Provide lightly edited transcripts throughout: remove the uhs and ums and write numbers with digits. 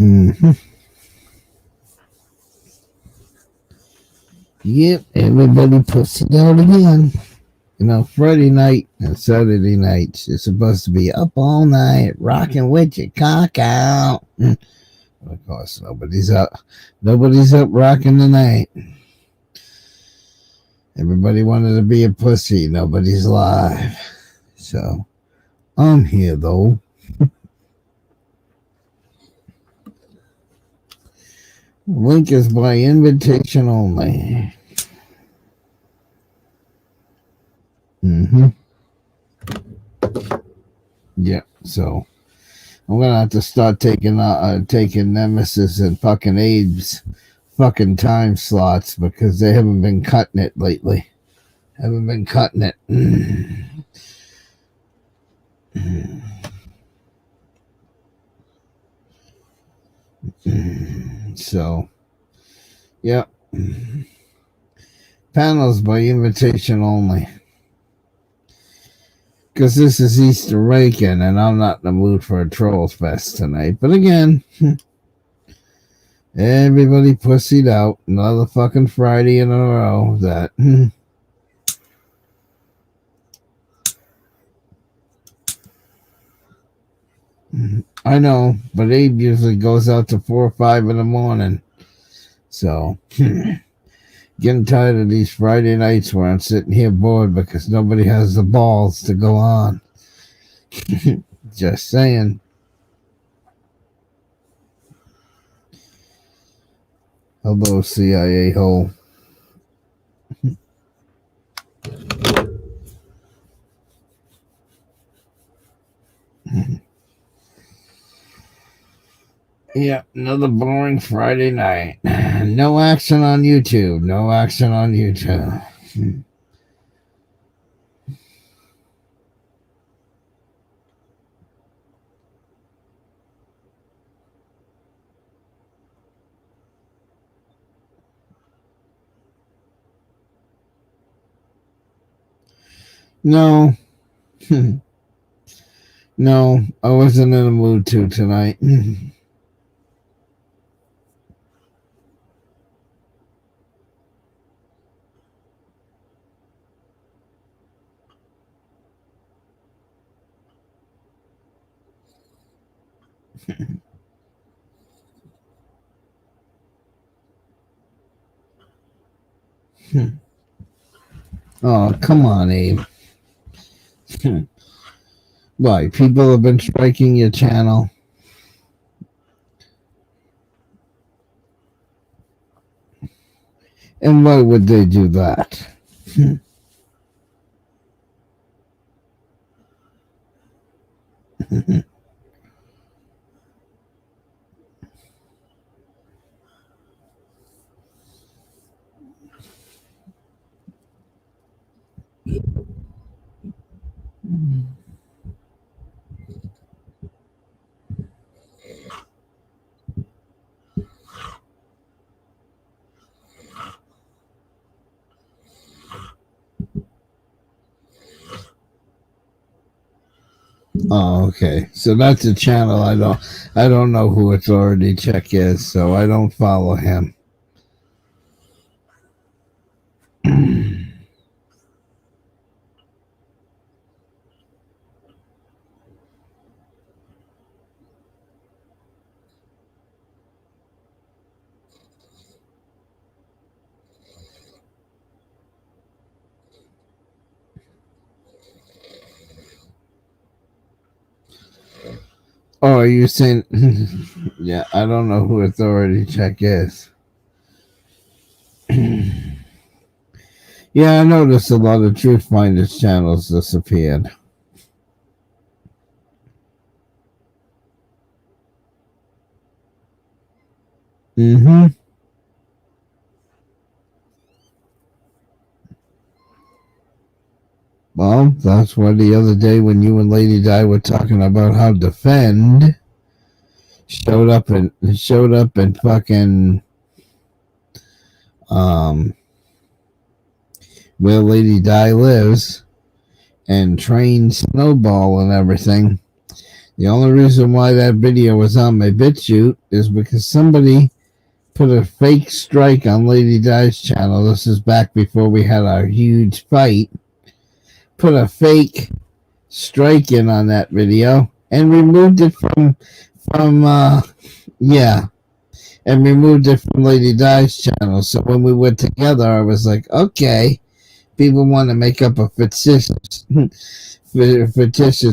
Mm-hmm. Yep, everybody pussied out again. You know, Friday night and Saturday nights, you're supposed to be up all night, rocking with your cock out. Of course, nobody's up. Nobody's up rocking tonight. Everybody wanted to be a pussy. Nobody's live. So, I'm here, though. Link is by invitation only. Mm-hmm. Yeah, so I'm gonna have to start taking Nemesis and fucking Abe's fucking time slots because they haven't been cutting it lately. Haven't been cutting it. So, yeah. Panels by invitation only. Because this is Easter weekend and I'm not in the mood for a Trolls Fest tonight. But again, everybody pussied out. Another fucking Friday in a row that... I know, but Abe usually goes out to 4 or 5 in the morning. So, getting tired of these Friday nights where I'm sitting here bored because nobody has the balls to go on. Just saying. Hello, CIA hole. Yeah, another boring Friday night. No action on YouTube. No action on YouTube. No. No, I wasn't in the mood to tonight. Oh, come on, Abe. Why? People have been striking your channel. And why would they do that? Oh, okay. So that's a channel I don't know who Authority Check is, so I don't follow him. Oh, are you saying? Yeah, I don't know who Authority Check is. Yeah, I noticed a lot of Truth Finders channels disappeared. Mm-hmm. Well, that's why the other day when you and Lady Di were talking about how Defend showed up and fucking where Lady Di lives and trained Snowball and everything. The only reason why that video was on my BitChute is because somebody put a fake strike on Lady Di's channel. This is back before we had our huge fight. Put a fake strike in on that video and removed it from and removed it from Lady Di's channel. So when we were together, I was like, okay, people want to make up a fictitious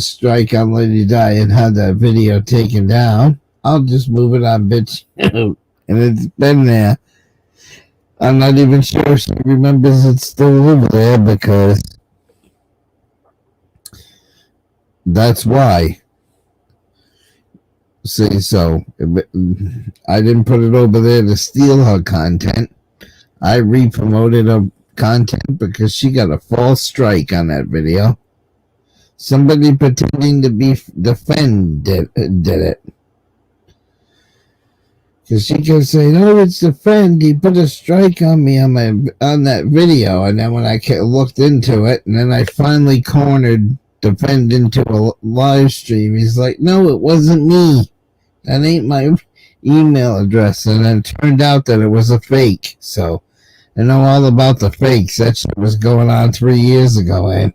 strike on Lady Di and have that video taken down. I'll just move it on BitChute. And it's been there. I'm not even sure she remembers it's still over there because that's why. See, so I didn't put it over there to steal her content. I re-promoted her content because she got a false strike on that video. Somebody pretending to be defend did it. Because she kept saying, "Oh, it's defend. He put a strike on me on that video." And then when I looked into it, and then I finally cornered defend into a live stream, he's like, "No, it wasn't me. That ain't my email address." And then it turned out that it was a fake. So I know all about the fakes. That shit was going on 3 years ago, eh?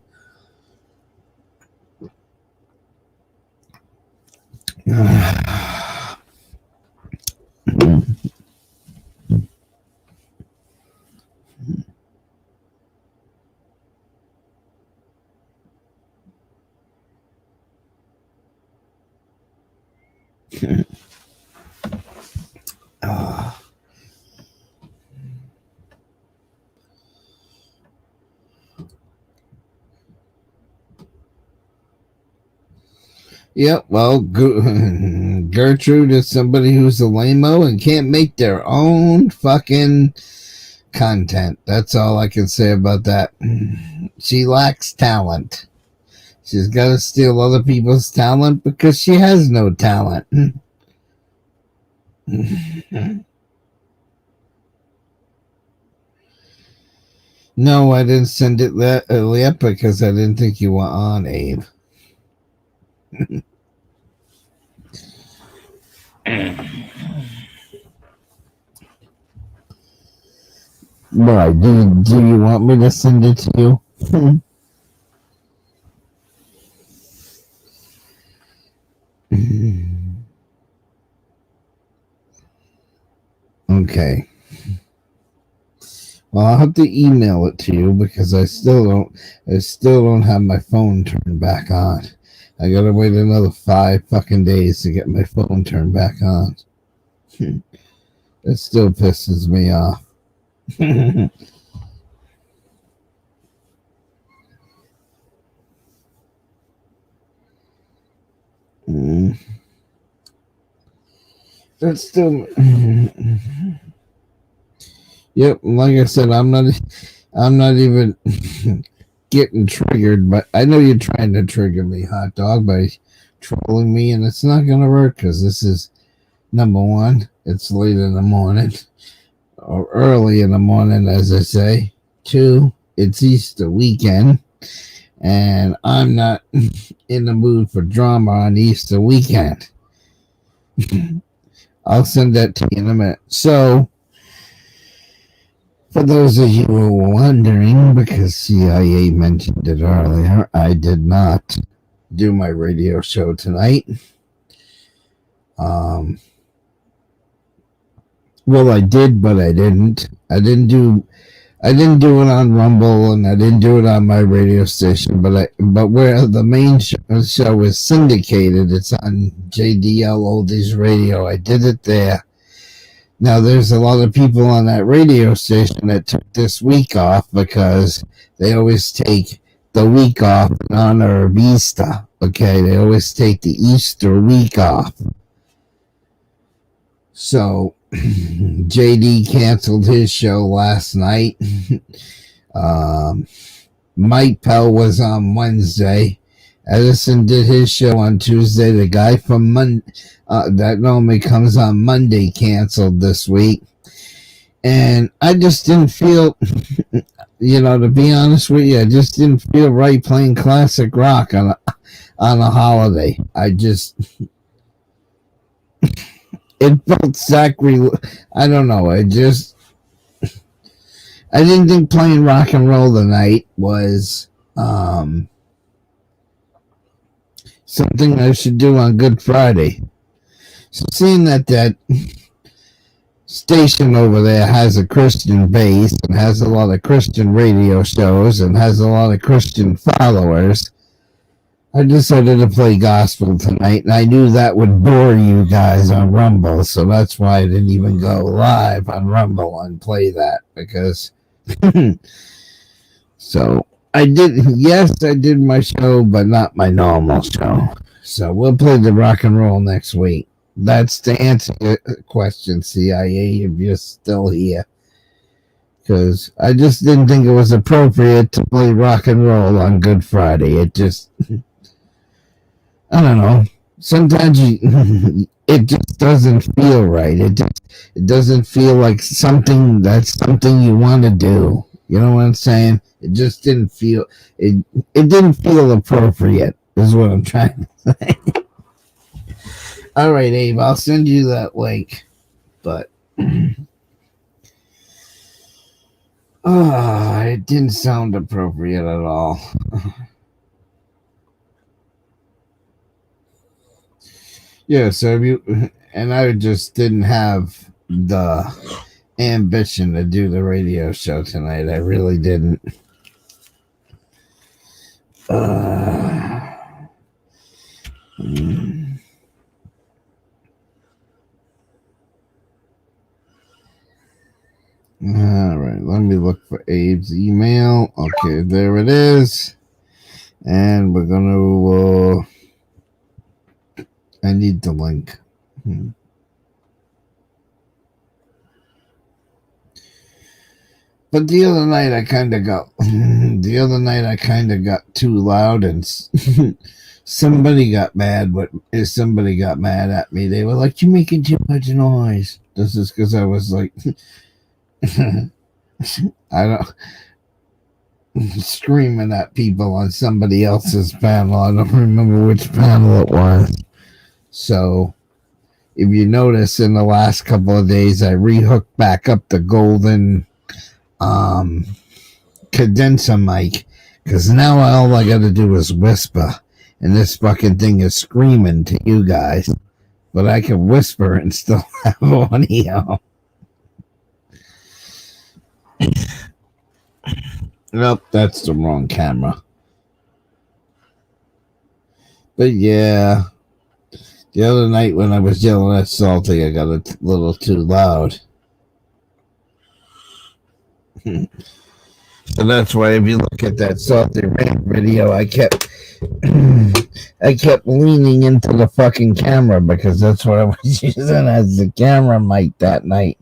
Yep, well, Gertrude is somebody who's a lame-o and can't make their own fucking content. That's all I can say about that. She lacks talent. She's got to steal other people's talent because she has no talent. No, I didn't send it yet because I didn't think you were on, Abe. Why? Do you want me to send it to you? Okay. Well, I'll have to email it to you because I still don't have my phone turned back on. I gotta wait another 5 fucking days to get my phone turned back on. It still pisses me off. That's still. Yep, like I said, I'm not even getting triggered, but I know you're trying to trigger me, hot dog, by trolling me, and it's not gonna work because this is number one. It's late in the morning, or early in the morning, as I say. 2, it's Easter weekend, and I'm not in the mood for drama on Easter weekend. I'll send that to you in a minute. So, for those of you who are wondering, because CIA mentioned it earlier, I did not do my radio show tonight. Well, I did, but I didn't. I didn't do it on Rumble, and I didn't do it on my radio station. But where the main show is syndicated, it's on JDL Oldies Radio. I did it there. Now, there's a lot of people on that radio station that took this week off because they always take the week off in honor of Easter. Okay, they always take the Easter week off. So, JD canceled his show last night. Mike Pell was on Wednesday. Edison did his show on Tuesday. The guy from that normally comes on Monday canceled this week. And I just didn't feel, to be honest with you, I just didn't feel right playing classic rock on on a holiday. It felt sacrilege. I don't know. I didn't think playing rock and roll tonight was something I should do on Good Friday. So seeing that station over there has a Christian base and has a lot of Christian radio shows and has a lot of Christian followers, I decided to play gospel tonight, and I knew that would bore you guys on Rumble, so that's why I didn't even go live on Rumble and play that, because so I did my show, but not my normal show. So we'll play the rock and roll next week. That's to answer your question, CIA, if you're still here. Because I just didn't think it was appropriate to play rock and roll on Good Friday. It just, I don't know. Sometimes it just doesn't feel right. It doesn't feel like something you want to do. You know what I'm saying? It just didn't feel, it didn't feel appropriate, is what I'm trying to say. All right, Abe, I'll send you that link. But it didn't sound appropriate at all. Yeah, so I just didn't have the ambition to do the radio show tonight. I really didn't. All right, let me look for Abe's email. Okay, there it is. And we're going to, I need the link. But the other night I kind of got too loud, and somebody got mad at me. They were like, "You're making too much noise." This is because I was like, screaming at people on somebody else's panel. I don't remember which panel it was. So if you notice, in the last couple of days, I rehooked back up the golden condenser mic, because now all I gotta do is whisper, and this fucking thing is screaming to you guys, but I can whisper and still have audio. Nope, that's the wrong camera. But yeah, the other night when I was yelling at Salty, I got a little too loud. So that's why if you look at that Salty rant video, I kept leaning into the fucking camera, because that's what I was using as the camera mic that night.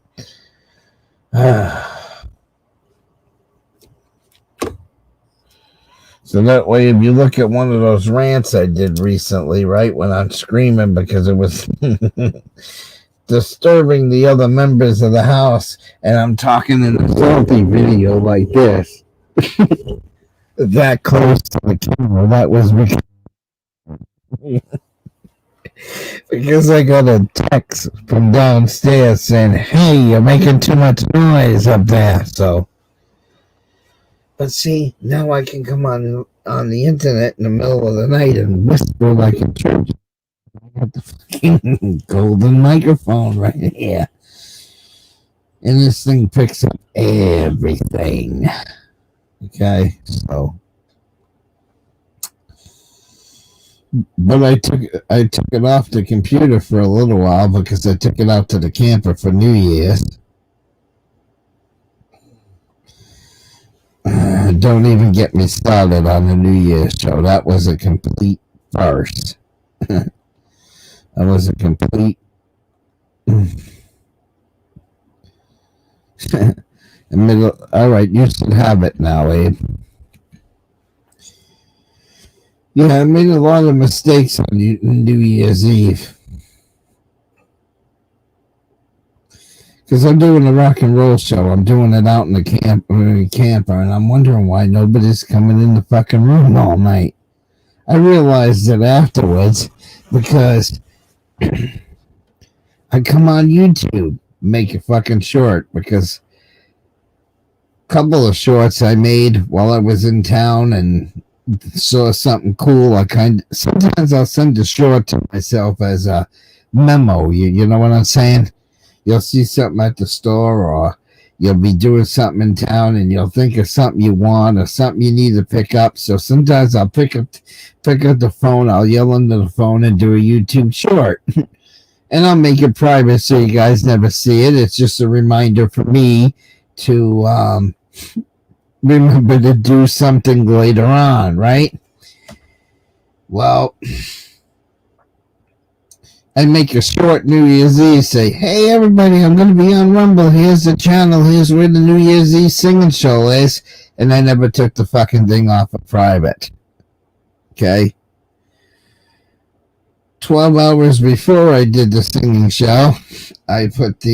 So that way, if you look at one of those rants I did recently, right, when I'm screaming because it was disturbing the other members of the house, and I'm talking in a Salty video like this, that close to the camera, that was because I got a text from downstairs saying, "Hey, you're making too much noise up there." So, but see, now I can come on the internet in the middle of the night and whisper like a church. I got the fucking golden microphone right here, and this thing picks up everything. Okay, so, but I took it off the computer for a little while, because I took it out to the camper for New Year's. Don't even get me started on the New Year's show. That was a complete farce. That was a complete all right, you should have it now, Abe. Yeah, I made a lot of mistakes on New Year's Eve, because I'm doing a rock and roll show. I'm doing it out in the camper, and I'm wondering why nobody's coming in the fucking room all night. I realized it afterwards because I come on YouTube, make a fucking short, because a couple of shorts I made while I was in town and saw something cool. Sometimes I'll send a short to myself as a memo. You know what I'm saying? You'll see something at the store, or you'll be doing something in town and you'll think of something you want or something you need to pick up. So sometimes I'll pick up the phone, I'll yell into the phone and do a YouTube short. And I'll make it private so you guys never see it. It's just a reminder for me to remember to do something later on, right? Well, I make a short New Year's Eve, say, hey everybody, I'm going to be on Rumble. Here's the channel. Here's where the New Year's Eve singing show is. And I never took the fucking thing off of private. Okay? 12 hours before I did the singing show, I put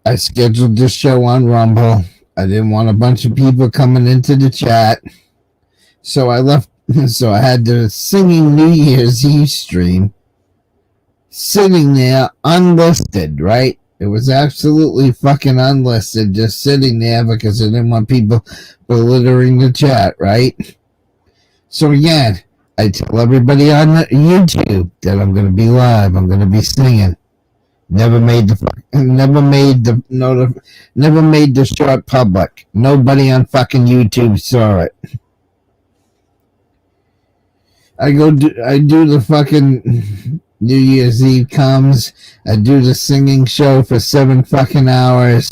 I scheduled this show on Rumble. I didn't want a bunch of people coming into the chat. So I had the singing New Year's Eve stream sitting there unlisted, right? It was absolutely fucking unlisted, just sitting there because I didn't want people belittling the chat, right? So again, I tell everybody on YouTube that I'm going to be live. I'm going to be singing. Never made the short public. Nobody on fucking YouTube saw it. I do the fucking New Year's Eve comes. I do the singing show for 7 fucking hours.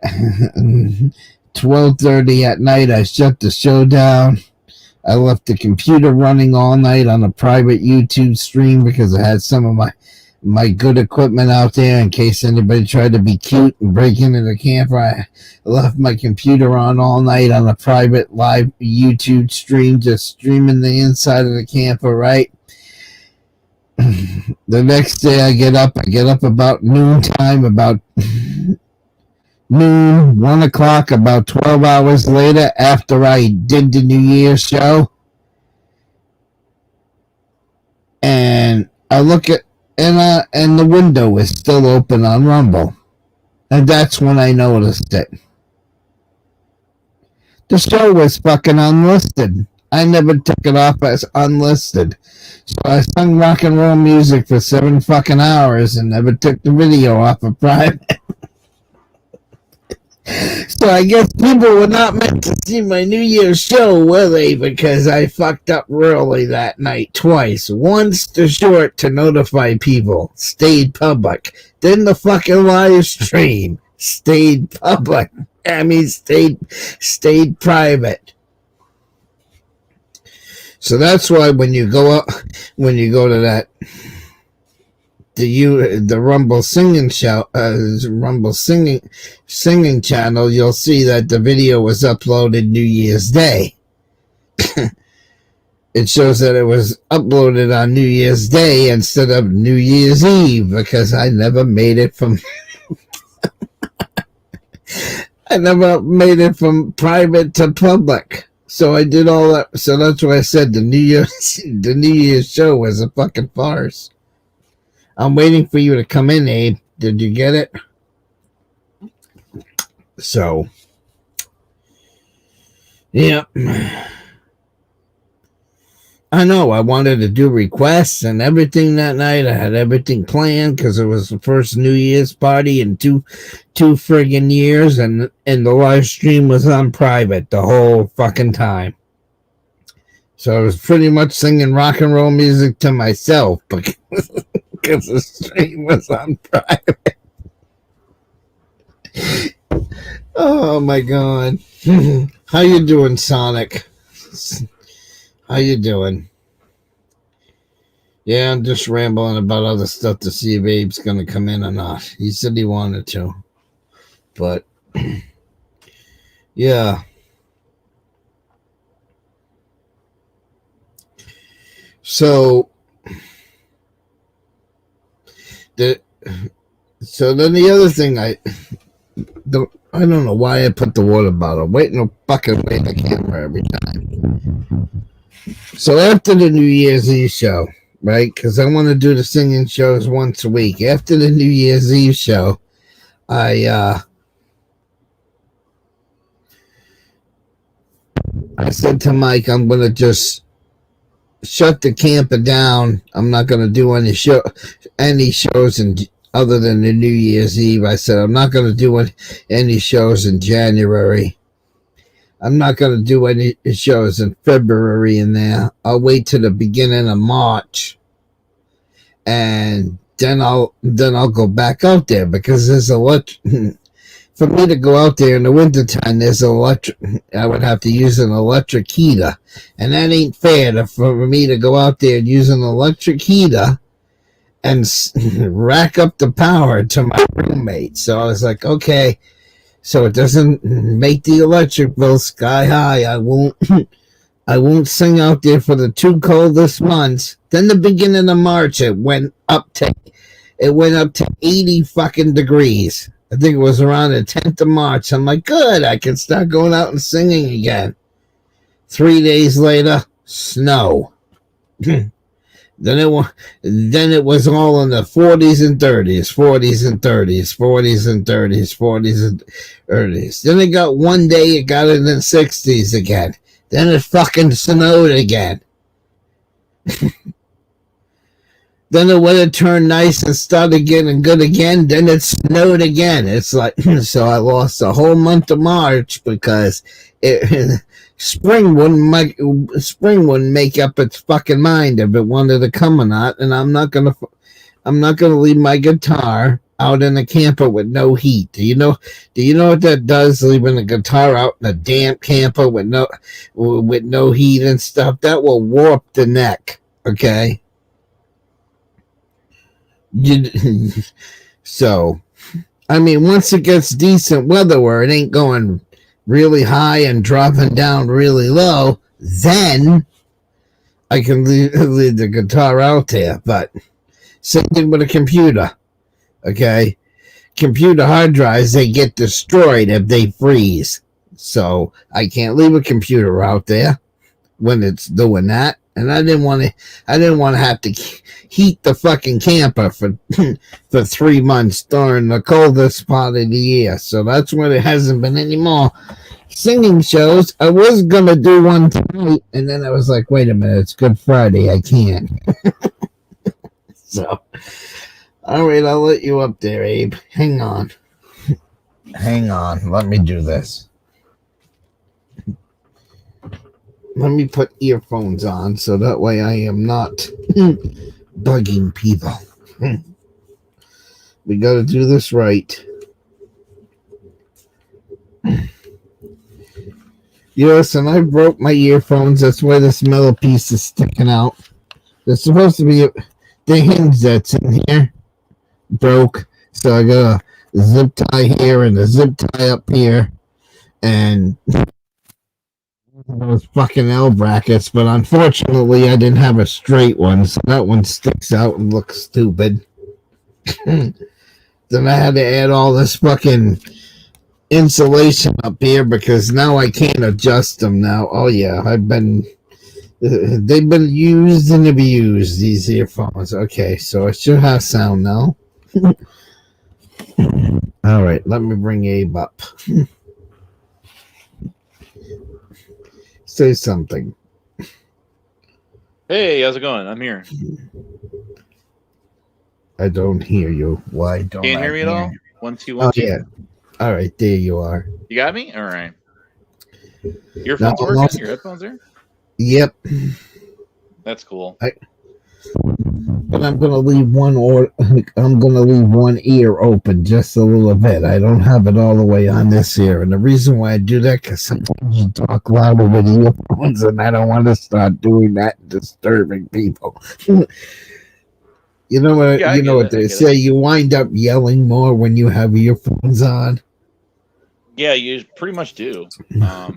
12:30 at night, I shut the show down. I left the computer running all night on a private YouTube stream because I had some of my good equipment out there in case anybody tried to be cute and break into the camper. I left my computer on all night on a private live YouTube stream, just streaming the inside of the camper, right? The next day I get up about noontime, about noon, 1 o'clock, about 12 hours later after I did the New Year's show. And I look at, and the window is still open on Rumble. And that's when I noticed it. The show was fucking unlisted. I never took it off as unlisted. So I sung rock and roll music for 7 fucking hours and never took the video off of private. So I guess people were not meant to see my New Year's show, were they? Because I fucked up really that night twice. Once the short to notify people stayed public. Then the fucking live stream stayed public. I mean, stayed private. So that's why when you go to that the Rumble singing show, Rumble singing channel, you'll see that the video was uploaded New Year's Day. It shows that it was uploaded on New Year's Day instead of New Year's Eve because I never made it from private to public. So I did all that. So that's why I said the New Year's show was a fucking farce. I'm waiting for you to come in, Abe. Did you get it? So, yeah. I know. I wanted to do requests and everything that night. I had everything planned because it was the first New Year's party in two friggin' years, and the live stream was on private the whole fucking time. So I was pretty much singing rock and roll music to myself because the stream was on private. Oh my god. How you doing, Sonic? How you doing? Yeah, I'm just rambling about other stuff to see if Abe's gonna come in or not. He said he wanted to. But yeah. So then the other thing I don't know why I put the water bottle. Waiting to fucking away the camera every time. So after the New Year's Eve show, right? Because I want to do the singing shows once a week. After the New Year's Eve show, I said to Mike, I'm gonna just shut the camper down. I'm not gonna do any shows other than the New Year's Eve. I said I'm not gonna do any shows in January. I'm not gonna do any shows in February in there. I'll wait till the beginning of March, and then I'll go back out there because there's for me to go out there in the wintertime, I would have to use an electric heater. And that ain't fair for me to go out there and use an electric heater and rack up the power to my roommate. So I was like, okay, so it doesn't make the electric bill sky high. I won't sing out there for the 2 coldest months. Then the beginning of March, it went up to 80 fucking degrees. I think it was around the 10th of March. I'm like, good, I can start going out and singing again. 3 days later, snow. Then it was all in the 40s and 30s, 40s and 30s, 40s and 30s, 40s and 30s. Then it got one day, it got in the 60s again. Then it fucking snowed again. Then it would have turned nice and started getting good again. Then it snowed again. It's like, so I lost the whole month of March because spring wouldn't make up its fucking mind if it wanted to come or not. And I'm not gonna leave my guitar out in a camper with no heat. Do you know what that does? Leaving the guitar out in a damp camper with no heat and stuff, that will warp the neck. Okay. So, I mean, once it gets decent weather where it ain't going really high and dropping down really low, then I can leave the guitar out there. But same thing with a computer. Okay, computer hard drives, they get destroyed if they freeze. So I can't leave a computer out there when it's doing that. And I didn't want to have to heat the fucking camper for 3 months during the coldest part of the year. So that's when it hasn't been any more singing shows. I was going to do one tonight, and then I was like, wait a minute, it's Good Friday. I can't. So, all right, I'll let you up there, Abe. Hang on. Let me do this. Let me put earphones on so that way I am not bugging people. We got to do this right. Listen, I broke my earphones. That's why this metal piece is sticking out. There's supposed to be the hinge that's in here broke. So I got a zip tie here and a zip tie up here. And those fucking L brackets, but unfortunately I didn't have a straight one, so that one sticks out and looks stupid. Then I had to add all this fucking insulation up here because now I can't adjust them now. Oh yeah, they've been used and abused, these earphones. Okay, so I should have sound now. All right, let me bring Abe up. Say something. Hey, how's it going? I'm here. I don't hear you. Why don't Can't I hear me at all? 1, 2, 1, 2. Yeah. All right, there you are. You got me? All right. Your phone's working? Your headphones there? Yep. That's cool. But I'm gonna leave one ear open just a little bit. I don't have it all the way on this ear, and the reason why I do that because sometimes you talk louder with earphones, and I don't want to start doing that and disturbing people. You know what? Yeah, you know what they say. You wind up yelling more when you have earphones on. Yeah, you pretty much do.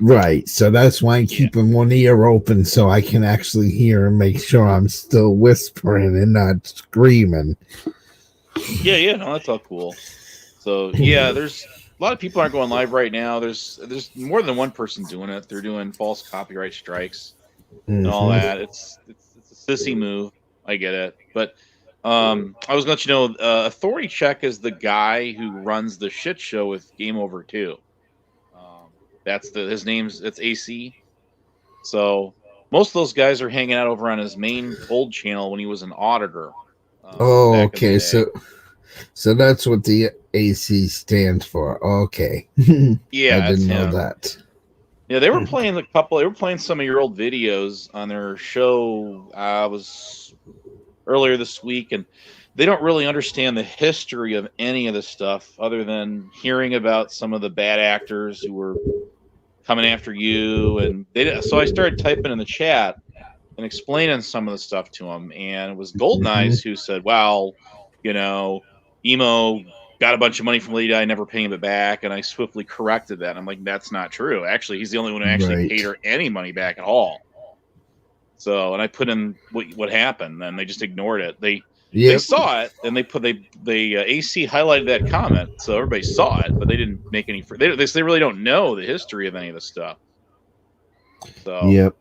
Right. So that's why I'm keeping one ear open so I can actually hear and make sure I'm still whispering and not screaming. Yeah, no, that's all cool. So yeah, there's lot of people aren't going live right now. There's more than one person doing it. They're doing false copyright strikes and all that. It's a sissy move. I get it, but I was going to let you know, Authority Check is the guy who runs the shit show with Game Over 2. That's his name's. It's AC. So most of those guys are hanging out over on his main old channel when he was an auditor. Okay. So that's what the AC stands for. Okay. Yeah, I didn't know that. Yeah, they were playing They were playing some of your old videos on their show. Was earlier this week, and they don't really understand the history of any of this stuff, other than hearing about some of the bad actors who were coming after you. And so I started typing in the chat and explaining some of the stuff to them, and it was Golden Eyes who said, "Wow, Emo got a bunch of money from Lady Di, never paying it back." And I swiftly corrected that. I'm like, that's not true. Actually, he's the only one who actually paid her any money back at all. So, and I put in what happened, and they just ignored it. They saw it, and they AC highlighted that comment, so everybody saw it, but they didn't make any. They really don't know the history of any of this stuff. So, you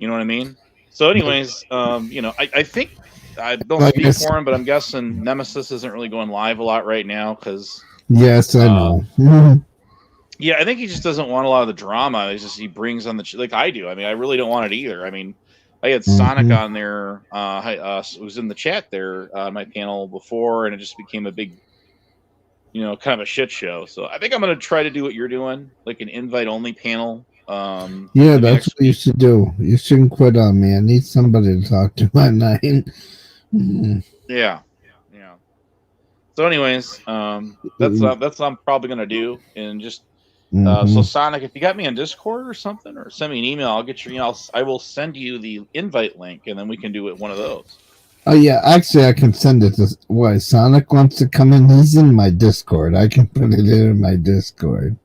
know what I mean. So, anyways, I think. I don't speak for him, but I'm guessing Nemesis isn't really going live a lot right now because. Yes, I know. Yeah, I think he just doesn't want a lot of the drama. He brings on like I do. I mean, I really don't want it either. I mean, I had Sonic on there. It was in the chat there on my panel before, and it just became a big, kind of a shit show. So I think I'm going to try to do what you're doing, like an invite-only panel. Yeah, that's what you should do. You shouldn't quit on me. I need somebody to talk to my night. Yeah. So, anyways, that's what I'm probably gonna do, and just so Sonic, if you got me on Discord or something, or send me an email, I'll get your email. I will send you the invite link, and then we can do it one of those. Oh yeah, actually, I can send it to. Why Sonic wants to come in? He's in my Discord. I can put it in my Discord.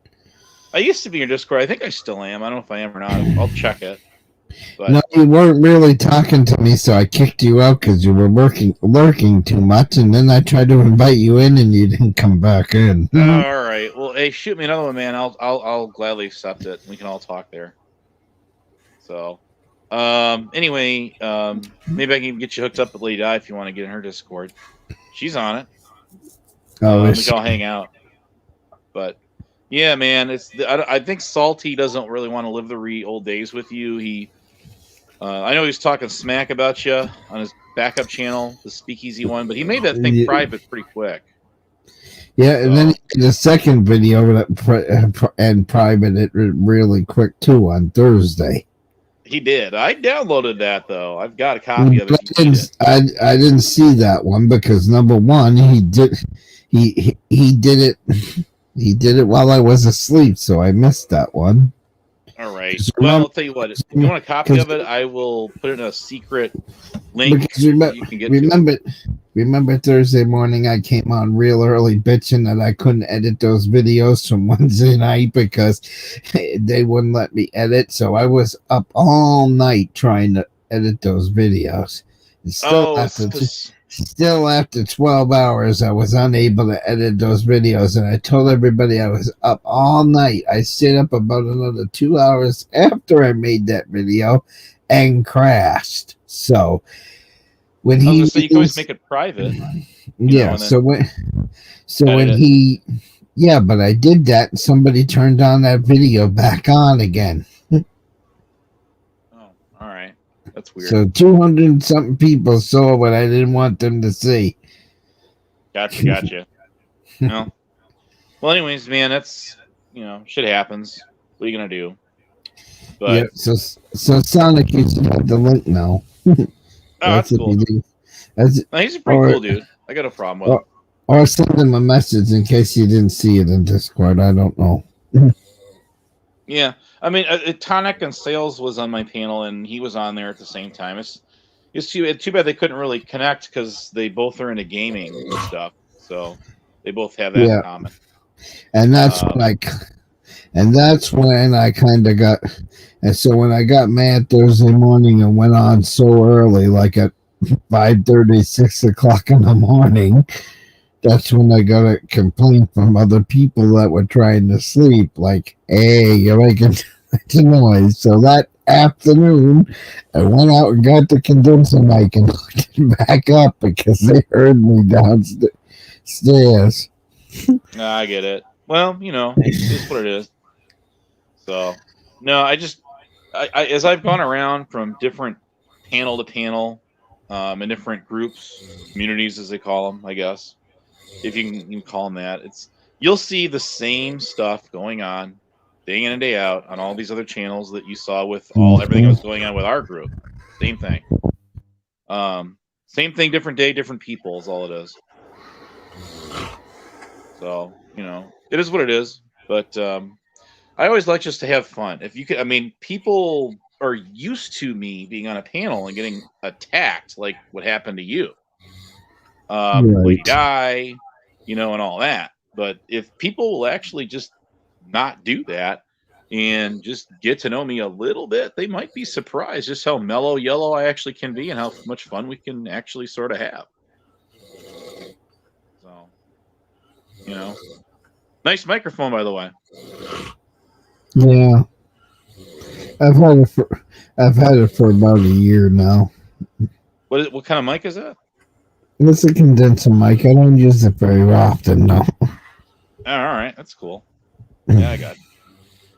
I used to be in your Discord. I think I still am. I don't know if I am or not. I'll check it. But. No, you weren't really talking to me, so I kicked you out because you were lurking too much, and then I tried to invite you in, and you didn't come back in. All right. Well, hey, shoot me another one, man. I'll gladly accept it. We can all talk there. So, anyway, maybe I can get you hooked up with Lady Di if you want to get in her Discord. She's on it. We can all hang out. But. Yeah, man. I think Salty doesn't really want to live the old days with you. I know he was talking smack about you on his backup channel, the Speakeasy one, but he made that thing private pretty quick. Yeah, and then he did a second video and private it really quick too on Thursday. He did. I downloaded that though. I've got a copy of it. I didn't see that one because number one, he did it. He did it while I was asleep, so I missed that one. All right. Well, I'll tell you what. If you want a copy of it, I will put in a secret link. You can get remember Thursday morning I came on real early bitching that I couldn't edit those videos from Wednesday night because they wouldn't let me edit. So I was up all night trying to edit those videos. Still after 12 hours, I was unable to edit those videos, and I told everybody I was up all night. I stayed up about another 2 hours after I made that video and crashed. So when you can always make it private. Yeah. But I did that, and somebody turned on that video back on again. Oh, all right. That's weird. So 200 something people saw what I didn't want them to see. Gotcha. Well, anyways, man, that's shit happens. What are you gonna do? But yeah, so Sonic, you should have the link now. That's cool. He's a pretty cool dude. I got a problem with him. Or send him a message in case you didn't see it in Discord. I don't know. Yeah. I mean, Tonic and Sales was on my panel, and he was on there at the same time. It's too bad they couldn't really connect because they both are into gaming and stuff. So they both have that in common. And that's when I kind of got. And so when I got mad Thursday morning and went on so early, like at 5:30, 6 o'clock in the morning, that's when I got a complaint from other people that were trying to sleep. Like, hey, you're making too much noise. So that afternoon, I went out and got the condenser mic and hooked it back up because they heard me downstairs. I get it. Well, it's what it is. So, no, I as I've gone around from different panel to panel, in different groups, communities as they call them, I guess, if you can call them that, you'll see the same stuff going on day in and day out on all these other channels that you saw with everything that was going on with our group. Same thing. Same thing, different day, different people is all it is. So, it is what it is. But I always like just to have fun. If you could, I mean, people are used to me being on a panel and getting attacked like what happened to you. Lady Di, and all that. But if people will actually just not do that and just get to know me a little bit, they might be surprised just how mellow yellow I actually can be and how much fun we can actually sort of have. So, nice microphone, by the way. Yeah, I've had it for about a year now. What kind of mic is that? It's a condenser mic. I don't use it very often, no. Oh, all right, that's cool. Yeah, I got it.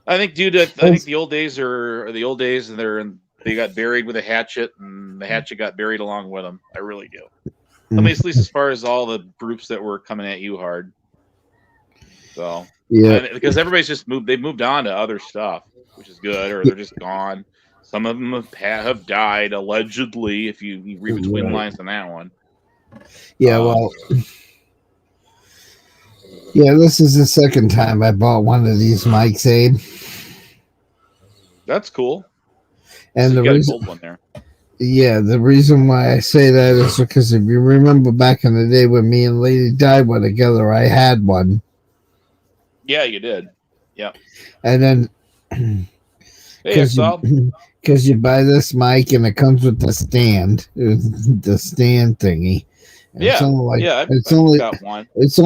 I think, dude, I think the old days are the old days, and they got buried with a hatchet, and the hatchet got buried along with them. I really do. I mean, at least as far as all the groups that were coming at you hard. So, yeah, because everybody's just moved. They've moved on to other stuff, which is good, or they're just gone. Some of them have died allegedly. If you read between lines on that one. Yeah, well, yeah, this is the second time I bought one of these mics, Abe. That's cool. And so the reason, a gold one there. Yeah, the reason why I say that is because if you remember back in the day when me and Lady Di were together, I had one. Yeah, you did. Yeah. And then, because you buy this mic and it comes with the stand thingy. Yeah, I've got one. It's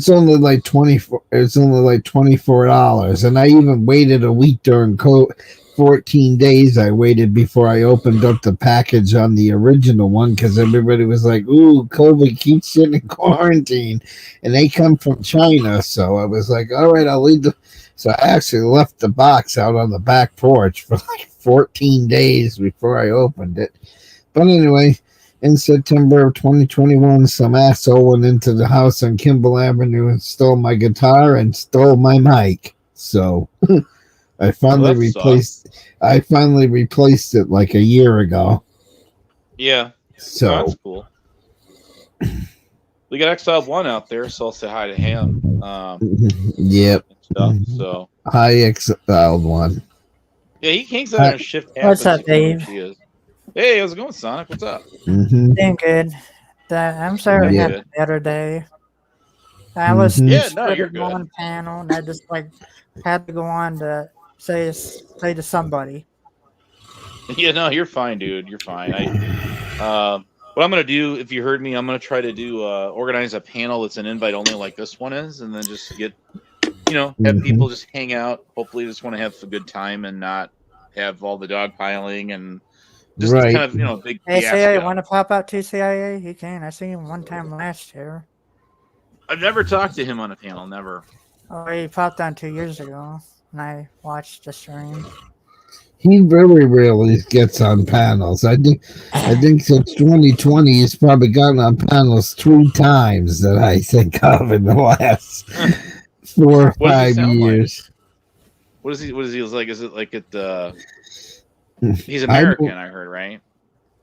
only like $24. It's only like $24, and I even waited a week during 14 days. I waited before I opened up the package on the original one because everybody was like, "Ooh, COVID keeps sitting in quarantine," and they come from China. So I was like, "All right, I'll leave the." So I actually left the box out on the back porch for like 14 days before I opened it. But anyway. In September of 2021, some asshole went into the house on Kimball Avenue and stole my guitar and stole my mic. So I finally replaced it like a year ago. Yeah. So that's cool. We got Exiled 1 out there, so I'll say hi to him. Yep. Stuff, so hi, Exiled 1. Yeah, he hangs out on shift. What's up, Dave? Hey, how's it going, Sonic? What's up? Doing good. I'm sorry I had a better day. I was you're good. On panel, and I just had to go on to say to somebody. Yeah, no, you're fine, dude. You're fine. What I'm gonna do, if you heard me, I'm gonna try to do organize a panel that's an invite only, like this one is, and then just get have people just hang out. Hopefully, just want to have a good time and not have all the dog piling and. Just kind of, big. Hey, CIA, want to pop out to CIA? He can. I seen him one time last year. I've never talked to him on a panel. Never. Oh, he popped on 2 years ago, and I watched the stream. He very rarely gets on panels. I think since 2020, he's probably gotten on panels 3 times that I think of in the last 4 or 5 years. Like? What is he like? Is it like at He's American, I heard, right?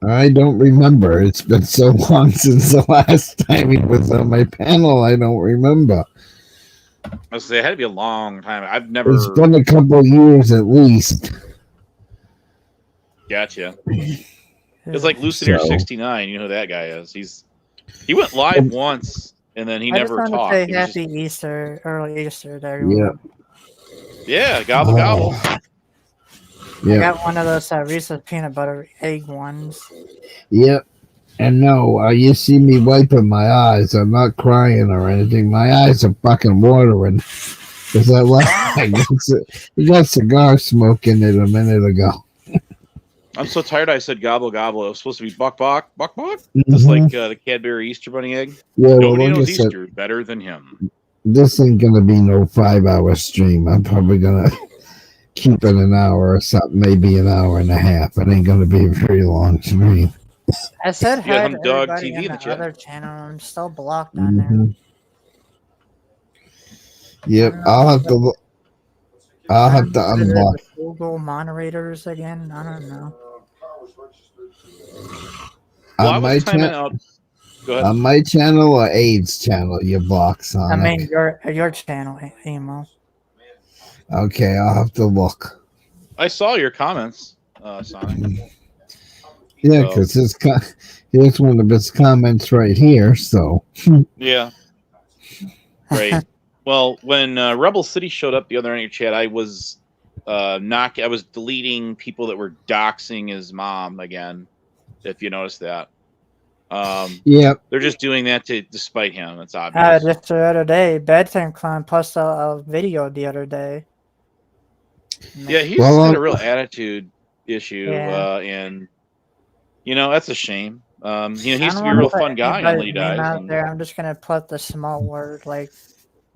I don't remember. It's been so long since the last time he was on my panel. I don't remember. I was say it had to be a long time. I've never. It's been a couple of years at least. Gotcha. It's like Lucinaire 69. You know who that guy is? He went live once and then he never talked. I just want to say Happy Easter, early Easter to everyone. Yeah, gobble gobble. I got one of those Reese's peanut butter egg ones. Yep. And no, you see me wiping my eyes. I'm not crying or anything. My eyes are fucking watering. Because I got cigar smoke in it a minute ago. I'm so tired I said gobble gobble. It was supposed to be buck buck, buck buck. Just like the Cadbury Easter Bunny egg. Yeah, Nobody knows Easter better than him. This ain't going to be no 5-hour stream. I'm probably going to keep it an hour or something, maybe an hour and a half. It ain't going to be a very long stream. I said hi to everybody on the other channel. I'm still blocked on there. Yep, I'll have to unblock Google moderators again. I don't know. On my channel, on my channel or AIDS channel, you block Sonic. I mean your channel, Emo. Okay, I'll have to look. I saw your comments, Sonic. Yeah, because here's one of his comments right here. So yeah, right. Well, when Rebel City showed up the other night in your chat, I was I was deleting people that were doxing his mom again. If you noticed that, yeah, they're just doing that to spite him. It's obvious. Just the other day, Bedtime Clown posted a video the other day. Yeah, he's had a real attitude issue, and that's a shame. He used to be a real fun guy until he dies. I'm just gonna put the small word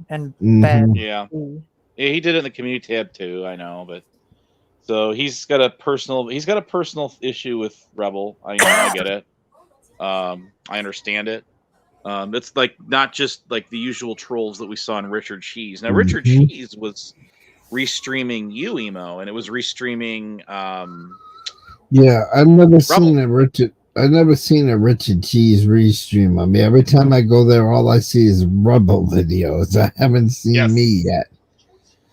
and bad. Yeah, he did it in the community tab too. I know, but so he's got a personal issue with Rebel. I get it. I understand it. It's like not just like the usual trolls that we saw in Richard Cheese. Now Richard Cheese was restreaming you, Emo, and it was restreaming. Yeah, I've never seen a Richard Cheese restream. I mean, every time I go there, all I see is Rebel videos. I haven't seen me yet.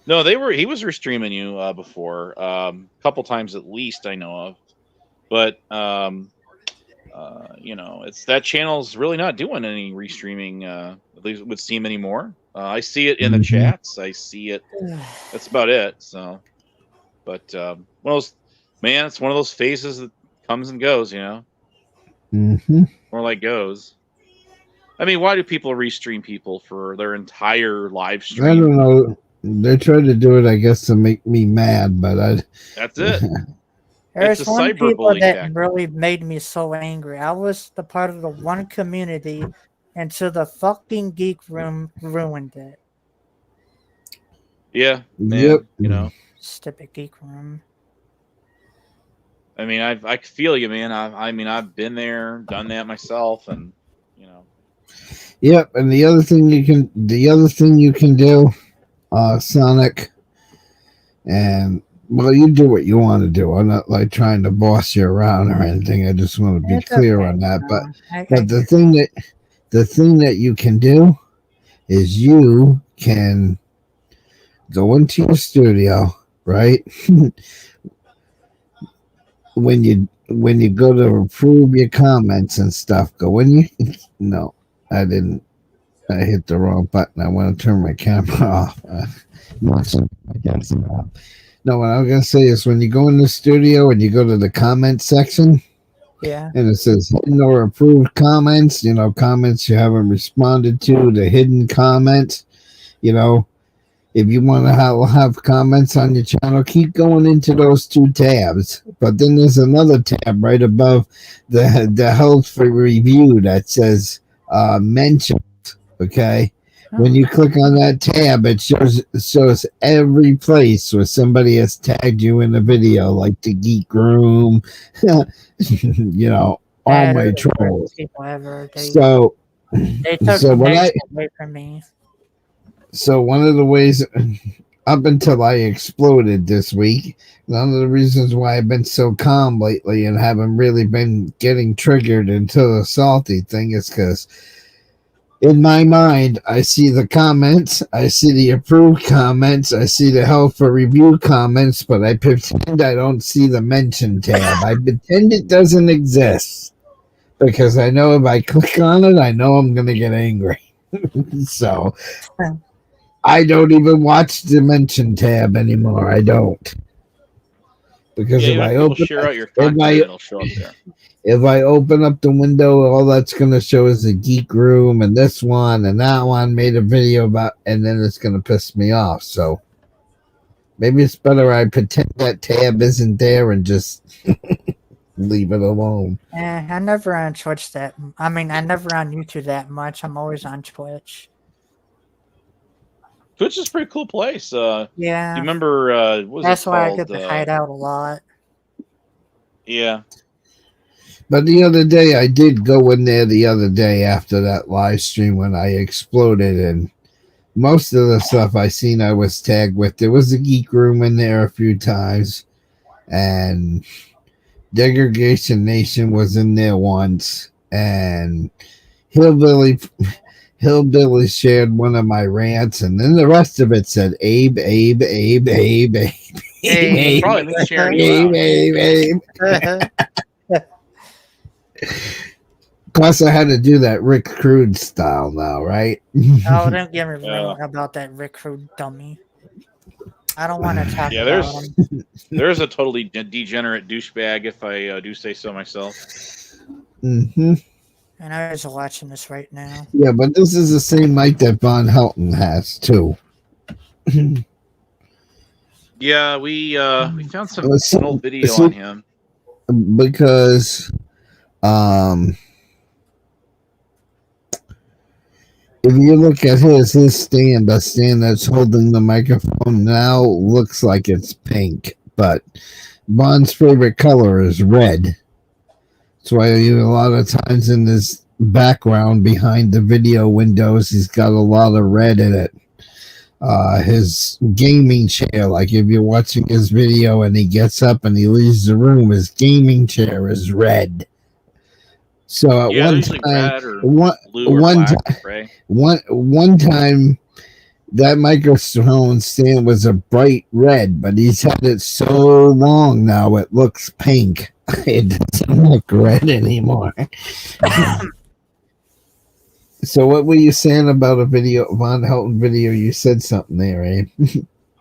No, he was restreaming you before, a couple times at least I know of, but it's that channel's really not doing any restreaming. At least it would seem anymore. I see it in the chats. I see it. That's about it. So, but it's one of those phases that comes and goes. More like goes. I mean, why do people restream people for their entire live stream? I don't know. They try to do it, I guess, to make me mad, but that's it. There's one people that really made me so angry. I was the part of the one community until the fucking geek room ruined it. Yeah, man. Yep. Stupid geek room. I mean, I feel you, man. I've been there, done that myself, and Yep, and the other thing you can do, Sonic, and you do what you want to do. I'm not like trying to boss you around or anything. I just want to be clear on that. But the thing that you can do is you can go into your studio, right? When you go to approve your comments and stuff, no, I didn't. I hit the wrong button. I want to turn my camera off. No, what I was going to say is when you go in the studio and you go to the comment section, and it says hidden or approved comments, comments you haven't responded to, the hidden comments, if you want to have comments on your channel, keep going into those two tabs. But then there's another tab right above the health for review that says mentions. Okay. When you click on that tab, it shows every place where somebody has tagged you in the video, like the Geek Room, all my trolls. So they took away from me. So one of the ways, up until I exploded this week, one of the reasons why I've been so calm lately and haven't really been getting triggered into the salty thing is because in my mind, I see the comments, I see the approved comments, I see the help for review comments, but I pretend I don't see the mention tab. I pretend it doesn't exist because I know if I click on it, I know I'm going to get angry. So I don't even watch the mention tab anymore. I don't. Because if I open share out your content, it'll show up there. if I open up the window, all that's going to show is the geek room and this one and that one made a video about, and then it's going to piss me off. So maybe it's better I pretend that tab isn't there and just leave it alone. I never on Twitch that. I mean, I never on YouTube that much. I'm always on Twitch. Twitch is a pretty cool place. Yeah. Do you remember? What was That's it why called? I get to hide out a lot. Yeah. But the other day, I did go in there the other day after that live stream when I exploded, and most of the stuff I seen I was tagged with. There was a geek room in there a few times, and Degradation Nation was in there once, and Hillbilly shared one of my rants, and then the rest of it said Abe. Probably me sharing Abe. Of course, I had to do that Rick Crude style now, right? Oh, don't get me wrong about that Rick Crude dummy. I don't want to talk about him. There's a totally degenerate douchebag, if I do say so myself. Mm-hmm. And I was watching this right now. Yeah, but this is the same mic that Von Helton has, too. Yeah, we found some old video on him. Because if you look at his stand, the stand that's holding the microphone now looks like it's pink, but Von's favorite color is red. That's why a lot of times in this background behind the video windows, he's got a lot of red in it. His gaming chair, like if you're watching his video and he gets up and he leaves the room, his gaming chair is red. So at one time, that microphone stand was a bright red, but he's had it so long now it looks pink. It doesn't look red anymore. So what were you saying about a video, Von Helton video? You said something there, eh?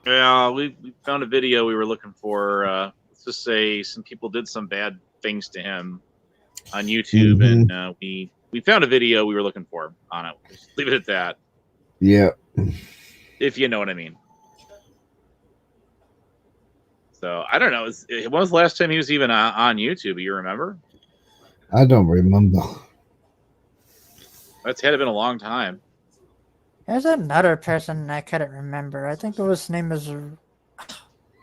Yeah, we found a video we were looking for. Let's just say some people did some bad things to him on YouTube, and we found a video we were looking for on it. Just leave it at that. Yeah. If you know what I mean. So, I don't know. When was the last time he was even on YouTube? You remember? I don't remember. That's had to been a long time. There's another person I couldn't remember. I think his name is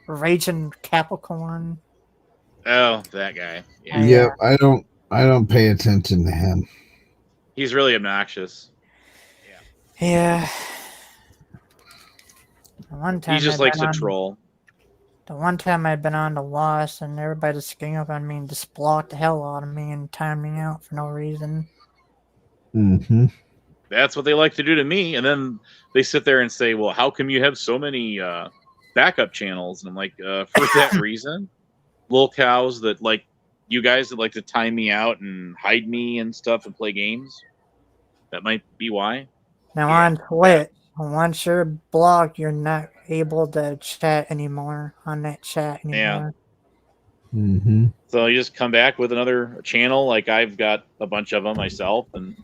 Raging Capricorn. Oh, that guy. Yeah, I don't pay attention to him. He's really obnoxious. Yeah. One time he just likes to troll. The one time I'd been on the Lost and everybody just gang up on me and just blocked the hell out of me and timed me out for no reason. Mm-hmm. That's what they like to do to me. And then they sit there and say, well, how come you have so many backup channels? And I'm like, for that reason. Little cows that like you guys that like to time me out and hide me and stuff and play games. That might be why. Now on Twitch, once you're blocked, you're not able to chat anymore on that chat anymore. Yeah. Mm-hmm. So you just come back with another channel. Like I've got a bunch of them myself, and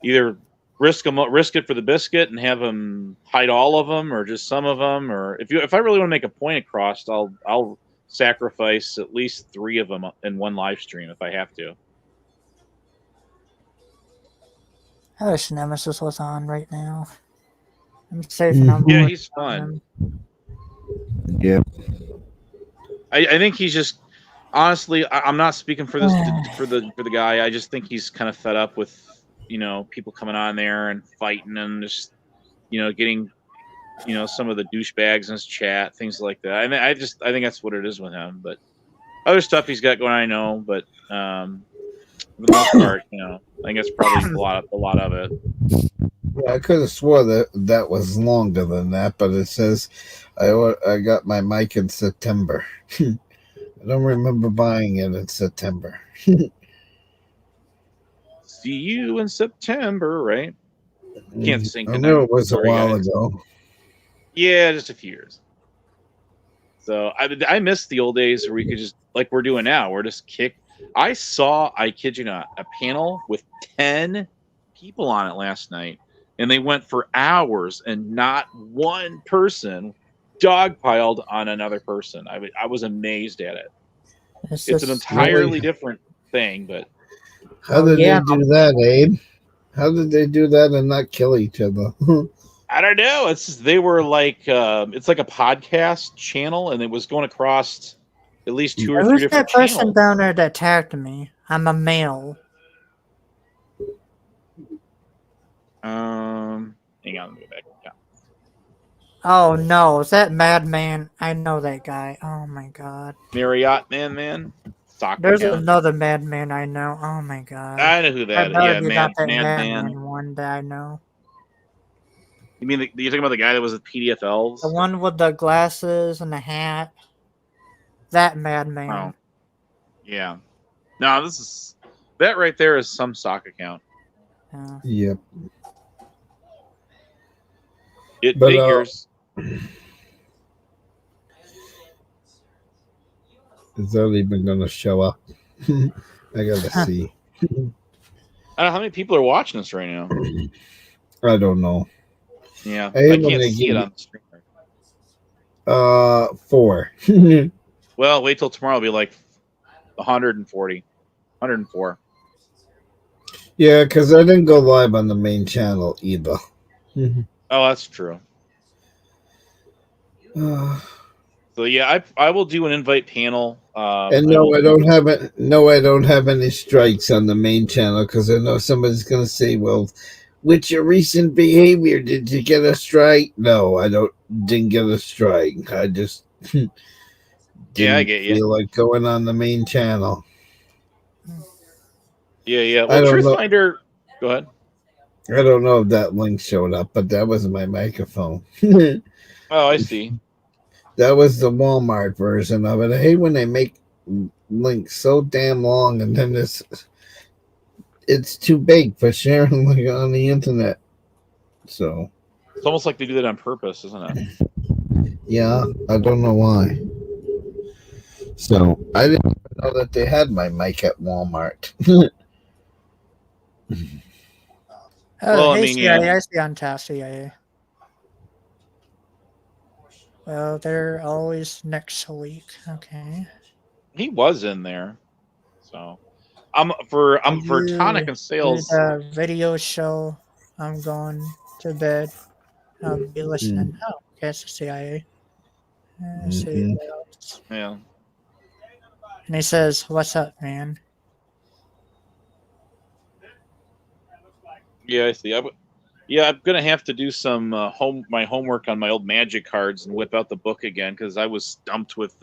either risk it for the biscuit and have them hide all of them, or just some of them. Or if I really want to make a point across, I'll sacrifice at least 3 of them in one live stream if I have to. I wish Nemesis was on right now. I'm safe now. Yeah, he's fun. Yeah. I think he's just honestly. I'm not speaking for this for the guy. I just think he's kind of fed up with people coming on there and fighting and just getting some of the douchebags in his chat, things like that. I mean, I think that's what it is with him. But other stuff he's got going, I know. But for the most part, I think that's probably a lot of it. Yeah, I could have swore that was longer than that, but it says I got my mic in September. I don't remember buying it in September. See you in September, right? Can't sing. I know it was a while ago. Yeah, just a few years. So I miss the old days where we could just, like we're doing now, we're just I saw, I kid you not, a panel with 10 people on it last night, and they went for hours, and not one person dogpiled on another person. I was amazed at it. It's an entirely different thing, but how did they do that, Abe? How did they do that and not kill each other? I don't know. It's just, they were like it's like a podcast channel, and it was going across at least 2 or 3 different channels. That person down there that attacked me. I'm a male. Hang on, let me go back. Yeah. Oh no, is that Madman? I know that guy. Oh my god. Marriott Man. There's another Madman I know. Oh my god. I know who that is. Yeah, Madman one that I know. You mean you're talking about the guy that was with PDF Elves? The one with the glasses and the hat. That Madman. Oh. Yeah. No, that right there is some sock account. Yep. It figures. Is that even going to show up? I gotta see. I don't know how many people are watching this right now. I don't know. Yeah, I can't see it on the screen. 4. Well, wait till tomorrow. It'll be like 140, 104. Yeah, because I didn't go live on the main channel either. Oh, that's true. So yeah, I will do an invite panel. And no, I don't have any strikes on the main channel because I know somebody's going to say, "Well, with your recent behavior, did you get a strike?" No, I didn't get a strike. I just I get you. Feel like going on the main channel. Yeah. Well, Truthfinder, go ahead. I don't know if that link showed up, but that was my microphone. Oh, I see. That was the Walmart version of it. I hate when they make links so damn long and then it's too big for sharing like on the internet. So it's almost like they do that on purpose, isn't it? Yeah, I don't know why. So I didn't even know that they had my mic at Walmart. Well, hey, CIA, I see on task, CIA. Well, they're always next week. Okay. He was in there, so I'm for tonic and sales. The video show. I'm going to bed. I'll be listening. Oh, okay, it's the CIA. See what else. Yeah. And he says, "What's up, man?" Yeah, I see. I'm gonna have to do some my homework on my old Magic cards and whip out the book again because I was stumped with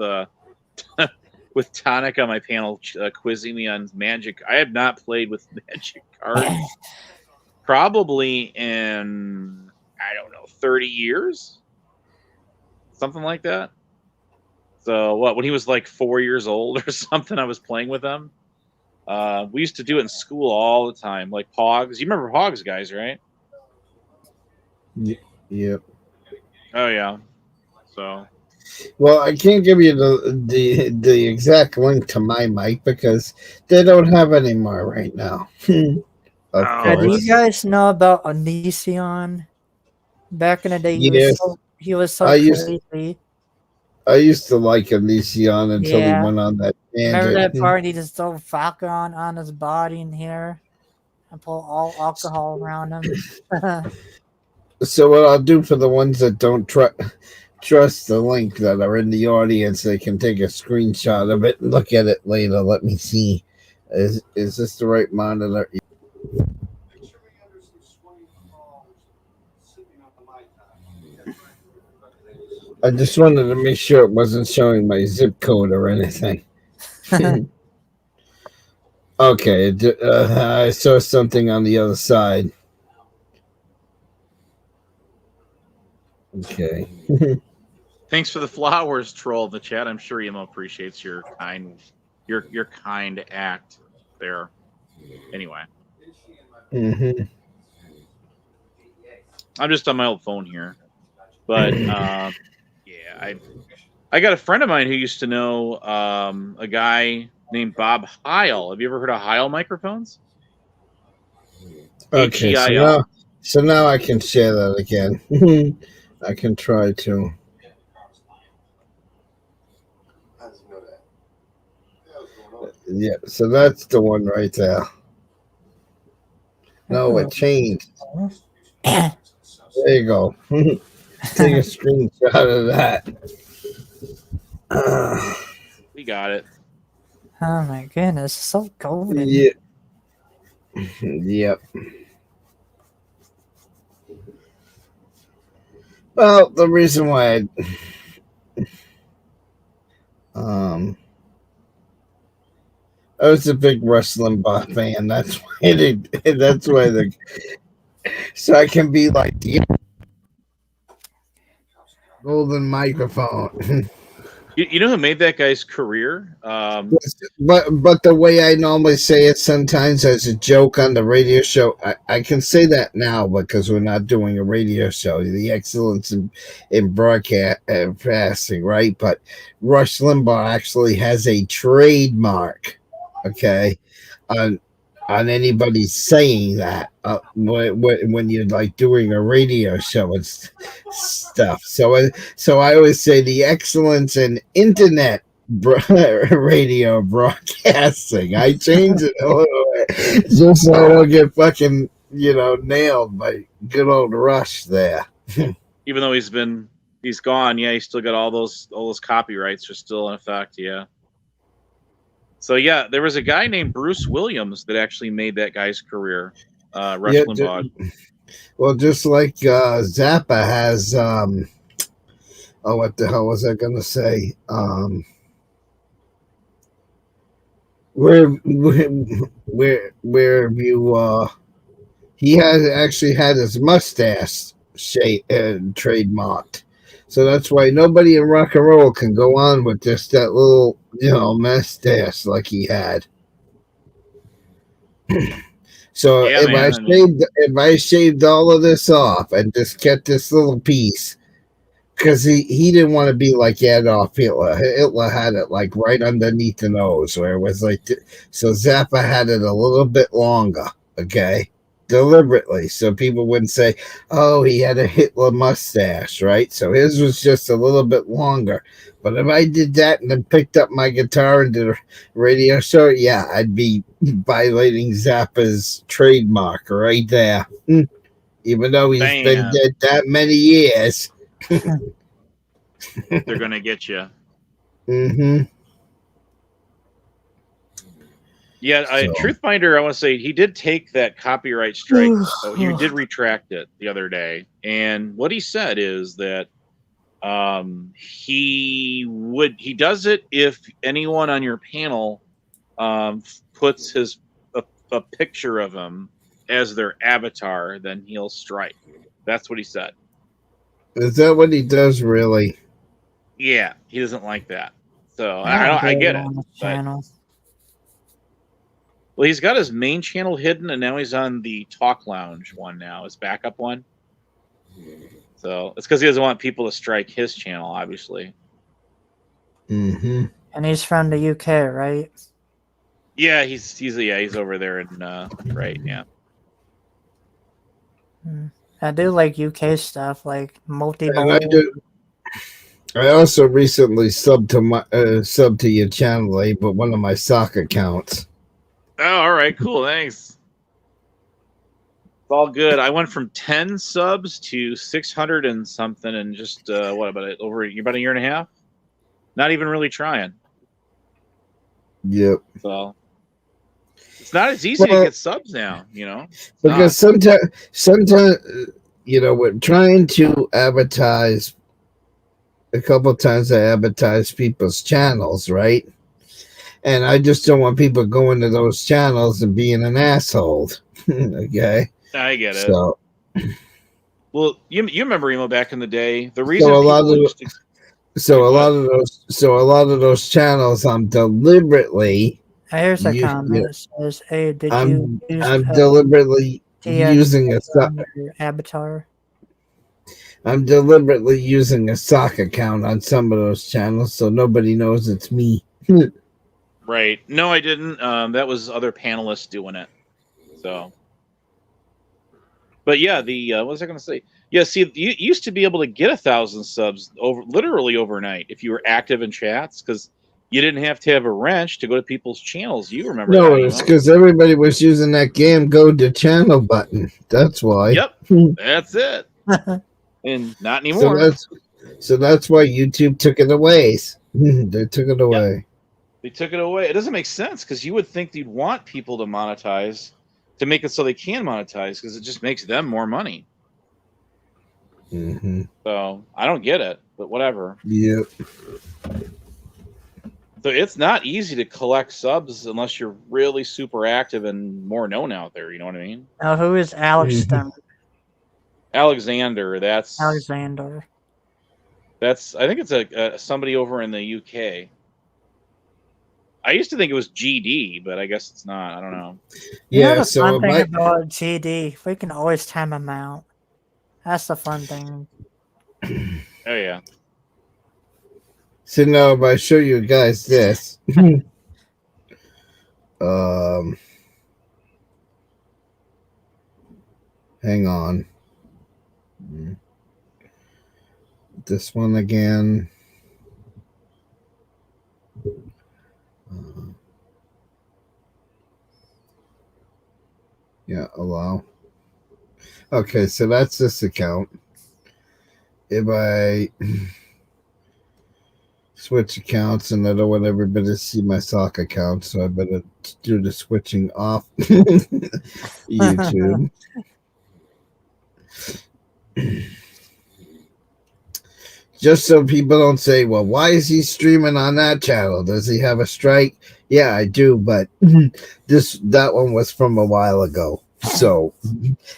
with Tonic on my panel quizzing me on Magic. I have not played with Magic cards probably in 30 years, something like that. So when he was like 4 years old or something, I was playing with him. We used to do it in school all the time, like Pogs. You remember Pogs, guys, right? Yep. Oh yeah. So. Well, I can't give you the exact link to my mic because they don't have any more right now. Do you guys know about Onision? Back in the day, he was so crazy. I used to like Onision until he went on that tangent. Remember that part? He just threw vodka on his body and hair and pull all alcohol around him. So what I'll do for the ones that don't trust the link that are in the audience, they can take a screenshot of it and look at it later. Let me see. Is this the right monitor? I just wanted to make sure it wasn't showing my zip code or anything. Okay, I saw something on the other side. Okay. Thanks for the flowers, troll in the chat. I'm sure Emo appreciates your kind act there. Anyway. Mm-hmm. I'm just on my old phone here. But I got a friend of mine who used to know a guy named Bob Heil. Have you ever heard of Heil microphones? Okay, H-E-I-L. so now I can share that again. I can try to. Yeah, so that's the one right there. No, it changed. There you go. Take a screenshot of that. We got it. Oh my goodness, so golden. Yeah. Yep. Well, the reason why I was a big wrestling fan. That's why that's why so I can be like the golden microphone. You know who made that guy's career? But the way I normally say it sometimes as a joke on the radio show, I can say that now because we're not doing a radio show. The excellence in broadcasting, right? But Rush Limbaugh actually has a trademark, okay, on anybody saying that when you're like doing a radio show and stuff. So I always say the excellence in internet radio broadcasting. I change it a little bit just so I don't get fucking nailed by good old Rush there. Even though he's gone, yeah, he's still got all those copyrights are still in effect, yeah. So yeah, there was a guy named Bruce Williams that actually made that guy's career. Rush Limbaugh. Well, just like Zappa has. What the hell was I gonna say? Where you he has actually had his mustache trademarked. So that's why nobody in rock and roll can go on with just that little, mustache like he had. So yeah, if I shaved all of this off and just kept this little piece, because he didn't want to be like Adolf Hitler. Hitler had it like right underneath the nose, where it was like. So Zappa had it a little bit longer, okay, deliberately, so people wouldn't say, "Oh, he had a Hitler mustache," right? So his was just a little bit longer. But if I did that and then picked up my guitar and did a radio show, yeah, I'd be violating Zappa's trademark right there. Even though he's been dead that many years. They're gonna get you. Mm-hmm. Yeah, Truthfinder, I want to say he did take that copyright strike. So he did retract it the other day, and what he said is that he does it if anyone on your panel puts a picture of him as their avatar, then he'll strike. That's what he said. Is that what he does, really? Yeah, he doesn't like that. So I get it. Well, he's got his main channel hidden, and now he's on the Talk Lounge one now, his backup one. So it's because he doesn't want people to strike his channel, obviously. Mm-hmm. And he's from the UK, right? Yeah, he's over there in right, yeah. I do like UK stuff, like multi-ball. I also recently subbed to your channel, but one of my sock accounts. Oh, all right, cool, thanks. It's all good. I went from 10 subs to 600 and something, and just about a year and a half. Not even really trying. Yep. So it's not as easy to get subs now, Because sometimes, we're trying to advertise. A couple of times I advertise people's channels, right? And I just don't want people going to those channels and being an asshole. Okay. I get it. So, well, you remember Emo back in the day. The reason a lot of those channels, I'm deliberately. Here's a comment that says, "Hey, did you use I'm deliberately using a avatar?" I'm deliberately using a sock account on some of those channels so nobody knows it's me. Right. No, I didn't. That was other panelists doing it. So, but yeah, what was I going to say? Yeah, see, you used to be able to get 1,000 subs literally overnight if you were active in chats, because you didn't have to have a wrench to go to people's channels. You remember No, that? it's because everybody was using that go to channel button. That's why. Yep, that's it. And not anymore. So that's why YouTube took it away. They took it away. Yep. They took it away. It doesn't make sense, because you would think you'd want people to monetize, to make it so they can monetize, because it just makes them more money. Mm-hmm. So I don't get it, but whatever. Yep. So it's not easy to collect subs unless you're really super active and more known out there. You know what I mean? Now, who is Alex Stone? Alexander. Alexander. That's. I think it's somebody over in the UK. I used to think it was GD, but I guess it's not. I don't know. Yeah. The fun thing about GD, we can always time them out. That's the fun thing. Oh yeah. So now if I show you guys this, hang on. This one again. Yeah, allow. Okay, so that's this account. If I switch accounts, and I don't want everybody to see my sock account, so I better do the switching off YouTube. Just so people don't say, well, why is he streaming on that channel? Does he have a strike? Yeah, I do, but that one was from a while ago. So,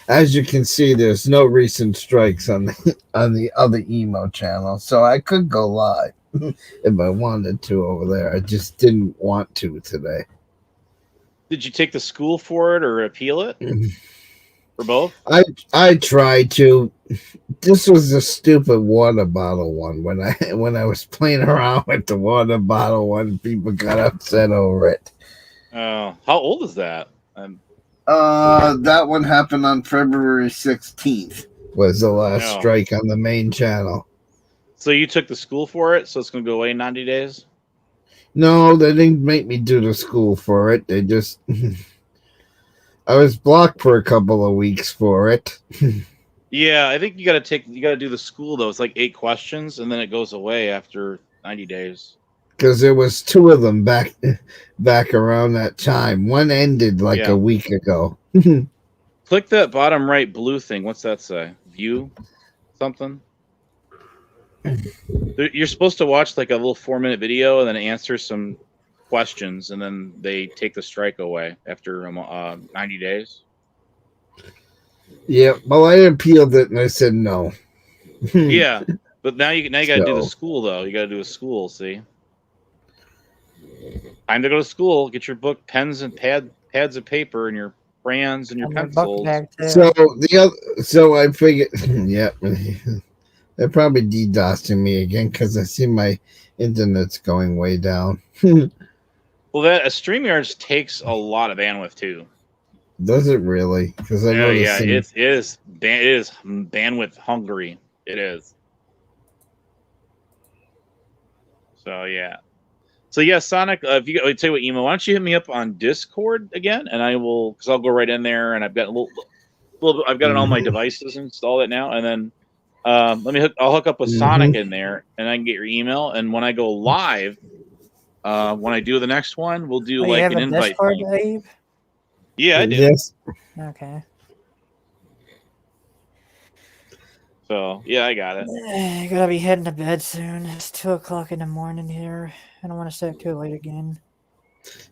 as you can see, there's no recent strikes on the other emo channel. So I could go live if I wanted to over there. I just didn't want to today. Did you take the school for it or appeal it? For both? I tried to. This was a stupid water bottle one. When I was playing around with the water bottle one, people got upset over it. Oh, how old is that? That one happened on February 16th. Was the last strike on the main channel. So you took the school for it, so it's going to go away in 90 days? No, they didn't make me do the school for it. They just... I was blocked for a couple of weeks for it. Yeah, I think you got to do the school, though. It's like 8 questions, and then it goes away after 90 days. Because there was 2 of them back around that time. One ended like a week ago. Click that bottom right blue thing. What's that say? View something? You're supposed to watch like a little 4-minute video and then answer some questions, and then they take the strike away after 90 days. Yeah, well, I appealed it and I said no. Yeah, but now you got to do the school, though. You got to do a school, see? Time to go to school. Get your book, pens and pads of paper, and your crayons and your pencils. So I figured, yeah, they're probably DDoSing me again because I see my internet's going way down. Well, a StreamYard takes a lot of bandwidth too. Does it really? Because I know it is bandwidth hungry. It is. So yeah. So yeah, Sonic. If you tell you what, Emo, why don't you hit me up on Discord again, and I will, because I'll go right in there, and I've got I've got it on all my devices installed it now, and then I'll hook up with Sonic in there, and I can get your email, and when I go live, when I do the next one, we'll do like an invite. Discord, Dave? Yeah, I do. Yes. Okay. So yeah, I got it. I gotta be heading to bed soon. It's 2:00 in the morning here. I don't want to stay up too late again.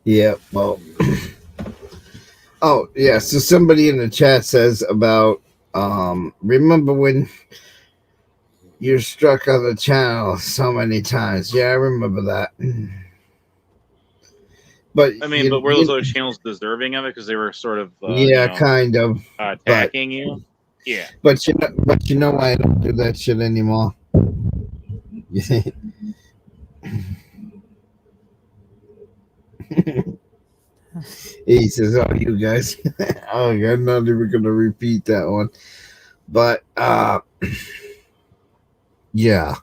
Yeah, well. Oh, yeah. So somebody in the chat says about remember when you struck on the channel so many times? Yeah, I remember that. But I mean, but were those other channels deserving of it because they were sort of kind of attacking you? Yeah. But you know why I don't do that shit anymore? He says, "Oh, you guys." Oh, I'm not even going to repeat that one. But yeah.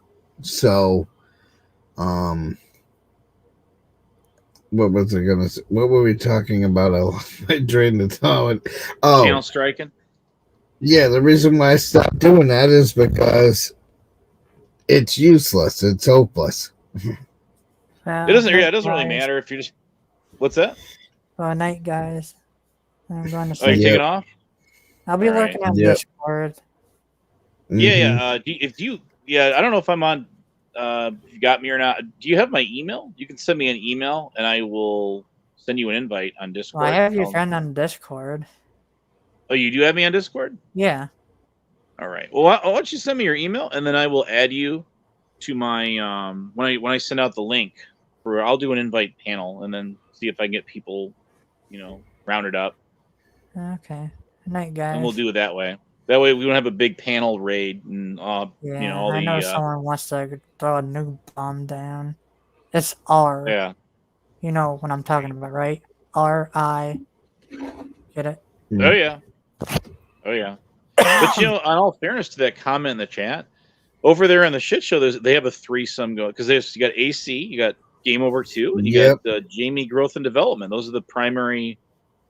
So, what was I gonna say? What were we talking about? I drained the thought. Oh, channel striking. Yeah, the reason why I stopped doing that is because it's useless. It's hopeless. It doesn't really matter if you just. What's that? Well, night, guys. I'm going to. Oh, you're taking off. I'll be looking at Discord. Yeah. I don't know if I'm on. If you got me or not. Do you have my email? You can send me an email, and I will send you an invite on Discord. Well, I have your friend on Discord. Oh, you do have me on Discord? Yeah. All right. Well, why don't you send me your email, and then I will add you to my when I send out the link I'll do an invite panel, and then see if I can get people, rounded up. Okay. Good night, guys. And we'll do it that way. That way we don't have a big panel raid and all someone wants to throw a new bomb down. It's R. Yeah. You know what I'm talking about, right? R-I. Get it? Oh yeah. But on all fairness to that comment in the chat, over there in the shit show, they have a threesome going because you got AC, you got Game Over 2, and you got Jamie Growth and Development. Those are the primary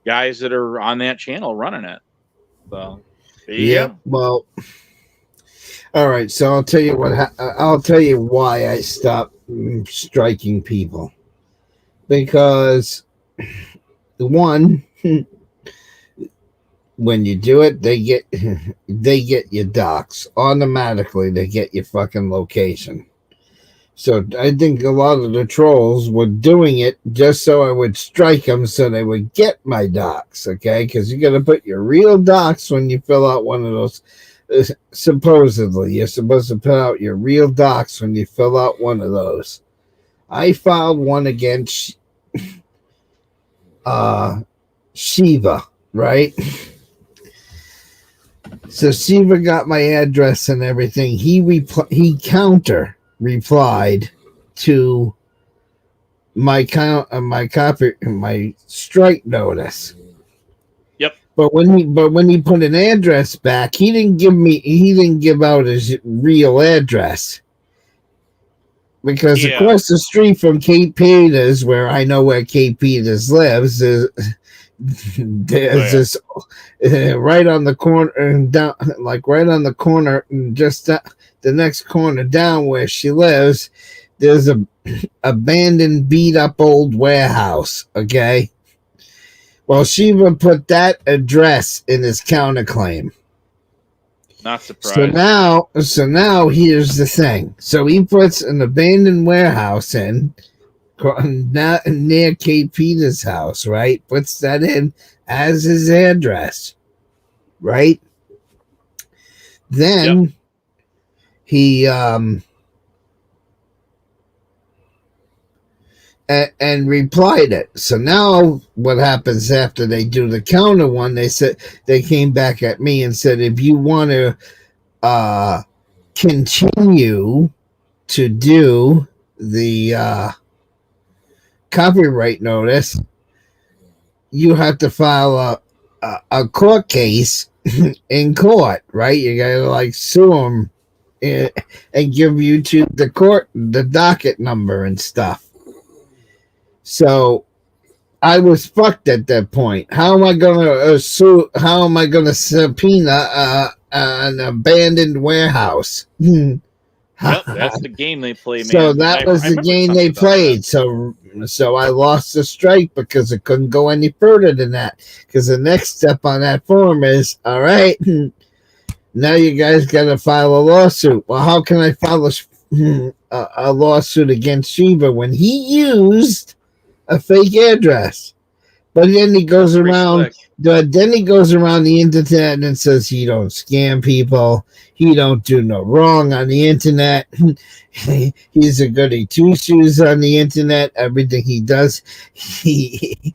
guys that are on that channel running it. So there you go. Well, all right. So I'll tell you I'll tell you why I stopped striking people. Because one, when you do it, they get your docs automatically. They get your fucking location. So I think a lot of the trolls were doing it just so I would strike them, so they would get my docs. Okay, because you got to put your real docs when you fill out one of those. Supposedly, you're supposed to put out your real docs when you fill out one of those. I filed one against Shiva, right? So Shiva got my address and everything. He counter replied to my strike notice. Yep. But when he put an address back, he didn't give out his real address. Because across the street from Kate Peters, where I know where Kate Peters lives, there's this right on the corner down, like right on the corner, and just the next corner down where she lives, there's a abandoned, beat up old warehouse. Okay. Well, Shiva put that address in his counterclaim. Not surprised. So now here's the thing. So he puts an abandoned warehouse in near Kate Peters' house, right? Puts that in as his address, right? Then he and replied it. So now what happens after they do the counter one? They came back at me and said, if you want to continue to do the copyright notice, you have to file a court case in court, right? You gotta sue them and give YouTube the court the docket number and stuff. So I was fucked at that point. How am I gonna sue? How am I gonna subpoena an abandoned warehouse? Yep, that's the game they play, man. So that was the game they played. So I lost the strike because it couldn't go any further than that. Because the next step on that form is, all right, now you guys got to file a lawsuit. Well, how can I file a lawsuit against Shiva when he used a fake address? But then he goes around. Then he goes around the internet and says he don't scam people. He don't do no wrong on the internet. He's a goody two shoes on the internet. Everything he does, he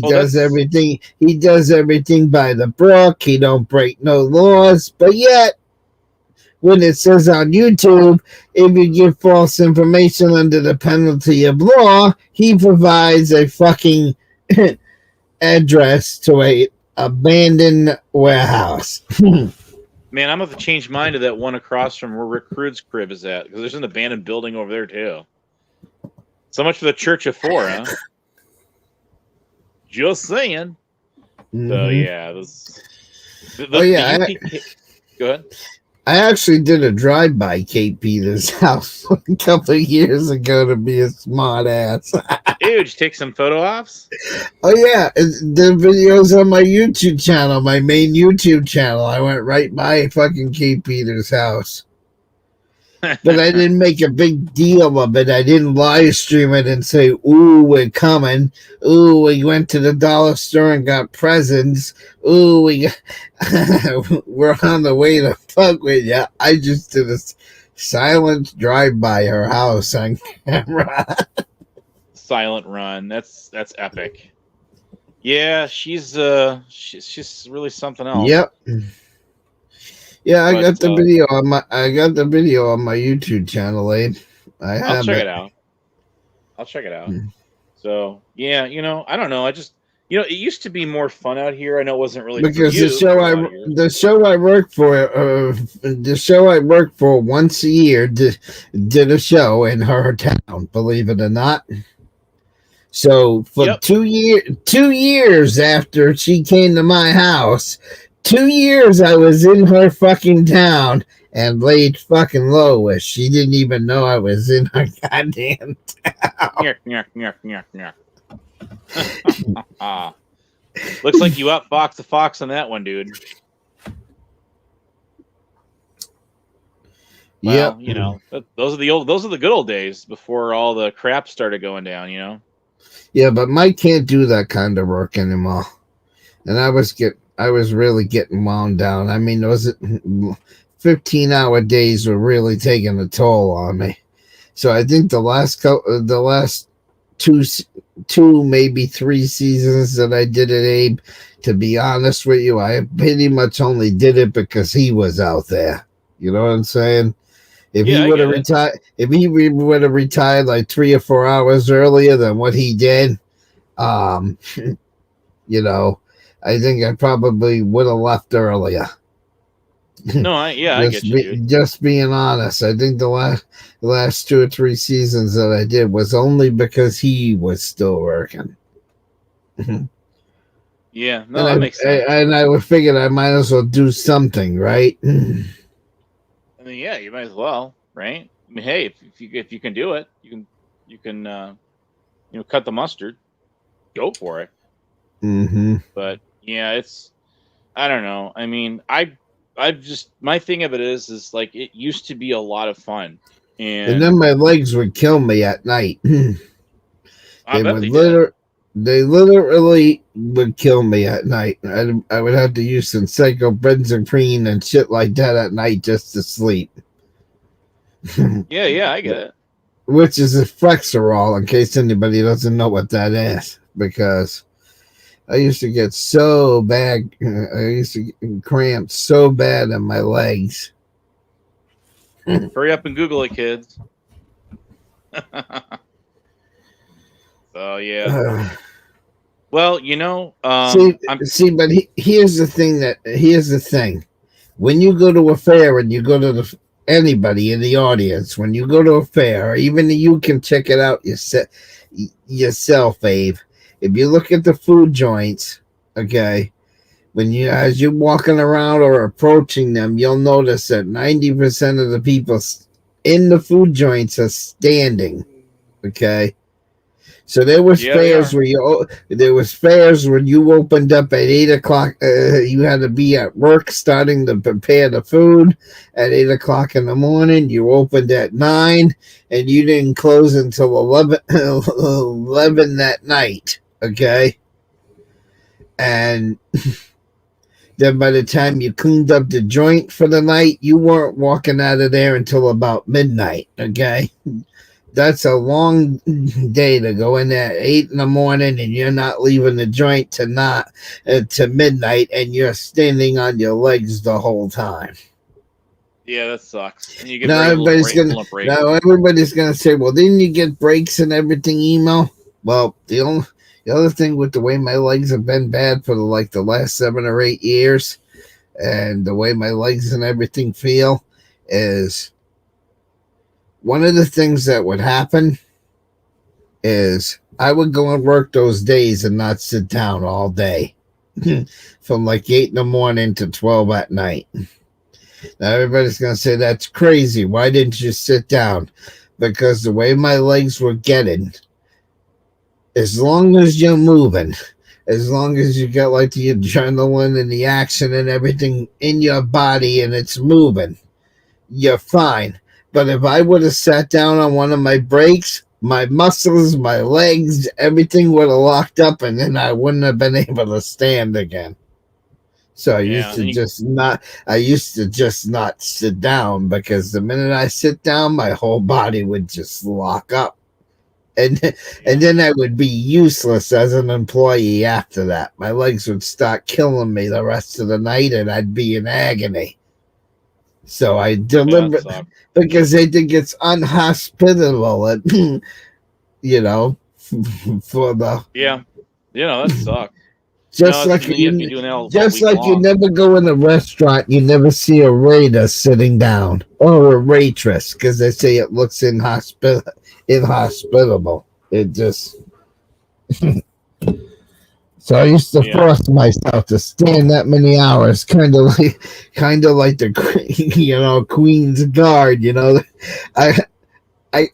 does everything. He does everything by the book. He don't break no laws. But yet, when it says on YouTube, if you give false information under the penalty of law, he provides a fucking address to a abandoned warehouse. Man, I'm going to change mine to that one across from where Rick Crude's crib is at, because there's an abandoned building over there, too. So much for the Church of Four, huh? Just saying. Mm-hmm. So, yeah. Go ahead. I actually did a drive-by Kate Peters' house a couple of years ago to be a smart ass. Dude, did you take some photo ops? Oh, yeah. The video's on my YouTube channel, my main YouTube channel. I went right by fucking Kate Peters' house. But I didn't make a big deal of it. I didn't live stream it and say, ooh, we're coming. Ooh, we went to the dollar store and got presents. Ooh, we're on the way to fuck with you. I just did a silent drive by her house on camera. Silent run. That's epic. Yeah, she's really something else. Yep. Yeah, I got the video on my YouTube channel, Abe. I'll check it out. So yeah, I don't know. I just it used to be more fun out here. I know it wasn't really because the show I worked for once a year did a show in her town, believe it or not. So for 2 years after she came to my house, 2 years I was in her fucking town and laid fucking low with. She didn't even know I was in her goddamn town. Looks like you outfoxed the fox on that one, dude. Well, those are the good old days before all the crap started going down, Yeah, but Mike can't do that kind of work anymore. And I was really getting wound down. I mean, 15-hour days were really taking a toll on me. So I think the last two, maybe 3 seasons that I did it, Abe, to be honest with you, I pretty much only did it because he was out there. You know what I'm saying? If he would have retired like 3 or 4 hours earlier than what he did, I think I probably would have left earlier. No, I get you. Just being honest, I think the last 2 or 3 seasons that I did was only because he was still working. Yeah, no, that makes sense. And I figured I might as well do something, right? I mean, yeah, you might as well, right? I mean, hey, if you can do it, you can cut the mustard, go for it. Mm-hmm. But yeah, I don't know. I mean, I've just, my thing of it is like it used to be a lot of fun, and then my legs would kill me at night. They literally would kill me at night. I would have to use some psychobenzaprine and shit like that at night just to sleep. Yeah, I get it. Which is a Flexerol, in case anybody doesn't know what that is, because I used to get so bad. I used to cramp so bad in my legs. Hurry up and Google it, kids. So yeah. Well, but here's the thing. When you go to a fair and you go to anybody in the audience, when you go to a fair, even you can check it out yourself, Abe. If you look at the food joints, okay, as you're walking around or approaching them, you'll notice that 90% of the people in the food joints are standing. Okay, so there was fairs when you opened up at 8:00. You had to be at work starting to prepare the food at 8:00 in the morning. You opened at 9, and you didn't close until 11 that night. Okay, and then by the time you cleaned up the joint for the night, you weren't walking out of there until about midnight. Okay, that's a long day to go in there at 8 in the morning, and you're not leaving the joint to midnight, and you're standing on your legs the whole time. Yeah, that sucks. And you get Now everybody's gonna say, well, didn't you get breaks and everything, emo? Well, the other thing with the way my legs have been bad for the last 7 or 8 years, and the way my legs and everything feel, is one of the things that would happen is I would go and work those days and not sit down all day from like 8 in the morning to 12 at night. Now everybody's going to say, that's crazy. Why didn't you sit down? Because the way my legs were getting, as long as you're moving, as long as you got like the adrenaline and the action and everything in your body and it's moving, you're fine. But if I would have sat down on one of my breaks, my muscles, my legs, everything would have locked up, and then I wouldn't have been able to stand again. So I used to just not sit down, because the minute I sit down, my whole body would just lock up. And then I would be useless as an employee after that. My legs would start killing me the rest of the night, and I'd be in agony. So I deliberately, because they think it's unhospitable, and, for the... Yeah, that sucks. Just like you never go in a restaurant, you never see a waiter sitting down, or a waitress, because they say it looks inhospitable. It just... So I used to force myself to stand that many hours, kind of like the Queen's Guard. I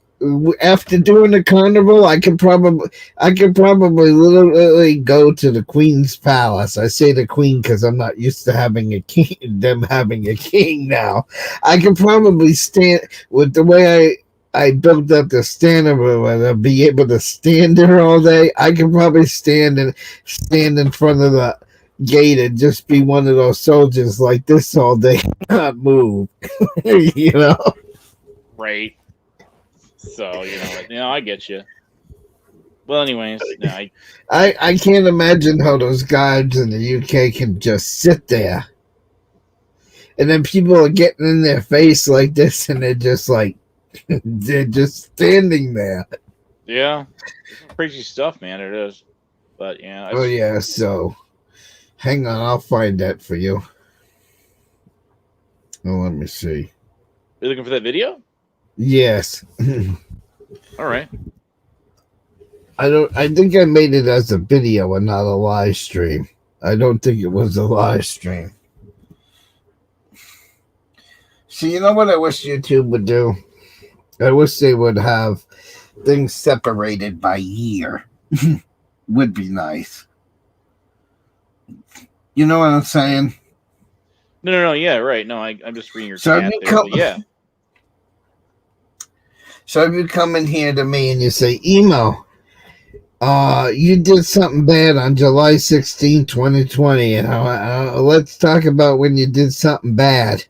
after doing the carnival, I could probably literally go to the Queen's Palace. I say the Queen because I'm not used to having a king. Them having a king now. I could probably stand with the way I built up the standing room, and I'll be able to stand there all day. I could probably stand in front of the gate and just be one of those soldiers like this all day, not move. Right. So I get you. Well, anyways, I can't imagine how those guards in the UK can just sit there, and then people are getting in their face like this, and they're just like. They're just standing there. Yeah, crazy stuff, man. It is, but yeah. So hang on, I'll find that for you. Well, let me see. You looking for that video? Yes. All right. I think I made it as a video and not a live stream. I don't think it was a live stream. So you know what I wish YouTube would do? I wish they would have things separated by year. Would be nice. You know what I'm saying? No. Yeah, right. No, I'm just reading your chat there. Yeah. So if you come in here to me and you say, Emo, you did something bad on July 16, 2020, and let's talk about when you did something bad.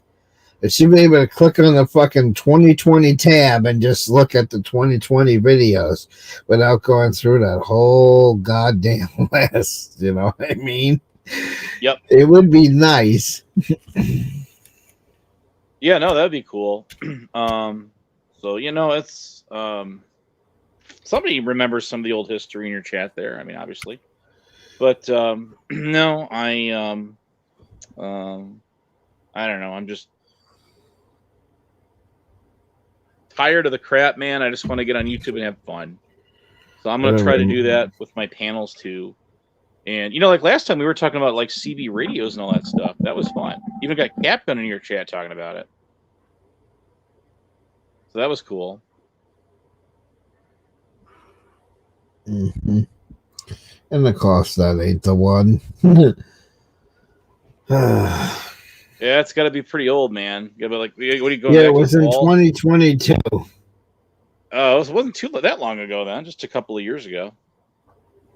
It should be able to click on the fucking 2020 tab and just look at the 2020 videos without going through that whole goddamn list. You know what I mean? Yep. It would be nice. Yeah, no, that'd be cool. So it's somebody remembers some of the old history in your chat there. I mean, obviously, but no, I don't know. I'm just tired of the crap, man. I just want to get on YouTube and have fun. So I'm going to try to do that with my panels too. And like last time we were talking about like CB radios and all that stuff. That was fun. Even got Capgun in your chat talking about it. So that was cool. Mm-hmm. And of course that ain't the one. Yeah, it's got to be pretty old, man. You gotta be like, what are you going? Yeah, it was in 2022. Oh, it wasn't that long ago then. Just a couple of years ago.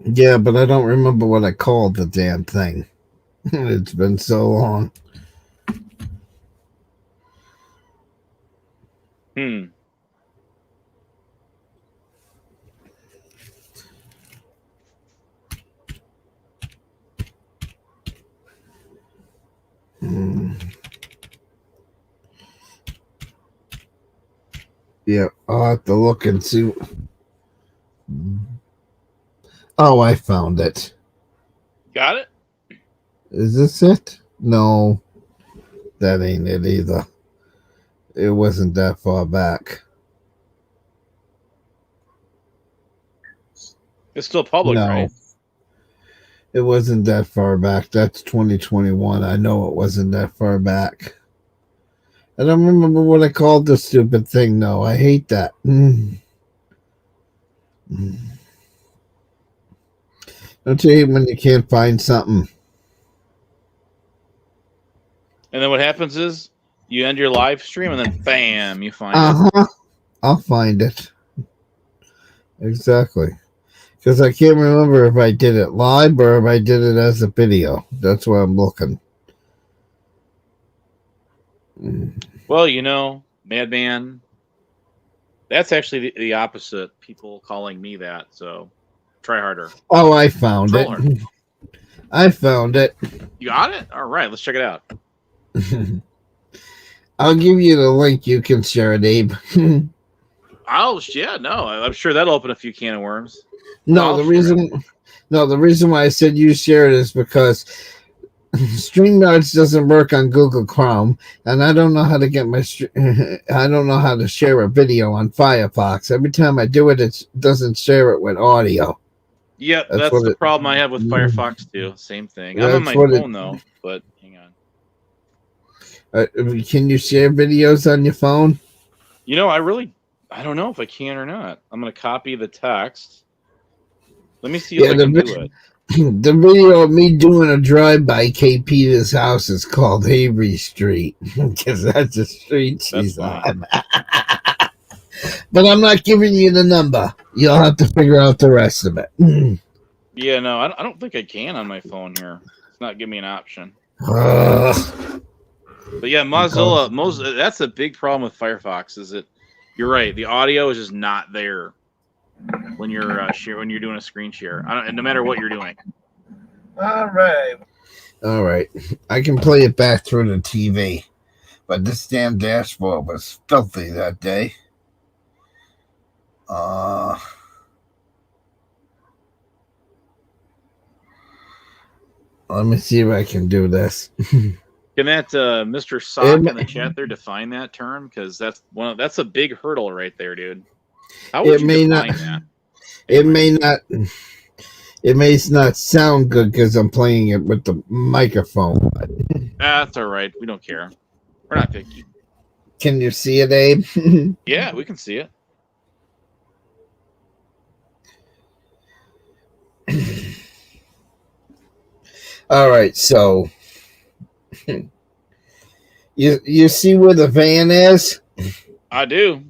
Yeah, but I don't remember what I called the damn thing. It's been so long. Yeah, I'll have to look and see. Oh, I found it. Got it? Is this it? No, that ain't it either. It wasn't that far back. It's still public, No. right? It wasn't that far back. That's 2021. I know it wasn't that far back. I don't remember what I called the stupid thing, though. I hate that. Don't you hate when you can't find something? And then what happens is you end your live stream and then bam, you find it. I'll find it. Exactly. Because I can't remember if I did it live or if I did it as a video. That's why I'm looking. Well, Madman, that's actually the opposite. People calling me that, so try harder. Oh, I found it. I found it. You got it? All right, let's check it out. I'll give you the link. You can share it, Abe. Oh, yeah, no. I'm sure that'll open a few can of worms. No, the reason why I said you share it is because StreamYards doesn't work on Google Chrome, and I don't know how to get I don't know how to share a video on Firefox. Every time I do it, it doesn't share it with audio. Yeah, that's the problem I have with Firefox too. Same thing. I'm on my phone though, but hang on. Can you share videos on your phone? I don't know if I can or not. I'm going to copy the text. Let me see if I can do it. The video of me doing a drive-by Kate Peters' house is called Avery Street because that's the street she's on. But I'm not giving you the number. You'll have to figure out the rest of it. Yeah, no, I don't think I can on my phone here. It's not giving me an option. But yeah, Mozilla, that's a big problem with Firefox. Is that you're right? The audio is just not there when you're when you're doing a screen share. No matter what you're doing. All right. I can play it back through the TV, but this damn dashboard was filthy that day. Let me see if I can do this. Can that Mr. Sock in the chat there define that term? Because that's a big hurdle right there, dude. How would you define that? It may not sound good because I'm playing it with the microphone. That's all right. We don't care. We're not picky. Can you see it, Abe? Yeah, we can see it. All right, so you see where the van is? I do.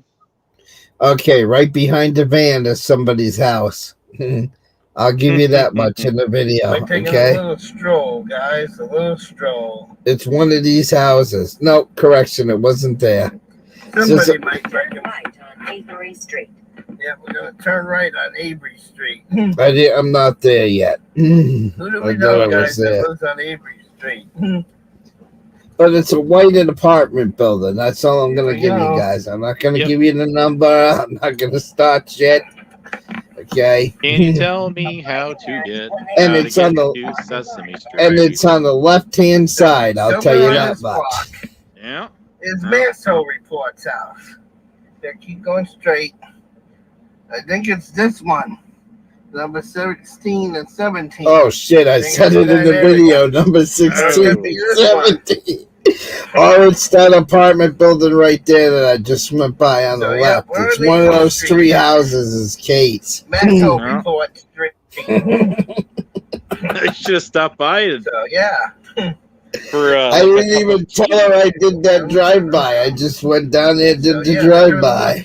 Okay, right behind the van is somebody's house. I'll give you that much in the video. We're taking a little stroll, guys. A little stroll. It's one of these houses. No, correction, it wasn't there. Somebody might turn right on Avery Street. Yeah, we're gonna turn right on Avery Street. I'm not there yet. Who do we know, guys, that lives on Avery Street? But it's a whited apartment building. That's all I'm going to give you guys. I'm not going to give you the number. I'm not going to start shit. Okay. Can you tell me how to get? And it's on the Sesame Street. And it's on the left-hand side. I'll tell you that much. Yeah. It's Manso Report's house. Yeah, keep going straight. I think it's this one. Number 16 and 17. Oh, shit. I said it in the video. Number 16 and 17. Or it's that apartment building right there that I just went by on the left. It's one of those three houses. Is Kate's. Manso Report Street. I should have stopped by it. So, yeah. I didn't even tell her I did that drive-by. I just went down there and did the drive-by.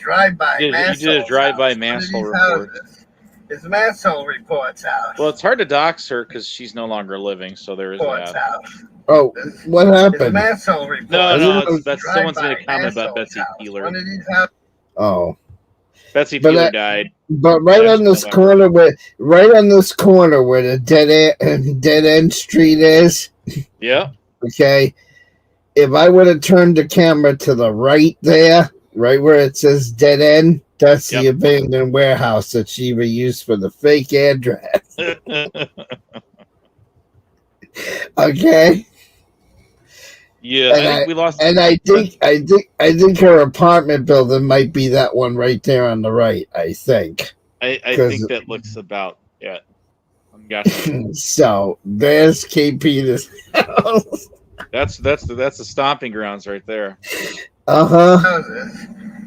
You did a drive-by Manso report. It's Manso Report's house. Well, it's hard to dox her because she's no longer living, so there is that. Oh, what happened? Manso Report. No, that's someone's made a comment about Betsy Peeler. Oh. Betsy Peeler died. But right on this corner where the dead end street is. Yeah. Okay. If I would have turned the camera to the right there, right where it says dead end, that's the abandoned warehouse that she reused for the fake address. Okay. Yeah, I think we lost. And I think her apartment building might be that one right there on the right. I think. I think that looks about it. I'm guessing. So there's KP. House. That's the stomping grounds right there.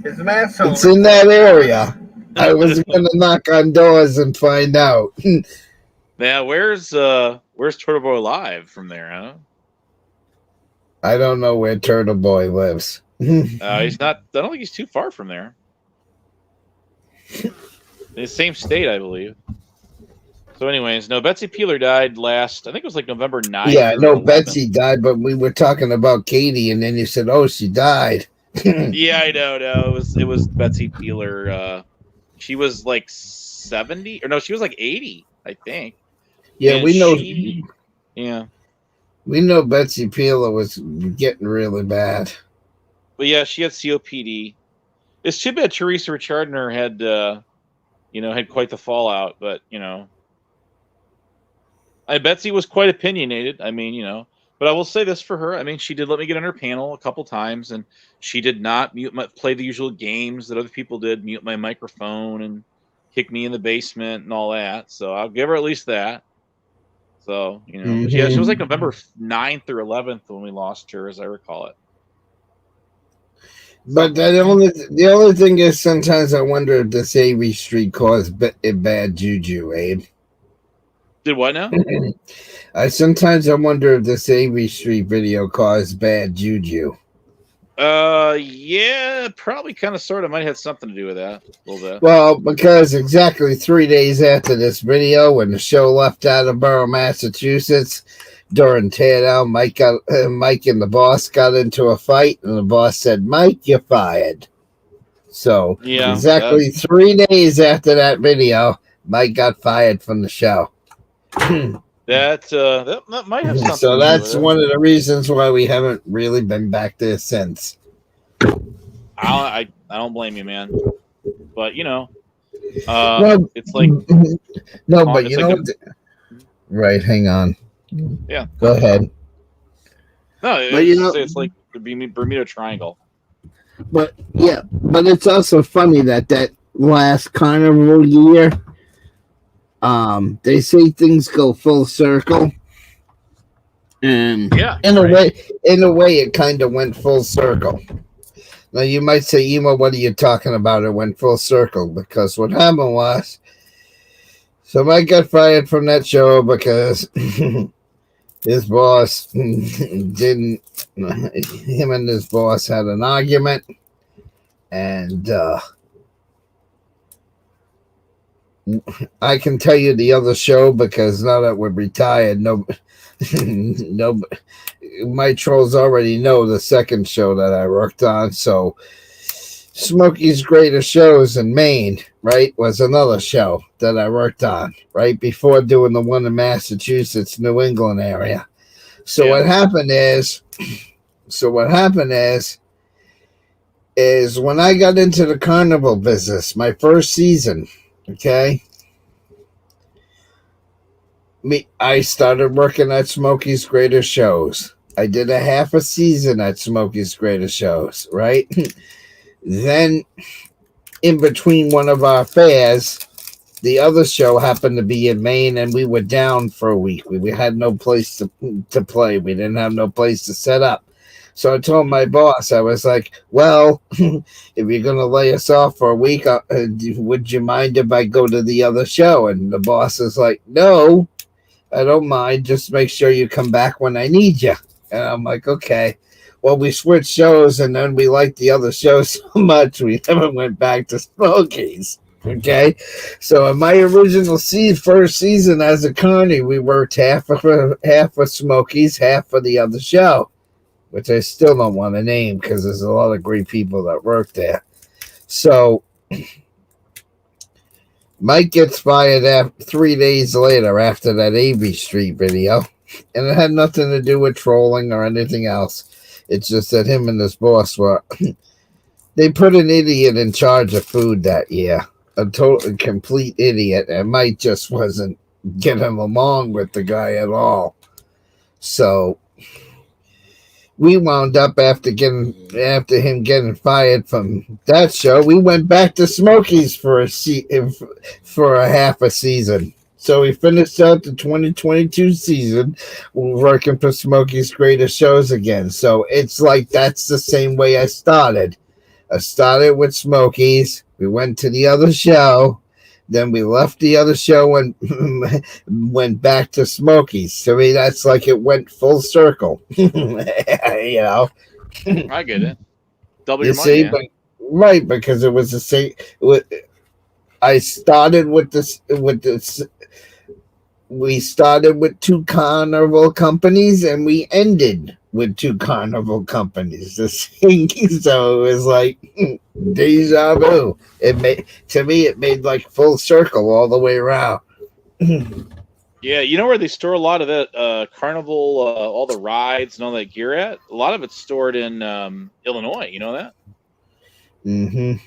It's in that area. I was gonna knock on doors and find out. Now, where's Turtle Boy Live from there, huh? I don't know where Turtle Boy lives. He's not. I don't think he's too far from there. In the same state, I believe. So, anyways, no, Betsy Peeler died last. I think it was like November 9th. Yeah, no, Betsy died, but we were talking about Katie, and then you said, "Oh, she died." Yeah, I know. No, it was Betsy Peeler. She was like 70, or no, she was like 80, I think. Yeah, and we know. Yeah, we know Betsy Peeler was getting really bad. But yeah, she had COPD. It's too bad Teresa Richardner had, had quite the fallout. But Betsy was quite opinionated. I mean, but I will say this for her. I mean, she did let me get on her panel a couple times, and she did not play the usual games that other people did, mute my microphone and kick me in the basement and all that. So I'll give her at least that. So, but yeah, she was like November 9th or 11th when we lost her, as I recall it. But the only thing is, sometimes I wonder if this Avery Street caused bad juju, Abe. Did what now? Sometimes I wonder if this Avery Street video caused bad juju. Yeah, probably kind of sort of might have something to do with that a little bit. Well, because exactly 3 days after this video, when the show left Attleboro, Massachusetts, during teardown, Mike and the boss got into a fight, and the boss said, "Mike, you're fired." So exactly 3 days after that video, Mike got fired from the show. That might have something. So that's one of the reasons why we haven't really been back there since. I don't blame you, man. But it's like no, but you know, right? Hang on. Yeah. Go ahead. No, it's like the Bermuda Triangle. But yeah, but it's also funny that last carnival year, they say things go full circle, and in a way, it kind of went full circle. Now you might say, Emo, what are you talking about? It went full circle because what happened was, so Mike got fired from that show because his boss him and his boss had an argument, and I can tell you the other show because now that we're retired, no, my trolls already know the second show that I worked on. So Smokey's Greatest Shows in Maine, right, was another show that I worked on, right, before doing the one in Massachusetts, New England area. So what happened is when I got into the carnival business, my first season, okay, I started working at Smokey's Greatest Shows. I did a half a season at Smokey's Greatest Shows, right? Then, in between one of our fairs, the other show happened to be in Maine, and we were down for a week. We had no place to play. We didn't have no place to set up. So I told my boss, I was like, well, if you're going to lay us off for a week, would you mind if I go to the other show? And the boss is like, no, I don't mind. Just make sure you come back when I need you. And I'm like, okay. Well, we switched shows, and then we liked the other show so much, we never went back to Smokey's. Okay, so in my original first season as a carny, we worked half for Smokey's, half for the other show, which I still don't want to name because there's a lot of great people that work there. So Mike gets fired 3 days later after that Avery Street video, and it had nothing to do with trolling or anything else. It's just that him and his boss were They put an idiot in charge of food that year. A total complete idiot. And Mike just wasn't getting along with the guy at all. So we wound up after him getting fired from that show. We went back to Smokies for a half a season. So we finished out the 2022 season working for Smokies Greatest Shows again. So it's like that's the same way I started. I started with Smokies. We went to the other show. Then we left the other show and went back to Smokies. To me, that's like it went full circle. You know? I get it. Double your money, man. Right, because it was the same. I started with this. We started with 2 carnival companies, and we ended with 2 carnival companies. So it was like deja vu. It made like full circle all the way around. Yeah, you know where they store a lot of that carnival, all the rides and all that gear at? A lot of it's stored in Illinois. You know that? Mm-hmm.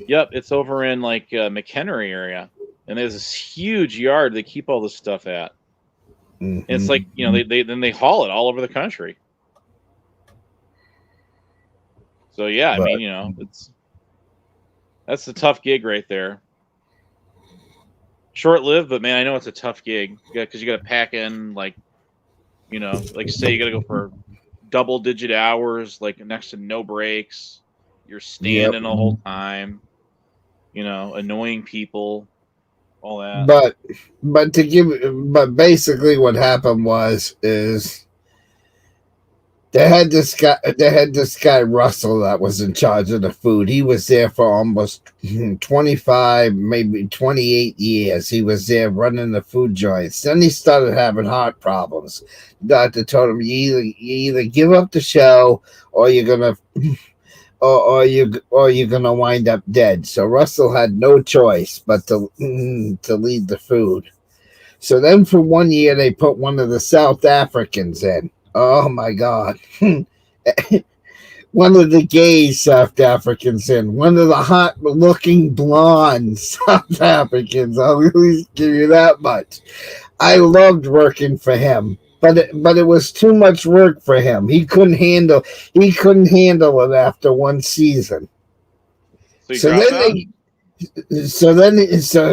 Yep, it's over in like McHenry area, and there's this huge yard they keep all this stuff at. Mm-hmm. And it's like, you know, they haul it all over the country. So yeah, I mean, you know, that's a tough gig right there. Short-lived, but man, I know it's a tough gig because you got to pack in, like, you know, like say you got to go for double-digit hours, like next to no breaks. You're standing the whole time, you know, annoying people, all that. But basically what happened is they had this guy Russell that was in charge of the food. He was there for almost 25, maybe 28 years. He was there running the food joints. Then he started having heart problems. The doctor told him, you either give up the show or you're gonna or you're gonna wind up dead. So Russell had no choice but to lead the food. So then for 1 year they put one of the South Africans in. Oh my God. One of the gay South Africans in. One of the hot looking blonde South Africans. I'll at least give you that much. I loved working for him. But it was too much work for him. He couldn't handle it after one season. So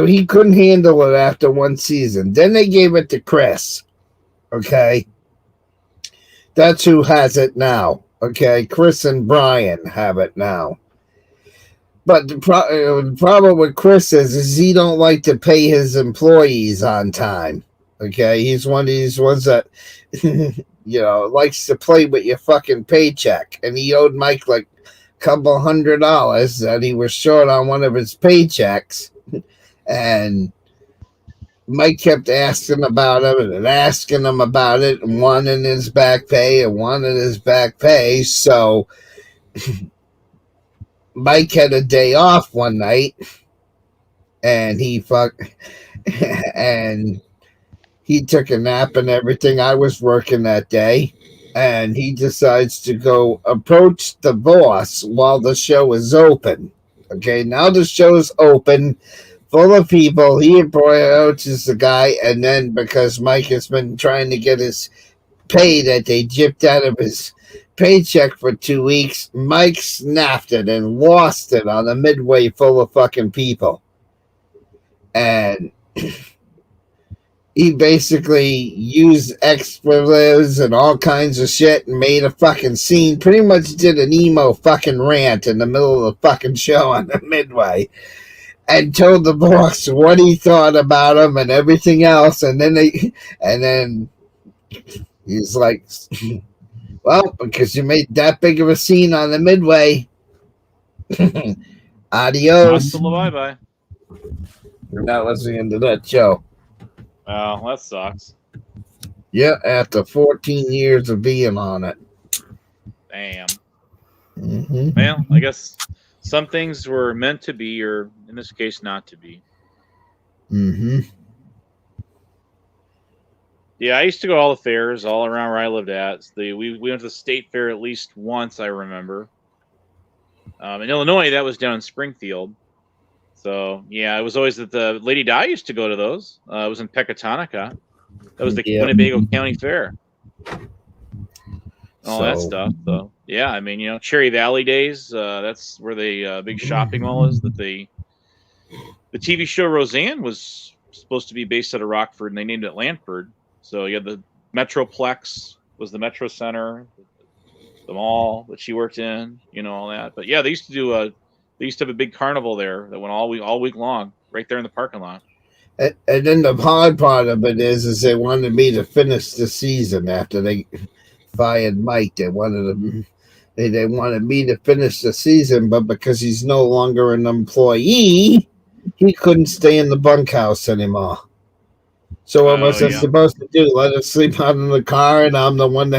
he couldn't handle it after one season. Then they gave it to Chris. Okay. That's who has it now. Okay. Chris and Brian have it now. But the problem with Chris is he don't like to pay his employees on time. Okay, he's one of these ones that, you know, likes to play with your fucking paycheck. And he owed Mike like a couple $100 that he was short on one of his paychecks. And Mike kept asking about him and asking him about it and wanting his back pay and wanting his back pay. So Mike had a day off one night and he took a nap and everything. I was working that day, and he decides to go approach the boss while the show is open. Okay, now the show's open, full of people. He approaches the guy, and then because Mike has been trying to get his pay that they gypped out of his paycheck for 2 weeks, Mike snapped it and lost it on a midway full of fucking people. And he basically used expletives and all kinds of shit and made a fucking scene. Pretty much did an emo fucking rant in the middle of the fucking show on the midway. And told the boss what he thought about him and everything else. And then he's like, well, because you made that big of a scene on the midway. Adios. Hasta la bye-bye. And that was the end of that show. Oh, that sucks. Yeah, after 14 years of being on it. Damn. Mm-hmm. Well, I guess some things were meant to be, or in this case, not to be. Mm-hmm. Yeah, I used to go to all the fairs all around where I lived at. We went to the state fair at least once, I remember. In Illinois, that was down in Springfield. So yeah, it was always that the Lady Di used to go to those. It was in Pecatonica. That was the Winnebago County Fair. All that stuff. So yeah, I mean, Cherry Valley days. That's where the big shopping mall is. That the TV show Roseanne was supposed to be based out of Rockford, and they named it Lanford. So you had the Metroplex was the Metro Center, the mall that she worked in, all that. But yeah, they used to have a big carnival there that went all week long, right there in the parking lot. And then the hard part of it is they wanted me to finish the season after they fired Mike. They wanted me to finish the season, but because he's no longer an employee, he couldn't stay in the bunkhouse anymore. So what was I supposed to do? Let him sleep out in the car, and I'm the one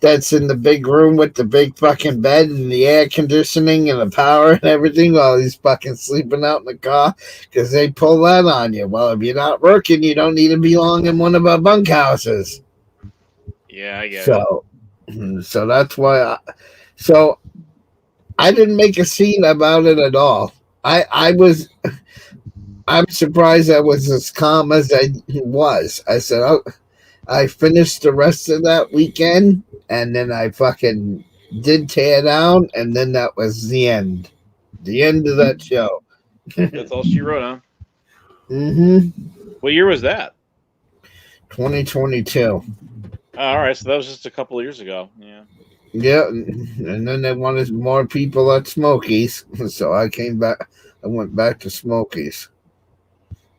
that's in the big room with the big fucking bed and the air conditioning and the power and everything while he's fucking sleeping out in the car? Because they pull that on you. Well, if you're not working, you don't need to belong in one of our bunkhouses. Yeah, I get it. So that's why I didn't make a scene about it at all. I'm surprised I was as calm as I was. I said, I finished the rest of that weekend, and then I fucking did tear down, and then that was the end. The end of that show. That's all she wrote, huh? Mm-hmm. What year was that? 2022. All right, so that was just a couple of years ago. Yeah. Yeah, and then they wanted more people at Smokies, so I came back. I went back to Smokies.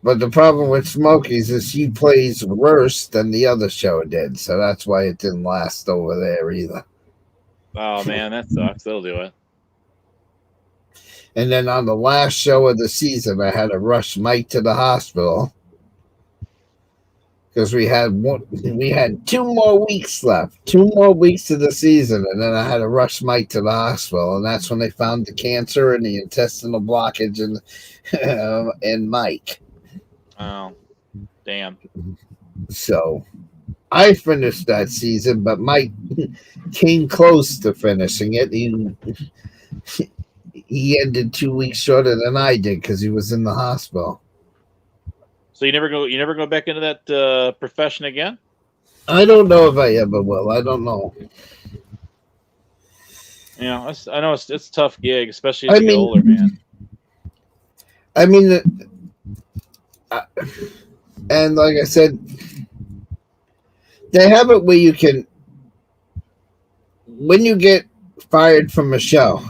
But the problem with Smokies is she plays worse than the other show did, so that's why it didn't last over there either. Oh man, that sucks. They'll do it. And then on the last show of the season, I had to rush Mike to the hospital because we had 2 more weeks left, 2 more weeks of the season, and then I had to rush Mike to the hospital, and that's when they found the cancer and the intestinal blockage in Mike. Oh, damn. So I finished that season, but Mike came close to finishing it. He ended 2 weeks shorter than I did because he was in the hospital. So you never go back into that profession again? I don't know if I ever will. I don't know. I know it's a tough gig, especially as you get older, man. I mean, and like I said, they have it where you can, when you get fired from a show,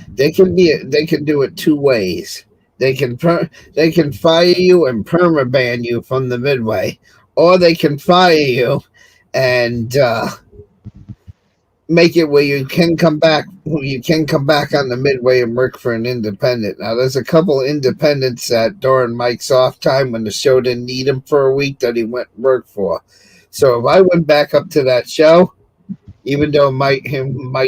they can do it 2 ways. They can fire you and permaban you from the midway, or they can fire you and make it where you can come back. You can come back on the midway and work for an independent. Now, there's a couple independents that during Mike's off time when the show didn't need him for a week that he went and worked for. So if I went back up to that show, even though Mike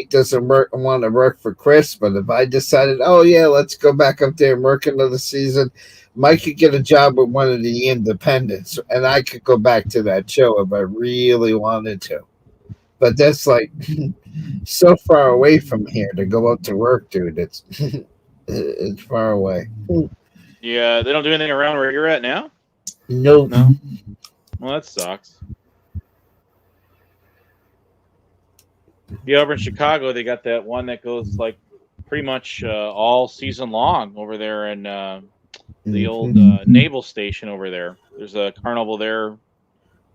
doesn't want to work for Chris, but if I decided, oh yeah, let's go back up there and work another season, Mike could get a job with one of the independents, and I could go back to that show if I really wanted to. But that's like so far away from here to go out to work, dude. It's far away. Yeah, they don't do anything around where you're at now? Nope. No. Well, that sucks. Yeah, over in Chicago, they got that one that goes like pretty much all season long over there in the old naval station over there. There's a carnival there.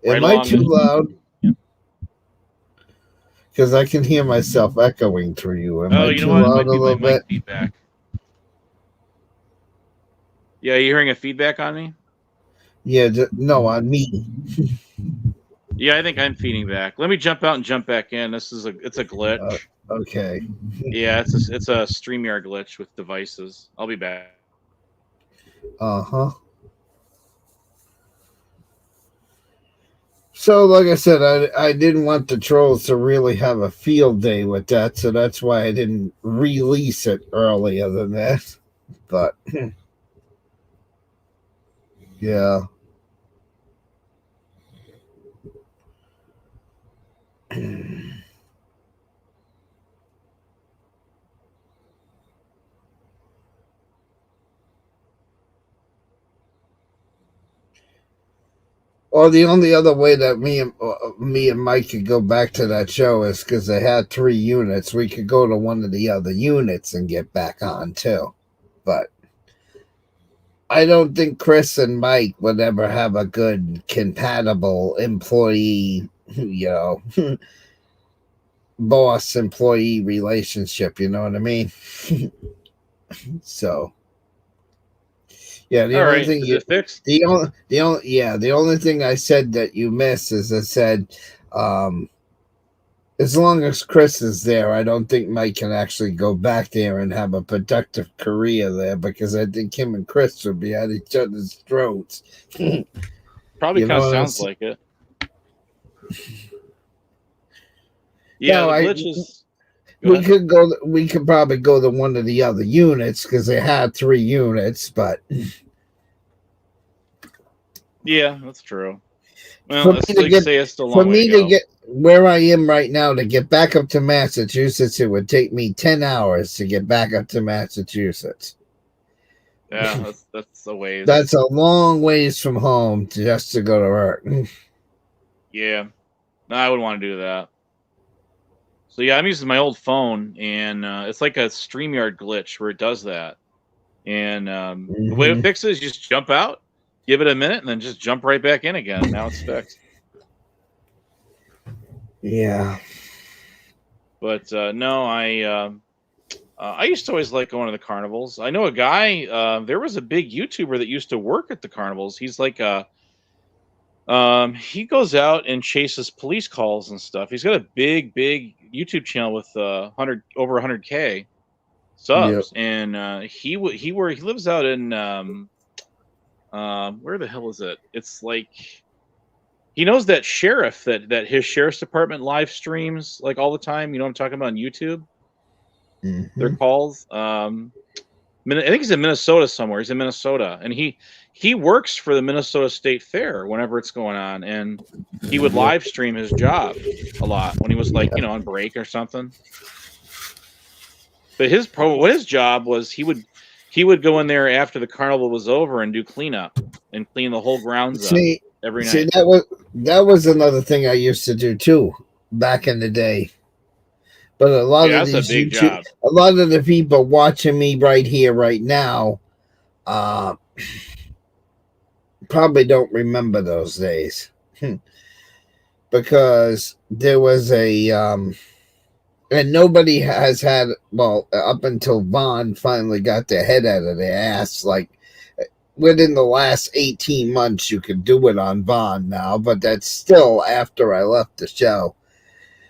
Am I too loud? Because I can hear myself echoing through you. Am I too loud a little bit? Feedback. Yeah, you hearing a feedback on me? Yeah, no, on me. Yeah, I think I'm feeding back. Let me jump out and jump back in. It's a glitch. Okay. Yeah, it's a StreamYard glitch with devices. I'll be back. Uh-huh. So, like I said, I didn't want the trolls to really have a field day with that, so that's why I didn't release it earlier than that. But, yeah. Or the only other way that me and Mike could go back to that show is because they had 3 units. We could go to one of the other units and get back on too. But I don't think Chris and Mike would ever have a good compatible employee, boss employee relationship. You know what I mean? So. Yeah, the only thing is it fixed? The only thing I said that you missed is I said, as long as Chris is there, I don't think Mike can actually go back there and have a productive career there, because I think him and Chris would be at each other's throats. Probably kind of sounds like it. Yeah, no, the glitches. We could probably go to one of the other units because they had 3 units, but yeah, that's true. Well, for me to get where I am right now, to get back up to Massachusetts, it would take me 10 hours to get back up to Massachusetts. Yeah, that's a ways. That's a long ways from home just to go to work. Yeah, no, I wouldn't want to do that. So yeah, I'm using my old phone, and it's like a StreamYard glitch where it does that. And the way to fix it is just jump out, give it a minute, and then just jump right back in again. Now it's fixed. Yeah. But no, I used to always like going to the carnivals. I know a guy. There was a big YouTuber that used to work at the carnivals. He's like he goes out and chases police calls and stuff. He's got a big YouTube channel with over 100K subs, and he lives out in where the hell is it? It's like he knows that sheriff that his sheriff's department live streams like all the time. You know what I'm talking about on YouTube? Their calls. I think he's in Minnesota somewhere. He's in Minnesota, and he works for the Minnesota State Fair whenever it's going on, and he would live stream his job a lot when he was like on break or something. But what his job was, he would go in there after the carnival was over and do cleanup and clean the whole grounds up every night. See, that was another thing I used to do too back in the day. But a lot of these a lot of the people watching me right here, right now, probably don't remember those days. Because there was and nobody has had, up until Vaughn finally got their head out of their ass, like within the last 18 months you could do it on Vaughn now, but that's still after I left the show.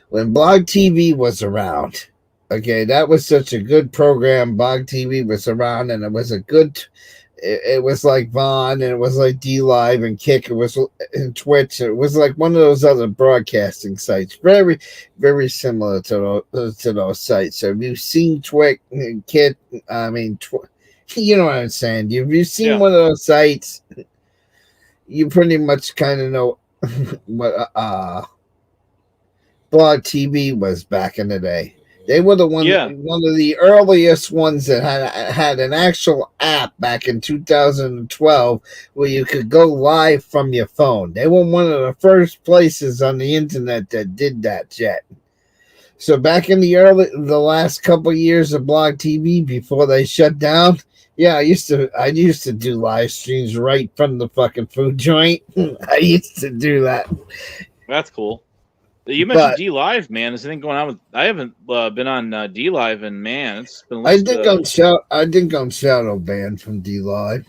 When Blog TV was around, okay, that was such a good program. Blog TV was around, and it was it was like Vaughn, and it was like DLive and Kick. It was in Twitch. It was like one of those other broadcasting sites, very, very similar to those sites. So if you've seen Twitch and Kick, you know what I'm saying. If you've seen one of those sites, you pretty much kind of know what Blog TV was back in the day. They were the one of the earliest ones that had an actual app back in 2012 where you could go live from your phone. They were one of the first places on the internet that did that shit. So back in the last couple of years of Blog TV before they shut down, I used to do live streams right from the fucking food joint. I used to do that. That's cool. You mentioned DLive, man. Is anything going on with? I haven't been on DLive, and man, it's been. I think I'm shadow banned from DLive.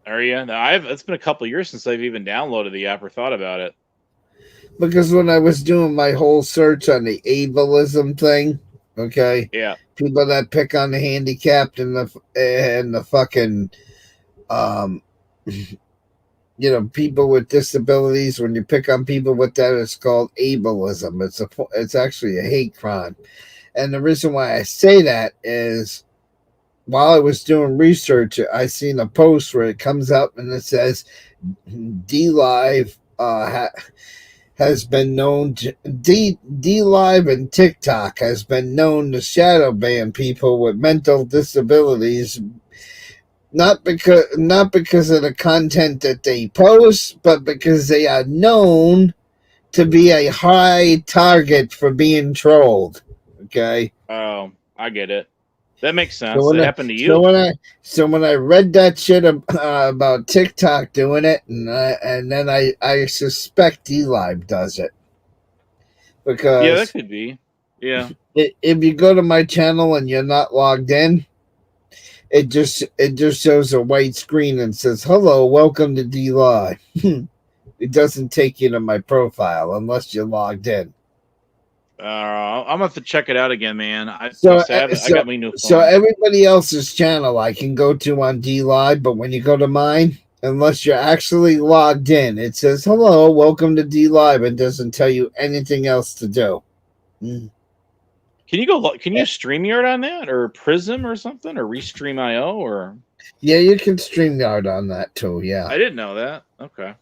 Are you? It's been a couple of years since I've even downloaded the app or thought about it. Because when I was doing my whole search on the ableism thing, okay, people that pick on the handicapped and the fucking people with disabilities, when you pick on people with that, it's called ableism. It's actually a hate crime. And the reason why I say that is while I was doing research, I seen a post where it comes up and it says DLive has been known to DLive and TikTok has been known to shadow ban people with mental disabilities not because of the content that they post, but because they are known to be a high target for being trolled. Okay. Oh, I get it. That makes sense. So It happened to you. when I read that shit about TikTok doing it, and then I suspect DLive does it because Yeah, that could be. Yeah. If you go to my channel and you're not logged in, it just shows a white screen and says, "Hello, welcome to DLive." It doesn't take you to my profile unless you're logged in. I'm gonna have to check it out again, man. I So got my new phone. So everybody else's channel I can go to on DLive, but when you go to mine, unless you're actually logged in, it says, "Hello, welcome to DLive," and doesn't tell you anything else to do. Can you go? Can you StreamYard on that, or Prism, or something, or Restream.io, or? Yeah, you can StreamYard on that too. Yeah, I didn't know that. Okay.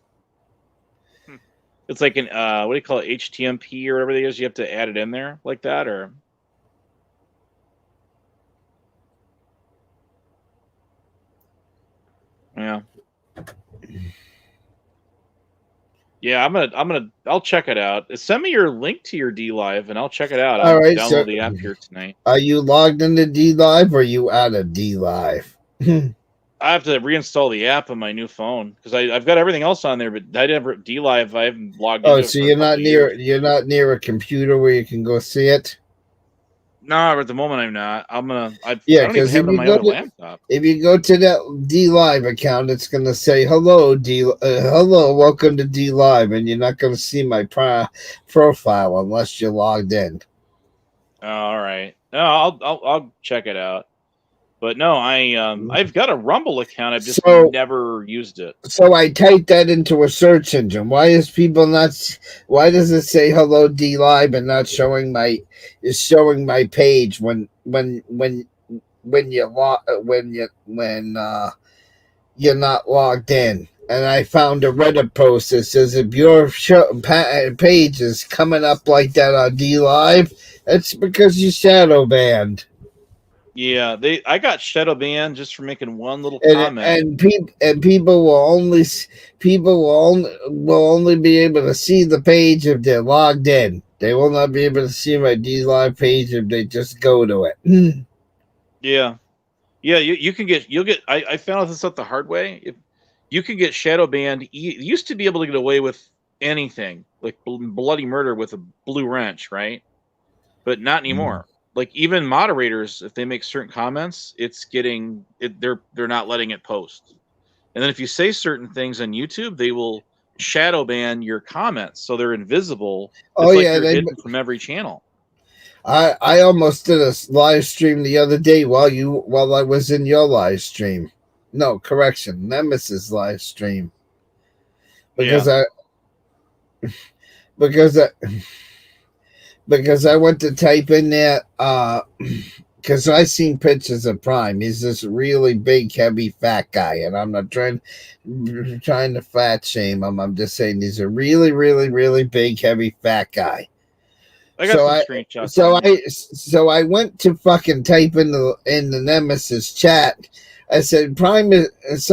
It's like an what do you call it, HTMP or whatever it is? You have to add it in there like that, or? Yeah. Yeah, I'll check it out. Send me your link to your DLive and I'll check it out. I'll download the app here tonight. Are you logged into DLive or are you out of DLive? I have to reinstall the app on my new phone because I've got everything else on there, but DLive I haven't logged into. Oh, so you're not near a computer where you can go see it? No, at the moment I'm not. I don't because even have it on my other laptop. If you go to that DLive account, it's going to say, hello, welcome to DLive, and you're not going to see my profile unless you're logged in. All right. No, I'll check it out. But no, I've got a Rumble account. I've just never used it. So I typed that into a search engine. Why does it say hello DLive and not showing my page when you're not logged in? And I found a Reddit post that says if your page is coming up like that on DLive, it's because you're shadow banned. Yeah, I got shadow banned just for making one little comment. And people will only be able to see the page if they're logged in. They will not be able to see my DLive page if they just go to it. Yeah. You'll get I found this out the hard way. If you can get shadow banned, you used to be able to get away with anything, like bloody murder with a blue wrench, right? But not anymore. Like even moderators, if they make certain comments, they're not letting it post. And then if you say certain things on YouTube, they will shadow ban your comments, so they're invisible. It's you're hidden from every channel. I almost did a live stream the other day while I was in your live stream. No, correction, Nemesis live stream. Because I went to type in there, because I seen pictures of Prime. He's this really big, heavy, fat guy, and I'm not trying to fat shame him. I'm just saying he's a really, really, really big, heavy, fat guy. I got some screenshots. So I went to fucking type in the Nemesis chat. I said Prime is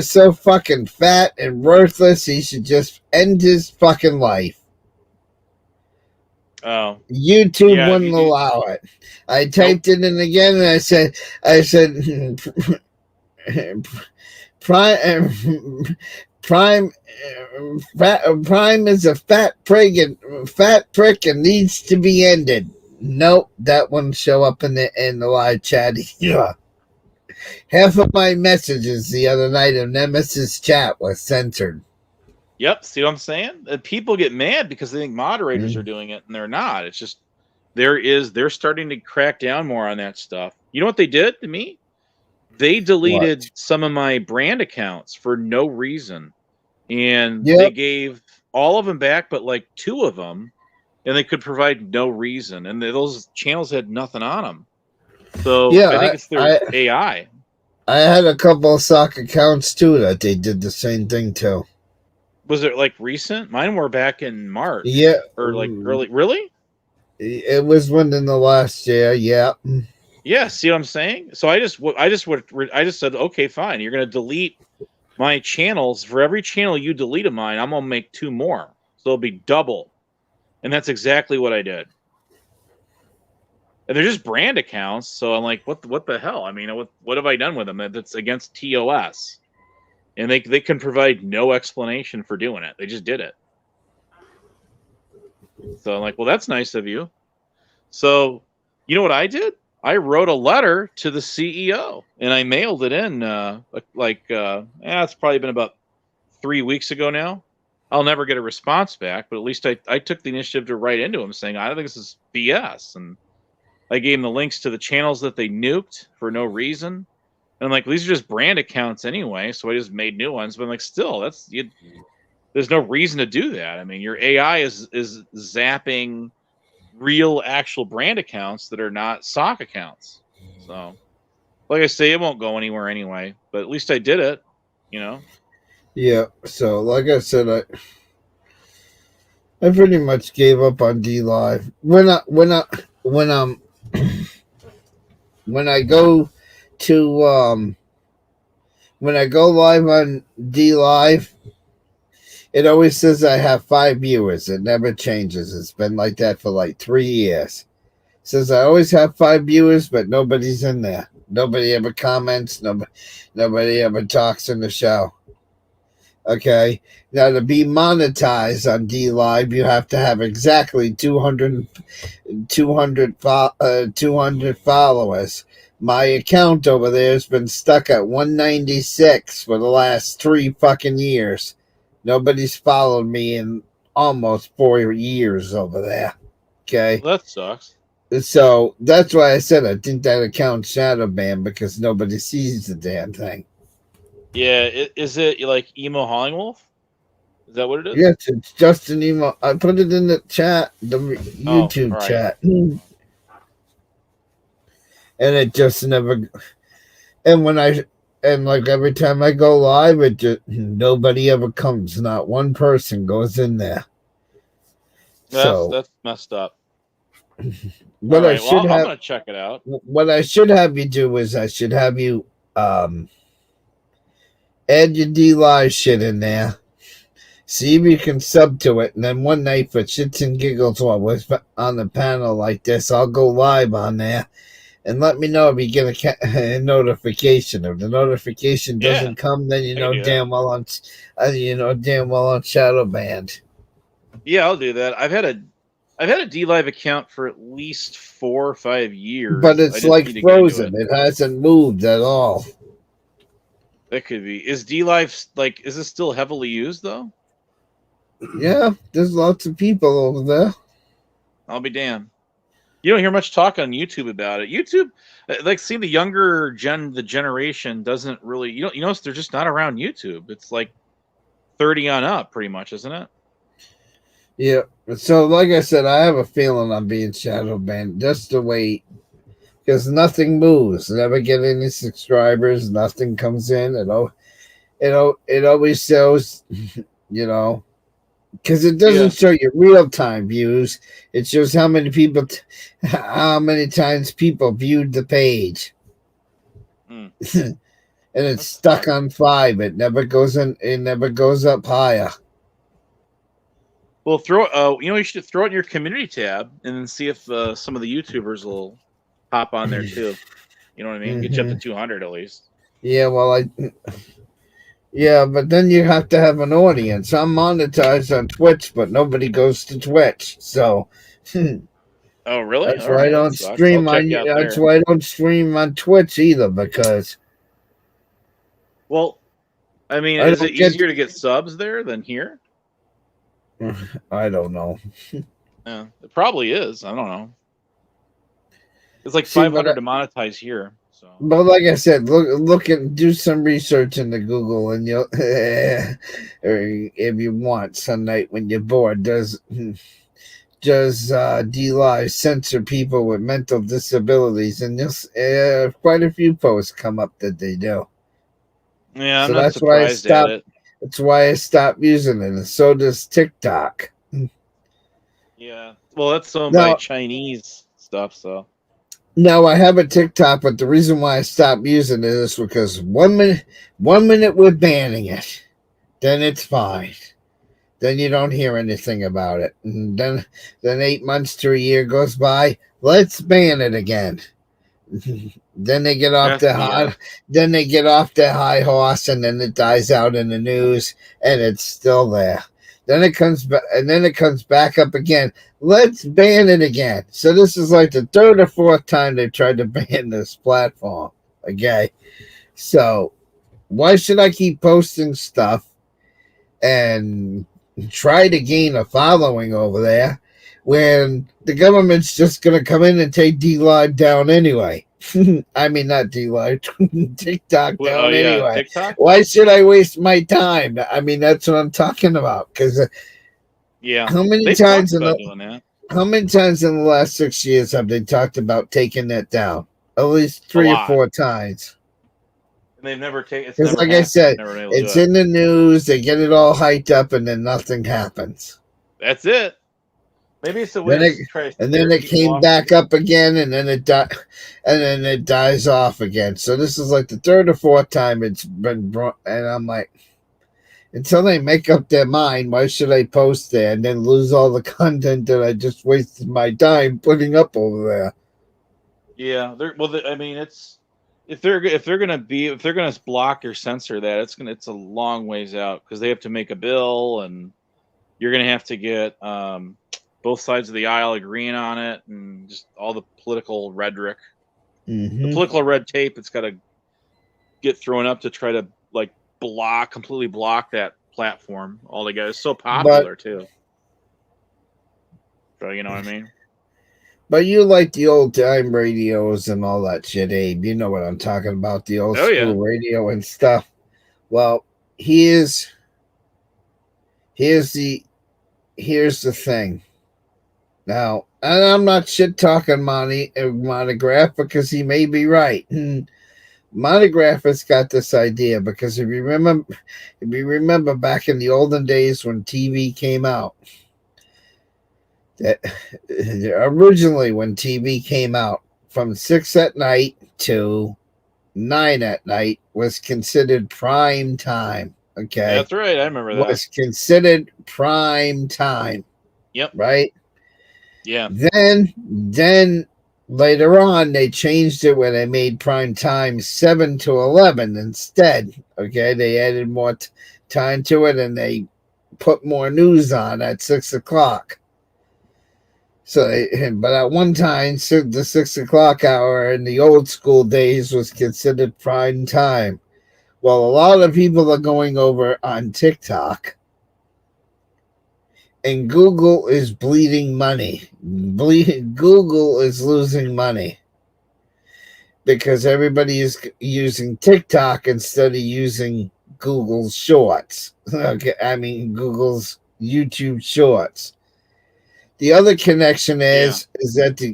so fucking fat and worthless. He should just end his fucking life. Oh, YouTube wouldn't allow it. I typed it in again, and I said, Prime is a fat prick and needs to be ended. Nope, that wouldn't show up in the live chat. Yeah. Half of my messages the other night in Nemesis chat was censored. Yep, see what I'm saying? People get mad because they think moderators are doing it, and they're not. It's just they're starting to crack down more on that stuff. You know what they did to me? They deleted some of my brand accounts for no reason, and they gave all of them back, but like 2 of them, and they could provide no reason, and those channels had nothing on them. So I think it's their AI. I had a couple of sock accounts too that they did the same thing to. Was it like recent? Mine were back in March. Yeah. Or like early. Really? It was within the last year. Yeah. Yeah, see what I'm saying? So I just said, okay, fine. You're going to delete my channels. For every channel you delete of mine, I'm going to make 2 more. So it'll be double. And that's exactly what I did. And they're just brand accounts. So I'm like, what the hell? I mean, what have I done with them? That's against TOS. And they can provide no explanation for doing it. They just did it. So I'm like, well, that's nice of you. So you know what I did? I wrote a letter to the CEO and I mailed it in. It's probably been about 3 weeks ago now. I'll never get a response back, but at least I took the initiative to write into him saying, I don't think this is BS. And I gave him the links to the channels that they nuked for no reason. And I'm like, these are just brand accounts anyway. So I just made new ones. But I'm like, still, there's no reason to do that. I mean, your AI is zapping real actual brand accounts that are not sock accounts. So like I say, it won't go anywhere anyway, but at least I did it, you know? Yeah. So like I said, I pretty much gave up on D Live. When I go to when I go live on D Live, it always says I have 5 viewers. It never changes. It's been like that for like 3 years. It says I always have 5 viewers, but nobody's in there. Nobody ever comments. Nobody ever talks in the show. Okay. Now to be monetized on D Live, you have to have exactly 200 followers. My account over there has been stuck at 196 for the last 3 fucking years. Nobody's followed me in almost 4 years over there. Okay. Well, that sucks. So that's why I said I think that account's shadow banned because nobody sees the damn thing. Yeah, is it like emo Howlingwolf? Is that what it is? Yes, it's just an email. I put it in the chat, the YouTube chat. And it just never. And like every time I go live, it just nobody ever comes. Not one person goes in there. That's messed up. What I should have, I'm gonna check it out. What I should have you do is I should have you add your D Live shit in there. See if you can sub to it, and then one night for shits and giggles while we're on the panel like this, I'll go live on there. And let me know if you get a notification. If the notification doesn't come, then you know damn well I'm shadow banned. Yeah, I'll do that. I've had a D Live account for at least 4 or 5 years, but it's like frozen. It hasn't moved at all. That could be. Is D Live is it still heavily used though? Yeah, there's lots of people over there. I'll be damned. You don't hear much talk on YouTube about it. YouTube, see the younger generation doesn't really. You notice they're just not around YouTube. It's like 30 on up, pretty much, isn't it? Yeah. So, like I said, I have a feeling I'm being shadow banned. Just to wait, because nothing moves. Never get any subscribers. Nothing comes in. It always shows, because it doesn't show you real time views. It shows how many times people viewed the page, and it's stuck on 5. It never goes in. It never goes up higher. Well, you should throw it in your community tab and then see if some of the YouTubers will hop on there too. You know what I mean? Get you up to 200 at least. Yeah, well, but then you have to have an audience. I'm monetized on Twitch, but nobody goes to Twitch. So, oh really? That's why I don't stream on. That's why I don't stream on Twitch either, because. Well, I mean, is it easier to get subs there than here? I don't know. Yeah, it probably is. I don't know. It's like 500 to monetize here. So, but like I said, do some research into Google, and you'll, or if you want, some night when you're bored, does D Live censor people with mental disabilities? And you'll quite a few posts come up that they do. Yeah, I'm not surprised at it. That's why I stopped using it, and so does TikTok. Yeah, well, that's owned by Chinese stuff, so. No, I have a TikTok, but the reason why I stopped using it is because 1 minute we're banning it, then it's fine. Then you don't hear anything about it. And then 8 months to a year goes by, let's ban it again. Then they get off then they get off their high horse, and then it dies out in the news, and it's still there. Then it comes back, and then it comes back up again. Let's ban it again. So this is like the third or fourth time they've tried to ban this platform. Okay, so why should I keep posting stuff and try to gain a following over there when the government's just going to come in and take D-Live down anyway? I mean, not D-Live, TikTok down anyway. TikTok? Why should I waste my time? I mean, that's what I'm talking about. Because how many times in the last 6 years have they talked about taking that down? At least 3 or 4 times. And they've never taken. Because, like I said, it's in the news. They get it all hyped up, and then nothing happens. That's it. Maybe it's the way. And then it came back up again, and then it dies off again. So this is like the third or fourth time it's been brought, and I'm like, until they make up their mind, why should I post there and then lose all the content that I just wasted my time putting up over there? Yeah, I mean, it's if they're gonna block or censor that, it's a long ways out because they have to make a bill, and you're gonna have to get both sides of the aisle agreeing on it, and just all the political rhetoric, the political red tape. It's got to get thrown up to try to completely block that platform altogether. It's so popular too. So you know what I mean. But you like the old time radios and all that shit, Abe. You know what I'm talking about, the old school radio and stuff. Well, here's the thing. Now, and I'm not shit talking Monograph because he may be right. Monograph has got this idea because if you remember back in the olden days when TV came out, that originally when TV came out from 6 at night to 9 at night was considered prime time. Okay, that's right. I remember that was considered prime time. Yep. Right. Yeah. Then later on they changed it when they made prime time 7 to 11 instead. Okay, they added more time to it and they put more news on at 6 o'clock. So, but at one time, the 6 o'clock hour in the old school days was considered prime time. Well, a lot of people are going over on TikTok. And Google is bleeding money. Google is losing money because everybody is using TikTok instead of using Google's Shorts. Okay, I mean Google's YouTube Shorts. The other connection is that the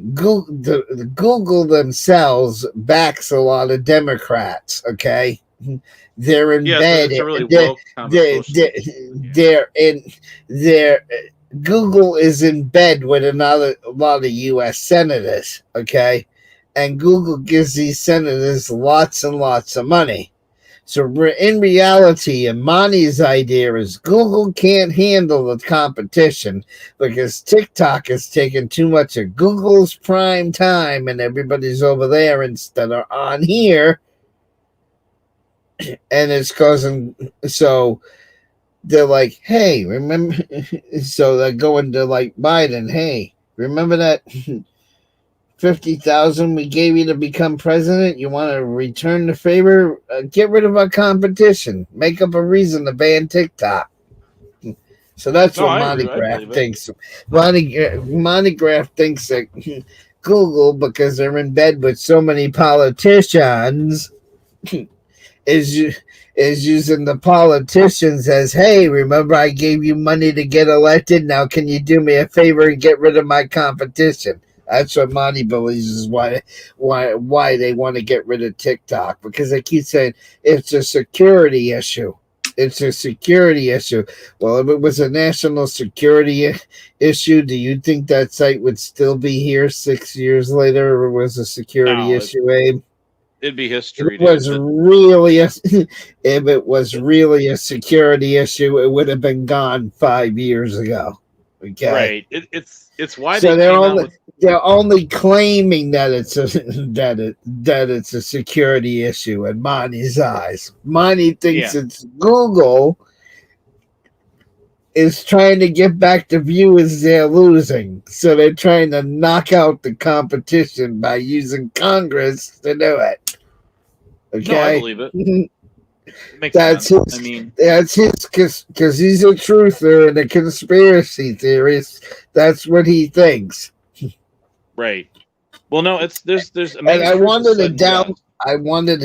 Google themselves backs a lot of Democrats. Okay. They're in bed. Google is in bed with a lot of U.S. senators, okay, and Google gives these senators lots and lots of money. So in reality, Imani's idea is Google can't handle the competition because TikTok has taken too much of Google's prime time, and everybody's over there instead of on here. And it's causing, so they're like, hey, remember, so they're going to like Biden, hey, remember that 50,000 we gave you to become president? You want to return the favor? Get rid of our competition. Make up a reason to ban TikTok. So that's what Monograph thinks. Monograph thinks that Google, because they're in bed with so many politicians, is using the politicians as, hey, remember I gave you money to get elected? Now can you do me a favor and get rid of my competition? That's what Monty believes is why they want to get rid of TikTok, because they keep saying it's a security issue. it's a security issue. Well, if it was a national security issue, do you think that site would still be here 6 years later, or was a security issue, Abe? It'd be history. If it was really a security issue, it would have been gone 5 years ago. Okay, right. It's why so they came out with. They're only claiming that it's a that it's a security issue in Monty's eyes. Monty thinks it's Google is trying to get back the viewers they're losing, so they're trying to knock out the competition by using Congress to do it. Okay, No, I believe it. Makes that's sense. that's his because he's a truther and a conspiracy theorist. That's what he thinks. Right. Well, no, there's. And I wanted to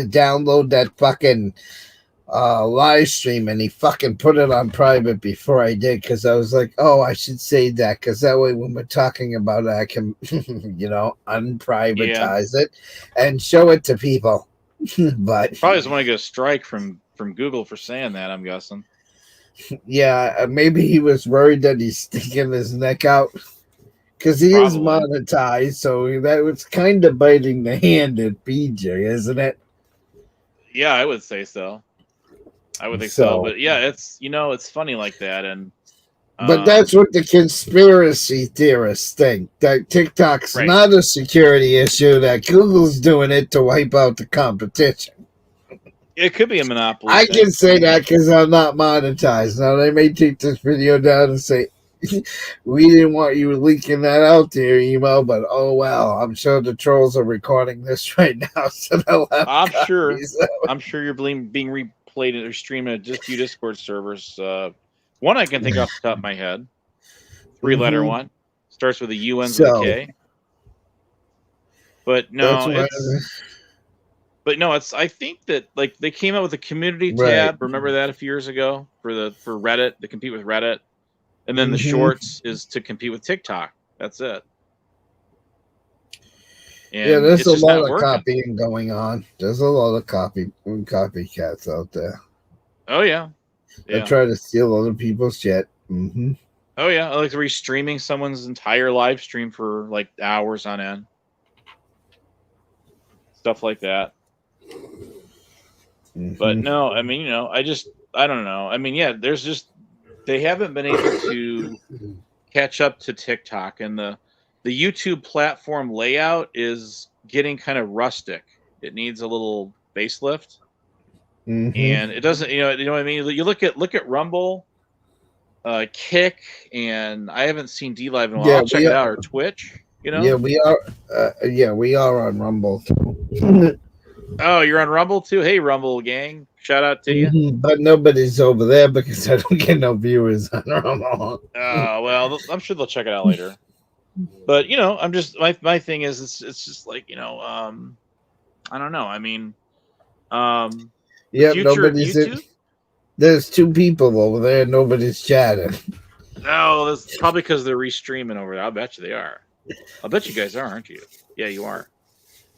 download that fucking live stream, and he fucking put it on private before I did, because I was like, oh, I should say that, because that way when we're talking about it, I can, unprivatize it and show it to people. But probably doesn't want to get a strike from Google for saying that, I'm guessing. Yeah, maybe he was worried that he's sticking his neck out. Because he is monetized, so that was kind of biting the hand at BJ, isn't it? Yeah, I would say so. I would think so. But yeah, it's funny like that. And but that's what the conspiracy theorists think, that TikTok's not a security issue, that Google's doing it to wipe out the competition. It could be a monopoly. I can say that because I'm not monetized. Now, they may take this video down and say, we didn't want you leaking that out there, email, but oh well, I'm sure the trolls are recording this right now, so they'll have I'm sure you're being replayed or streamed at just few Discord servers. One I can think off the top of my head, 3-letter one, starts with a U, ends with a K. But no, I think that like they came out with a community tab. Remember that a few years ago for Reddit to compete with Reddit. And then the shorts is to compete with TikTok. That's it. And there's a lot of copying going on. There's a lot of copycats out there. Oh yeah. They try to steal other people's shit. Oh yeah, like restreaming someone's entire live stream for like hours on end. Stuff like that. But no, I mean, I don't know. I mean, they haven't been able to catch up to TikTok, and the YouTube platform layout is getting kind of rustic. It needs a little facelift, and it doesn't. You know what I mean. You look at Rumble, Kick, and I haven't seen DLive in a while. I'll check it out, or Twitch. Yeah, we are. We are on Rumble. Oh, you're on Rumble too? Hey, Rumble gang. Shout out to you. But nobody's over there because I don't get no viewers on Rumble. Oh, well, I'm sure they'll check it out later. But, I'm just, my thing is, it's just like, I don't know. I mean, nobody's in. There's 2 people over there. Nobody's chatting. No, that's probably because they're restreaming over there. I'll bet you they are. I'll bet you guys are, aren't you? Yeah, you are.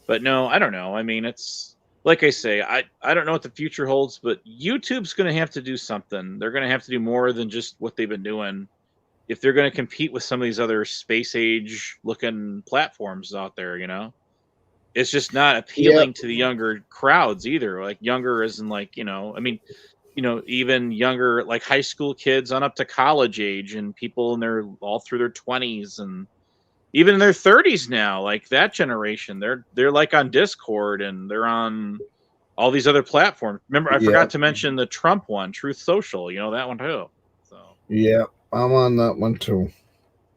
But no, I don't know. I mean, it's like I say, I don't know what the future holds, but YouTube's going to have to do something. They're going to have to do more than just what they've been doing if they're going to compete with some of these other space age looking platforms out there. It's just not appealing to the younger crowds either. Like younger isn't like, even younger, like high school kids on up to college age, and people in their all through their 20s and even in their 30s now, like that generation, they're like on Discord and they're on all these other platforms. Remember, I forgot to mention the Trump one, Truth Social. That one too. So yeah, I'm on that one too.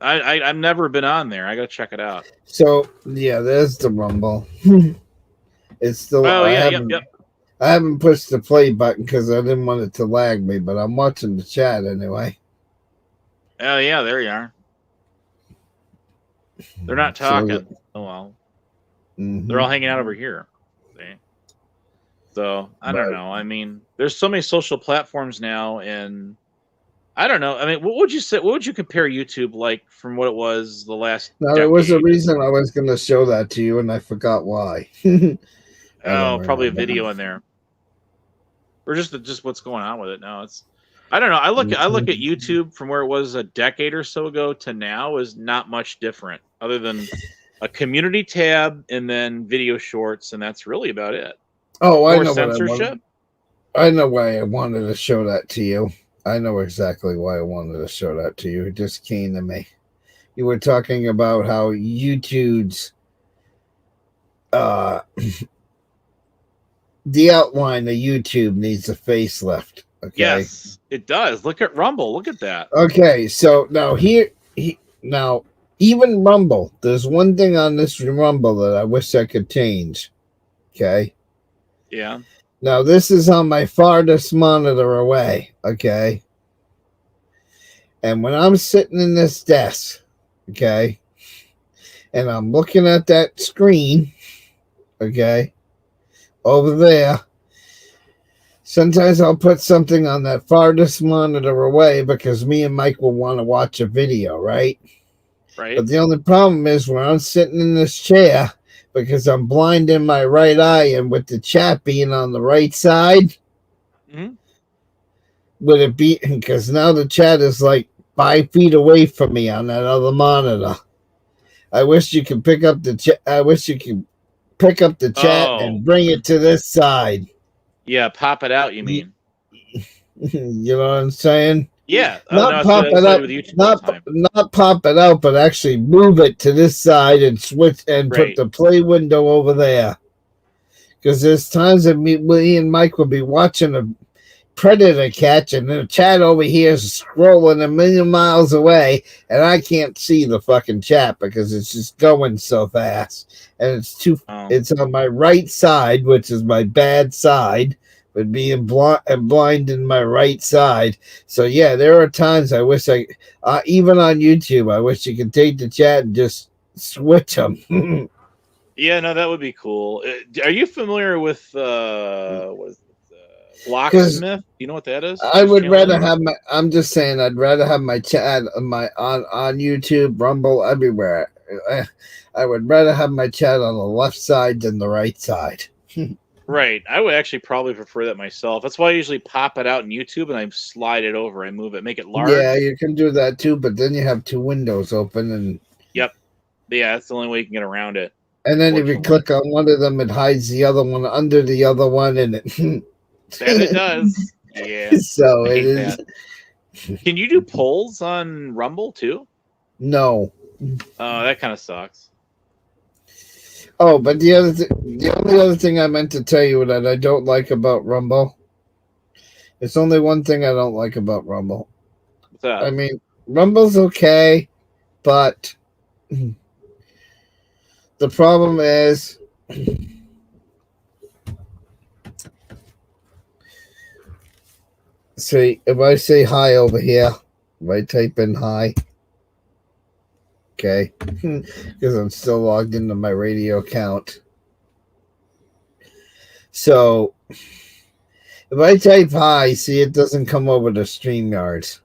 I've never been on there. I gotta check it out. So there's the Rumble. It's still. I haven't pushed the play button because I didn't want it to lag me, but I'm watching the chat anyway. Oh yeah, there you are. They're not talking. Oh well. They're all hanging out over here. See? So I don't know. I mean, there's so many social platforms now, and I don't know. I mean, what would you say? What would you compare YouTube like from what it was the last? No, there was a reason I was going to show that to you, and I forgot why. Probably a video in there. or just what's going on with it now. I don't know. I look at YouTube from where it was a decade or so ago to now is not much different, other than a community tab and then video shorts, and that's really about it. Oh, I know censorship. I know why I wanted to show that to you. I know exactly why I wanted to show that to you. It just came to me. You were talking about how YouTube's the outline of YouTube needs a facelift. Okay. Yes, it does. Look at Rumble. Look at that. Okay, so now now even Rumble, there's one thing on this Rumble that I wish I could change. Okay. Yeah. Now this is on my farthest monitor away. Okay. And when I'm sitting in this desk, okay, and I'm looking at that screen, okay, over there, sometimes I'll put something on that farthest monitor away because me and Mike will want to watch a video, right? Right. But the only problem is when I'm sitting in this chair, because I'm blind in my right eye and with the chat being on the right side, would it be, because now the chat is like 5 feet away from me on that other monitor. I wish you could pick up the chat. I wish you could pick up the chat and bring it to this side. Yeah, pop it out, you mean? You know what I'm saying? Yeah. Not pop it up, not pop it out, but actually move it to this side and switch and put the play window over there. Because there's times that me and Mike will be watching a predator catch, and the chat over here is scrolling a million miles away, and I can't see the fucking chat because it's just going so fast. And it's on my right side, which is my bad side, but being blind in my right side. So yeah, there are times I wish even on YouTube, I wish you could take the chat and just switch them. Yeah, no, that would be cool. Are you familiar with Locksmith? You know what that is? I would rather have I'm just saying, I'd rather have my chat on YouTube, Rumble, everywhere. I would rather have my chat on the left side than the right side. Right. I would actually probably prefer that myself. That's why I usually pop it out in YouTube and I slide it over. I move it, make it large. Yeah, you can do that too, but then you have 2 windows open and. Yep. Yeah, that's the only way you can get around it. And then if you click on one of them, it hides the other one under the other one, and it. That it does. Yeah. So it is. Can you do polls on Rumble too? No. Oh, that kind of sucks. Oh, but the only other thing I meant to tell you that I don't like about Rumble. It's only one thing I don't like about Rumble. What's that? I mean, Rumble's okay, but the problem is. See, if I say hi over here, if I type in hi, okay, because I'm still logged into my radio account. So, if I type hi, see, it doesn't come over to StreamYard.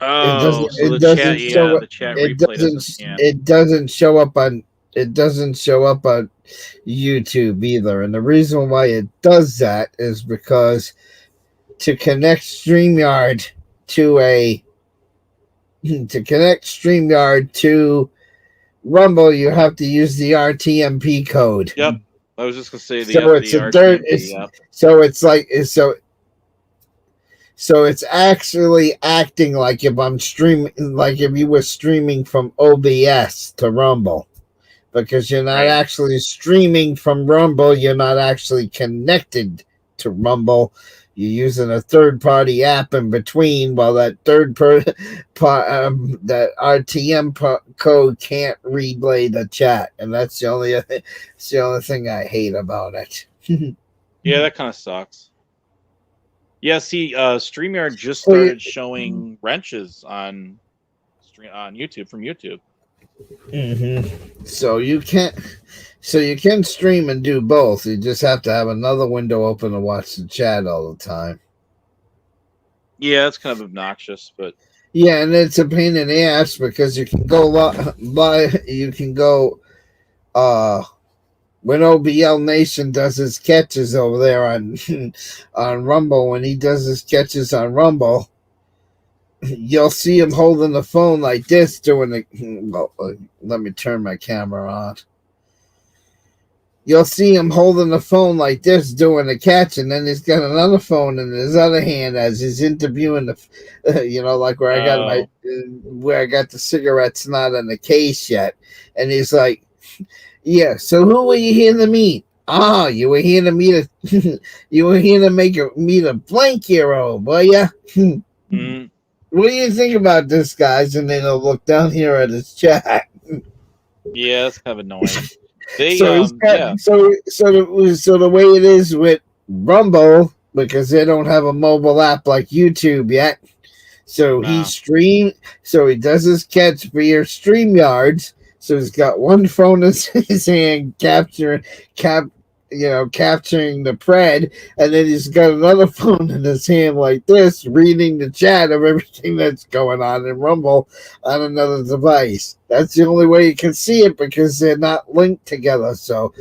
Oh, it doesn't show up on YouTube either. And the reason why it does that is because to connect StreamYard to Rumble, you have to use the RTMP code. Yep, I was just gonna say the So it's actually acting like if I'm streaming, like if you were streaming from OBS to Rumble, because you're not actually streaming from Rumble. You're not actually connected to Rumble. You're using a third-party app in between, while that that RTM code can't relay the chat, and that's the only thing I hate about it. Yeah, that kind of sucks. Yeah, see, StreamYard just started showing wrenches on YouTube from YouTube. Mm-hmm. So you can stream and do both. You just have to have another window open to watch the chat all the time. Yeah, it's kind of obnoxious, but yeah, and it's a pain in the ass because you can go when OBL Nation does his sketches over there on on Rumble, when he does his sketches on Rumble, you'll see him holding the phone like this, doing the. Well, let me turn my camera on. You'll see him holding the phone like this, doing the catch, and then he's got another phone in his other hand as he's interviewing the, like where I got where I got the cigarettes not in the case yet, and he's like, "Yeah, so who were you here to meet? Oh, you were here to meet you were here to meet a blank hero, were ya? Mm-hmm. What do you think about this, guys?" And then he'll look down here at his chat. Yeah, that's kind of annoying. They, so the way it is with Rumble, because they don't have a mobile app like YouTube yet. So he does his catch via StreamYards. So he's got one phone in his hand capturing the pred, and then he's got another phone in his hand like this, reading the chat of everything that's going on in Rumble on another device. That's the only way you can see it because they're not linked together. So,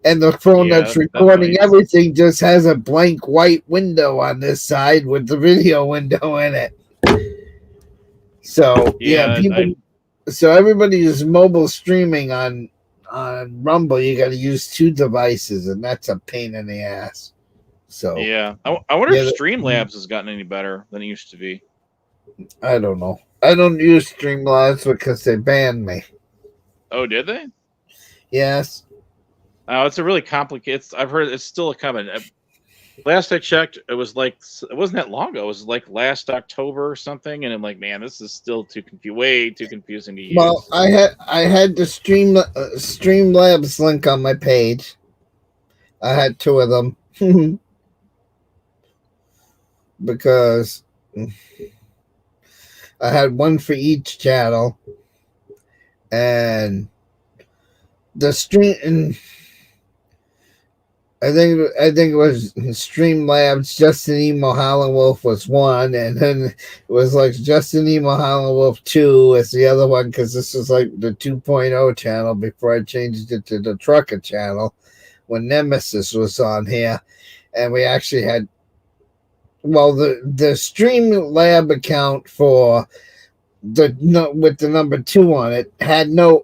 and the phone that's recording everything just has a blank white window on this side with the video window in it. So so everybody is mobile streaming on Rumble. You got to use two devices, and that's a pain in the ass. So yeah, I wonder if Streamlabs has gotten any better than it used to be. I don't know. I don't use Streamlabs because they banned me. Oh, did they? Yes. Oh, it's a really complicated. I've heard it's still a common. Last I checked, it wasn't that long ago. It was like last October or something, and I'm like, man, this is still way too confusing to use. Well, I had the Streamlabs link on my page. I had two of them because I had one for each channel, and the stream. I think it was Streamlabs. Justin Emo Howlingwolf was one, and then it was like Justin Emo Howlingwolf 2 as the other one, because this was like the 2.0 channel before I changed it to the Trucker channel when Nemesis was on here. And we actually had, well, the Streamlab account for with the number 2 on it had no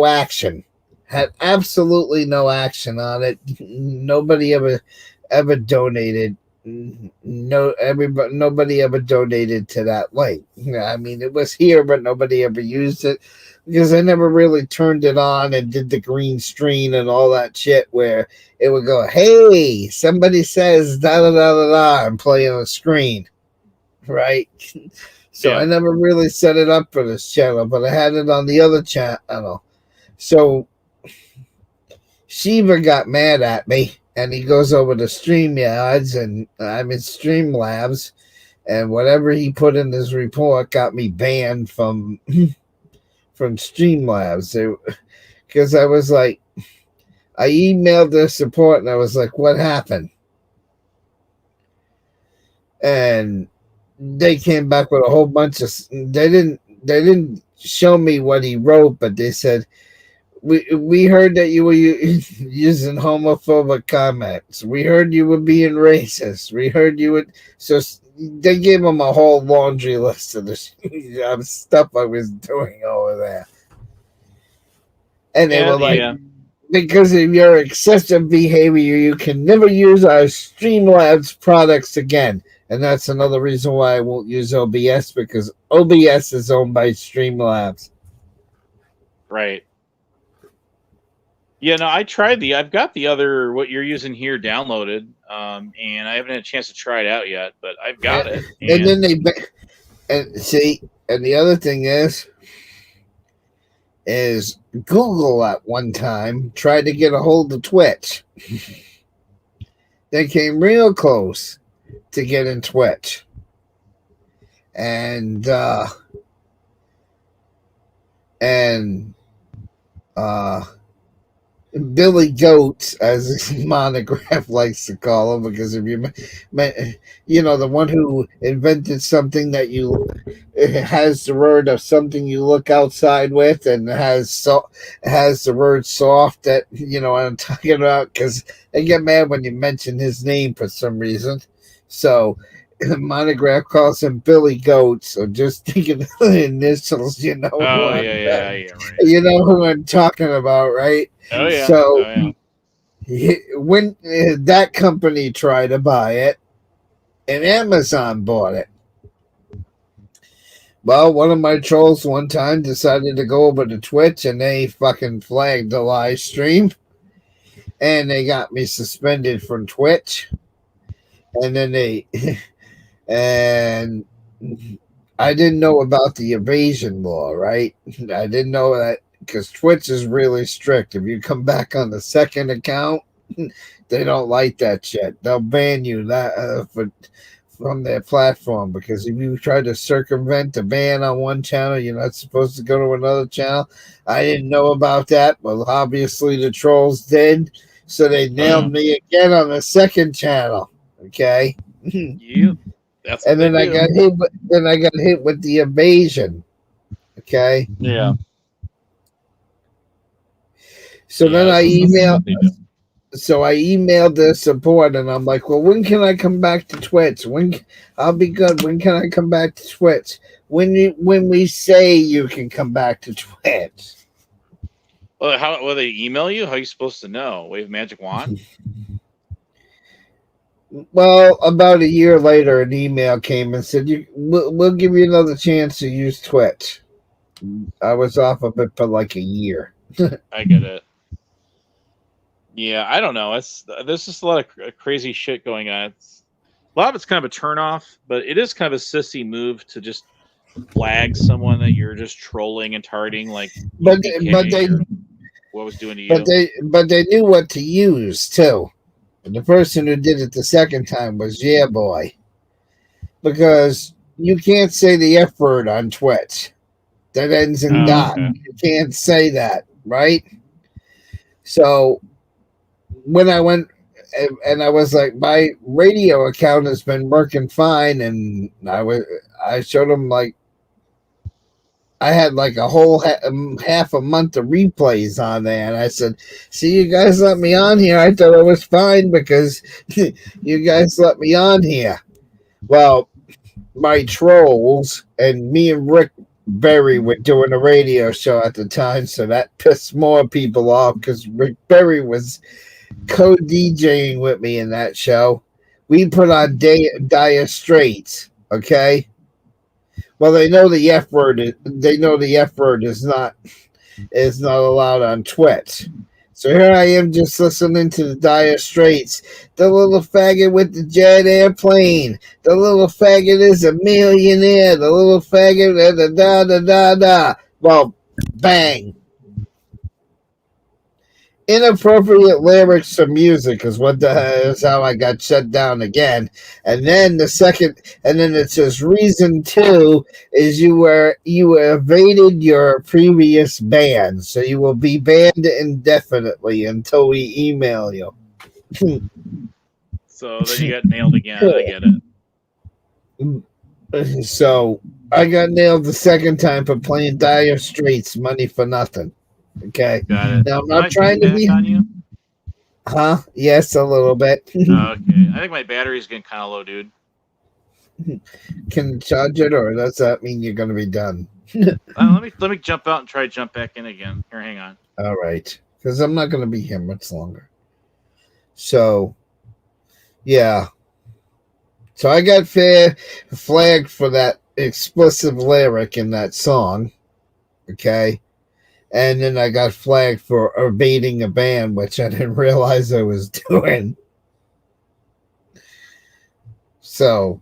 action. Had absolutely no action on it. Nobody ever donated. Nobody ever donated to that link. I mean, it was here, but nobody ever used it because I never really turned it on and did the green screen and all that shit where it would go, "Hey, somebody says da da da da da," and play on the screen, right? So I never really set it up for this channel, but I had it on the other channel. So Shiva got mad at me, and he goes over to StreamYards, and I'm in Streamlabs, and whatever he put in his report got me banned from Streamlabs. Because I was like, I emailed their support, and I was like, "What happened?" And they came back with a whole bunch of. They didn't show me what he wrote, but they said, We heard that you were using homophobic comments. We heard you were being racist. We heard you would. So they gave him a whole laundry list of the stuff I was doing over there. And they were like, because of your excessive behavior, you can never use our Streamlabs products again. And that's another reason why I won't use OBS, because OBS is owned by Streamlabs. Right. Yeah, no, I tried I've got the other, what you're using here downloaded, and I haven't had a chance to try it out yet, but I've got it. And then and the other thing is Google at one time tried to get a hold of Twitch. They came real close to getting Twitch. And Billy Goats, as Monograph likes to call him, because if the one who invented something that has the word of something you look outside with, and has the word soft that I'm talking about, because I get mad when you mention his name for some reason. So Monograph calls him Billy Goats. So just thinking of the initials, Oh yeah, right. You know who I'm talking about, right? Oh yeah. So Oh, yeah. when that company tried to buy it, and Amazon bought it. Well, one of my trolls one time decided to go over to Twitch, and they fucking flagged the live stream, and they got me suspended from Twitch. And then and I didn't know about the evasion law, right? I didn't know that, because Twitch is really strict. If you come back on the second account, they don't like that shit. They'll ban you from their platform, because if you try to circumvent the ban on one channel, you're not supposed to go to another channel. I didn't know about that. Well, obviously the trolls did, so they nailed me again on the second channel. Okay. Yep. That's and then I got hit with the evasion. Okay. Yeah. So then I emailed the support, and I'm like, well, when can I come back to Twitch? I'll be good. When can I come back to Twitch? When we say you can come back to Twitch. Well, how will they email you? How are you supposed to know? Wave magic wand? Well, about a year later, an email came and said, we'll give you another chance to use Twitch. I was off of it for like a year. I get it. Yeah, I don't know. There's just a lot of crazy shit going on. A lot of it's kind of a turnoff, but it is kind of a sissy move to just flag someone that you're just trolling and targeting, like. But they what was doing to you. But they knew what to use too. And the person who did it the second time was Yeah Boy, because you can't say the F word on Twitch. That ends in dot. Okay. You can't say that, right? So when I went and I was like, my radio account has been working fine, and I showed them, like, I had like a whole half a month of replays on there, and I said, see, you guys let me on here. I thought I was fine because you guys let me on here. Well, my trolls and me and Rick Berry were doing a radio show at the time, so that pissed more people off, because Rick Berry was co-DJing with me in that show. We put on Dire Straits, okay? Well, they know the F word. They know the F word is not allowed on Twitch. So here I am, just listening to the Dire Straits. The little faggot with the jet airplane. The little faggot is a millionaire. The little faggot da da da da. Well, bang. Inappropriate lyrics for music is how I got shut down again. And then it says reason 2 is you evaded your previous ban, so you will be banned indefinitely until we email you. So then you got nailed again. I get it. So I got nailed the second time for playing Dire Straits Money for Nothing. Okay. Got it. Now I'm not trying to be on you. Huh? Yes, a little bit. Okay. I think my battery's getting kind of low, dude. Can charge it, or does that mean you're going to be done? Let me jump out and try to jump back in again. Here, hang on. All right, because I'm not going to be here much longer. So, yeah. So I got flagged for that explicit lyric in that song. Okay. And then I got flagged for evading a ban, which I didn't realize I was doing. So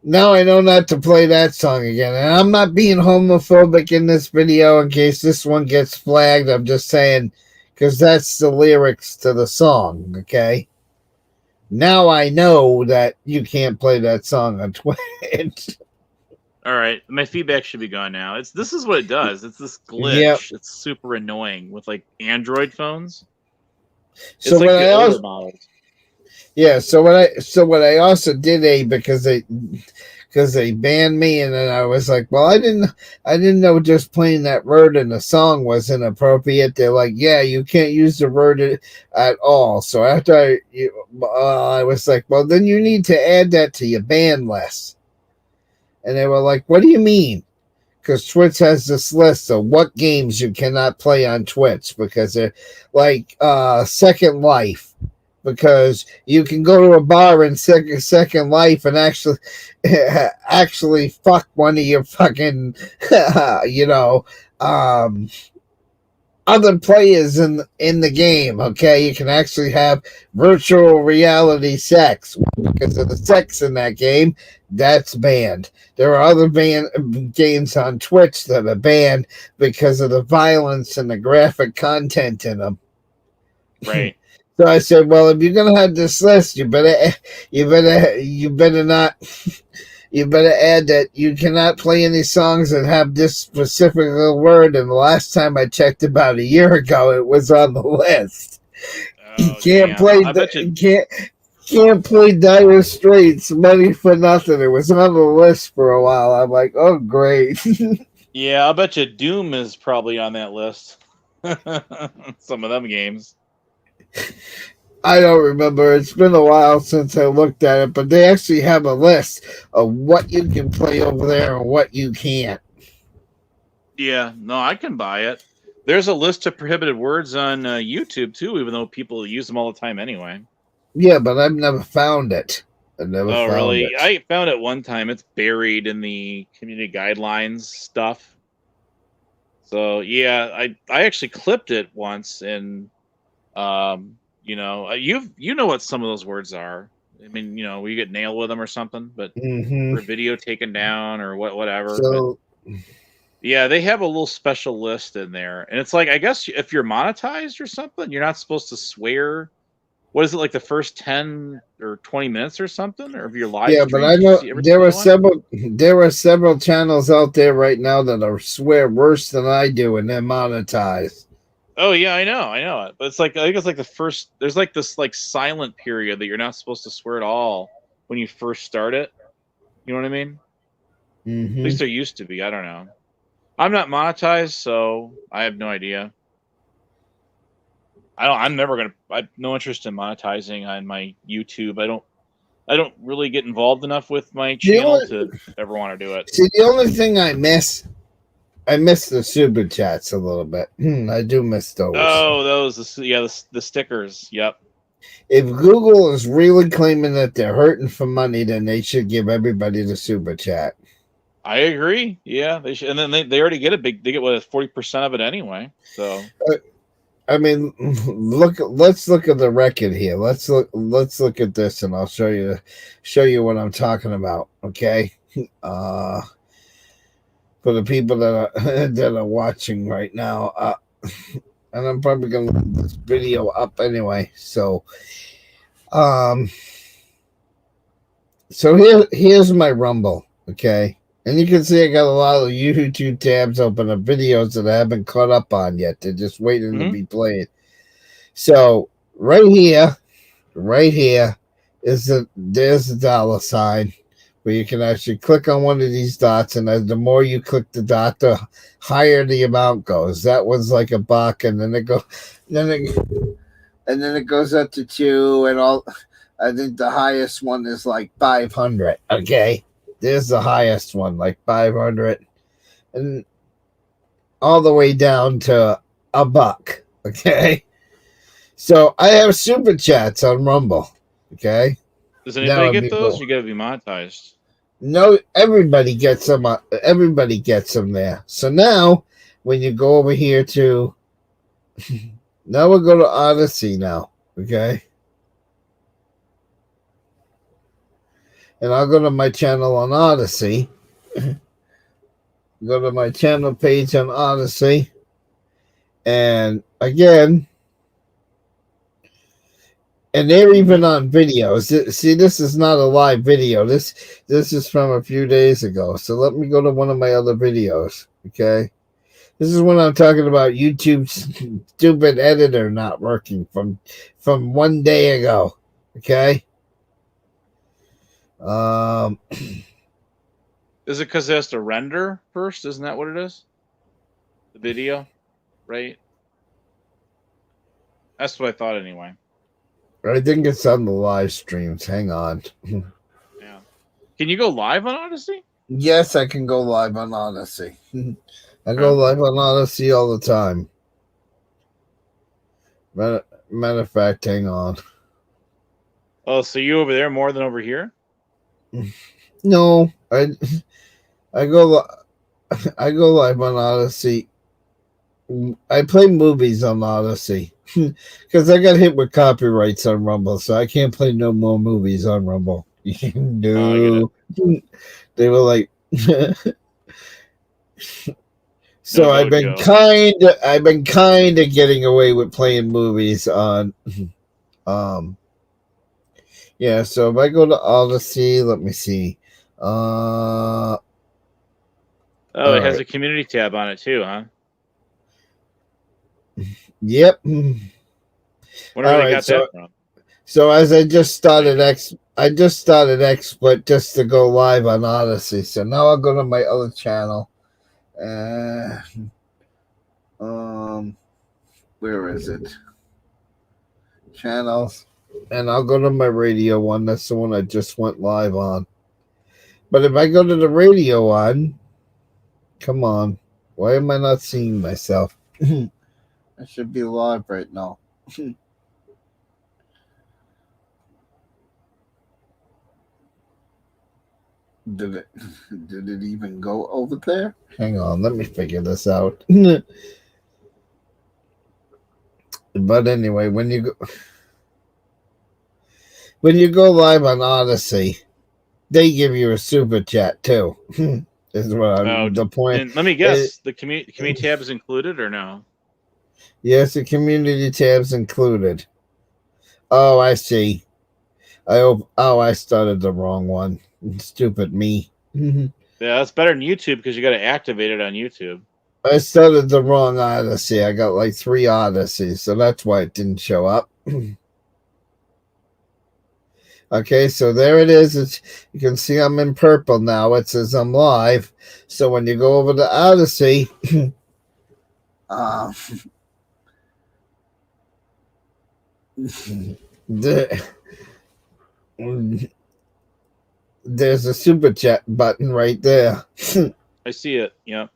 now I know not to play that song again. And I'm not being homophobic in this video in case this one gets flagged. I'm just saying, because that's the lyrics to the song, okay? Now I know that you can't play that song on Twitch. All right, my feedback should be gone now. This is what it does. It's this glitch. Yep. It's super annoying with like Android phones. So it's like the older models. Yeah. So what I also did because they banned me, and then I was like, well, I didn't know just playing that word in a song was inappropriate. They're like, yeah, you can't use the word at all. So after I was like, well, then you need to add that to your ban list. And they were like, what do you mean? Because Twitch has this list of what games you cannot play on Twitch, because they're like Second Life, because you can go to a bar in Second Life and actually fuck one of your fucking other players in the game. Okay, you can actually have virtual reality sex. Because of the sex in that game, that's banned. There are other games on Twitch that are banned because of the violence and the graphic content in them. Right. So I said, well, if you're gonna have this list, you better not. You better add that you cannot play any songs that have this specific word. And the last time I checked, about a year ago, it was on the list. You can't play. Can't play Dire Straits, Money for Nothing. It was on the list for a while. I'm like, oh, great. Yeah, I'll bet you Doom is probably on that list. Some of them games. I don't remember. It's been a while since I looked at it, but they actually have a list of what you can play over there and what you can't. Yeah, no, I can buy it. There's a list of prohibited words on YouTube, too, even though people use them all the time anyway. Yeah, but I've never found it. I've never found really? it. I found it one time. It's buried in the community guidelines stuff. So, yeah, I actually clipped it once, and, you know what some of those words are. I mean, we get nailed with them or something, but or video taken down or whatever. So, but, yeah, they have a little special list in there, and it's like, I guess if you're monetized or something, you're not supposed to swear. What is it, like the first 10 or 20 minutes or something, or if you're live? Yeah, but I know there are several channels out there right now that are swear worse than I do, and they're monetized. Oh yeah, I know it. But it's like, I think it's like the first. There's like this like silent period that you're not supposed to swear at all when you first start it. You know what I mean? Mm-hmm. At least there used to be. I don't know. I'm not monetized, so I have no idea. I'm never gonna. I have no interest in monetizing on my YouTube. I don't really get involved enough with my channel to ever want to do it. See, the only thing I miss the super chats a little bit. I do miss those. Oh, those, the stickers. Yep. If Google is really claiming that they're hurting for money, then they should give everybody the super chat. I agree. Yeah, they should, and then they already get they get 40% of it anyway. So. I mean, let's look at the record here. Let's look at this, and I'll show you what I'm talking about. Okay, for the people that are watching right now, and I'm probably gonna leave this video up anyway. So, here's my Rumble. Okay. And you can see I got a lot of YouTube tabs open of videos that I haven't caught up on yet. They're just waiting to be played. So right here is there's the dollar sign where you can actually click on one of these dots, and the more you click the dot, the higher the amount goes. That one's like $1, and then it goes up to 2, and all. I think the highest one is like 500. Okay. There's the highest one, like 500, and all the way down to $1. Okay, so I have super chats on Rumble. Okay, does anybody get those? You got to be monetized. No, everybody gets them. Everybody gets them there. So now, when you go over here to, now we'll go to Odyssey now. Okay. And I'll go to my channel on Odyssey. Go to my channel page on Odyssey. And again, And they're even on videos. See, this is not a live video. This is from a few days ago. So let me go to one of my other videos. Okay. This is when I'm talking about YouTube's stupid editor not working from 1 day ago. Okay. Is it because it has to render first? Isn't that what it is? The video, right? That's what I thought anyway. I think it's on the live streams. Hang on. Yeah. Can you go live on Odyssey? Yes, I can go live on Odyssey. I go live on Odyssey all the time. Matter of fact, hang on. Oh, so you over there more than over here? No, I go live on Odyssey. I play movies on Odyssey because I got hit with copyrights on Rumble, so I can't play no more movies on Rumble. No, they were like. So no I've been kind of getting away with playing movies on. Yeah. So if I go to Odyssey, let me see. Oh, it has a community tab on it too, huh? Yep. Wonder where they got that from. So as I just started XSplit just to go live on Odyssey. So now I'll go to my other channel. Where is it? Channels. And I'll go to my radio one. That's the one I just went live on. But if I go to the radio one, come on. Why am I not seeing myself? I should be live right now. Did it even go over there? Hang on, let me figure this out. But anyway, when you go live on Odyssey, they give you a super chat too. Is what the point. And let me guess, the community tab is included or no? Yes, the community tab's included. Oh, I see. I started the wrong one. Stupid me. Yeah, that's better than YouTube because you got to activate it on YouTube. I started the wrong Odyssey. I got like 3 Odysseys, so that's why it didn't show up. Okay, so there it is. You can see I'm in purple now. It says I'm live. So when you go over to Odyssey, there's a super chat button right there. I see it. Yeah.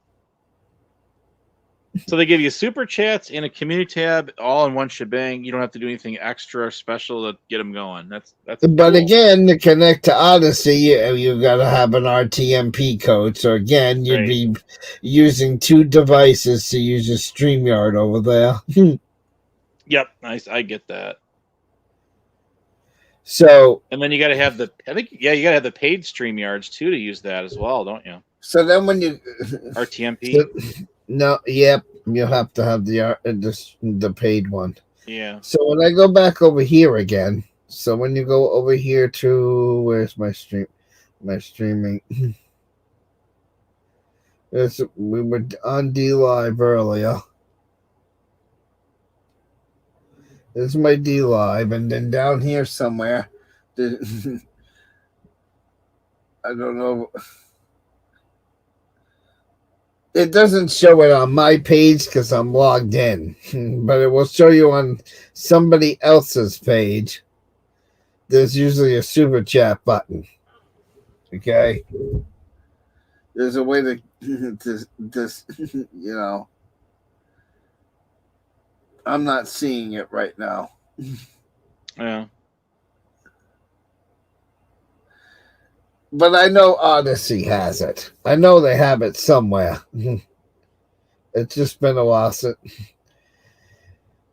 So they give you super chats and a community tab all in one shebang. You don't have to do anything extra special to get them going. That's But cool. Again, to connect to Odyssey, you got to have an RTMP code. So again, you'd be using 2 devices to use your StreamYard over there. Yep, nice. I get that. So and then you got to have you got to have the paid StreamYards too to use that as well, don't you? So then when you RTMP. No, yep, you'll have to have the paid one. Yeah. So when I go back over here again, so when you go over here to where's my streaming? We were on D Live earlier. This is my D Live, and then down here somewhere, I don't know. It doesn't show it on my page because I'm logged in, but it will show you on somebody else's page. There's usually a super chat button. Okay. There's a way to I'm not seeing it right now. Yeah. But I know Odyssey has it. I know they have it somewhere. It's just been a while since.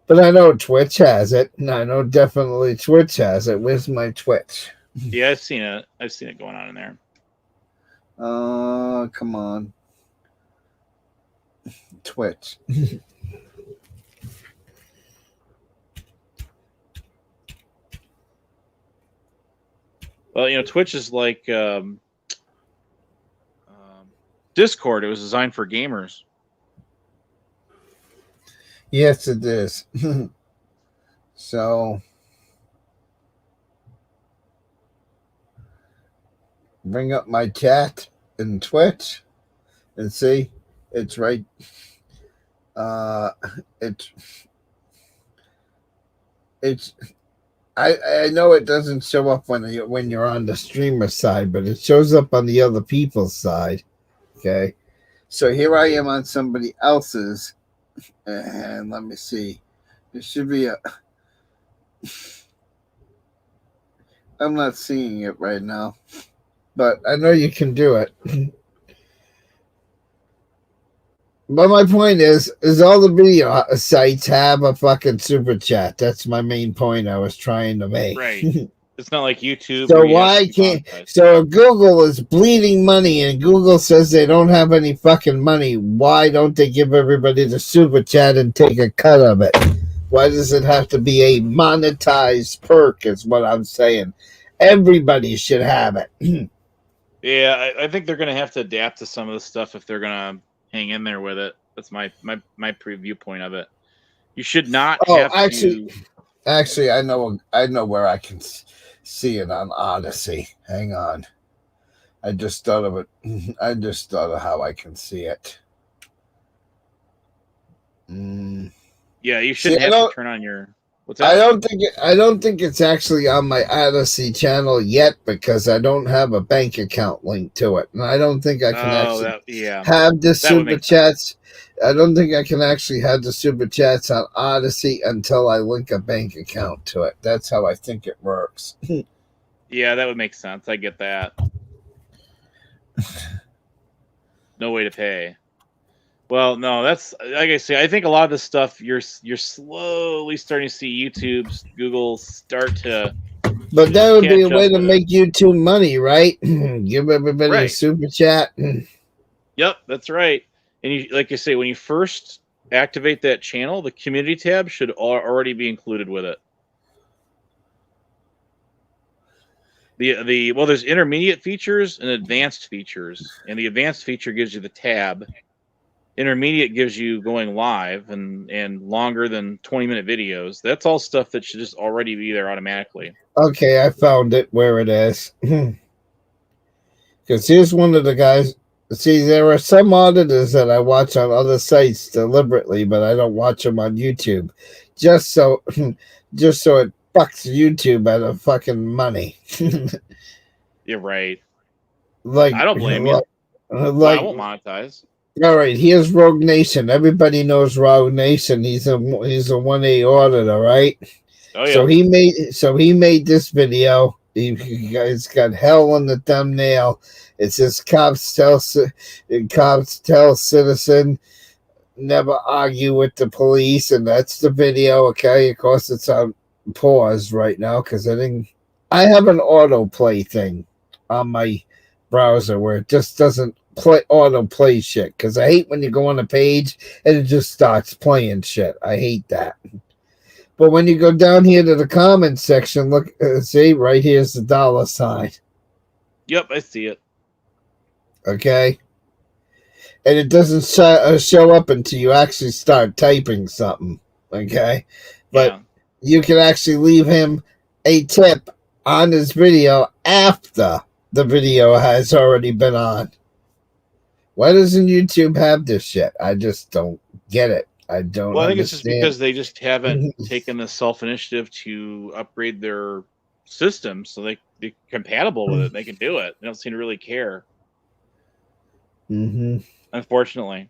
But I know Twitch has it. And I know definitely Twitch has it. Where's my Twitch? Yeah, I've seen it. I've seen it going on in there. Come on. Twitch. Well, Twitch is like Discord. It was designed for gamers. Yes, it is. So bring up my chat in Twitch and see. It's right. It's. I know it doesn't show up when you're on the streamer side, but it shows up on the other people's side. Okay, so here I am on somebody else's, and let me see. There should be a. I'm not seeing it right now, but I know you can do it. But my point is all the video sites have a fucking super chat. That's my main point I was trying to make. Right. It's not like YouTube. So why can't? So if Google is bleeding money and Google says they don't have any fucking money, why don't they give everybody the super chat and take a cut of it? Why does it have to be a monetized perk? Is what I'm saying. Everybody should have it. Yeah, I think they're going to have to adapt to some of the stuff if they're going to hang in there with it. That's my preview point of it. You should not have to. Actually, I know where I can see it on Odyssey. Hang on. I just thought of it. I just thought of how I can see it. Yeah, you shouldn't have to turn on your. What's that? I don't think it's actually on my Odyssey channel yet because I don't have a bank account linked to it, and I don't think I can have the super chats. I don't think I can actually have the super chats on Odyssey until I link a bank account to it. That's how I think it works. Yeah, that would make sense. I get that. No way to pay. Well, no, that's like I say. I think a lot of this stuff you're slowly starting to see Google start to. But that would be a way to make YouTube money, right? Give everybody a super chat. Yep, that's right. And you, like you say, when you first activate that channel, the community tab should already be included with it. Well, there's intermediate features and advanced features, and the advanced feature gives you the tab. Intermediate gives you going live and longer than 20-minute videos. That's all stuff that should just already be there automatically. Okay, I found it where it is. Because here's one of the guys. See, there are some auditors that I watch on other sites deliberately, but I don't watch them on YouTube. Just so it fucks YouTube out of fucking money. You're right. Like, I don't blame you. I won't monetize. All right, here's Rogue Nation. Everybody knows Rogue Nation. He's a 1A auditor, right? Oh yeah. So he made this video. It's got hell on the thumbnail. It says cops tell citizen never argue with the police, and that's the video. Okay, of course it's on pause right now because I have an autoplay thing on my browser where it just doesn't autoplay shit because I hate when you go on a page and it just starts playing shit. I hate that. But when you go down here to the comments section, look, see right here's the $sign. Yep, I see it. Okay, and it doesn't show up until you actually start typing something. Okay, but you can actually leave him a tip on his video after the video has already been on. Why doesn't YouTube have this shit? I just don't get it. I don't. Well, I think it's just because they just haven't taken the self-initiative to upgrade their system so they're compatible with it. They can do it. They don't seem to really care. Mm-hmm. Unfortunately,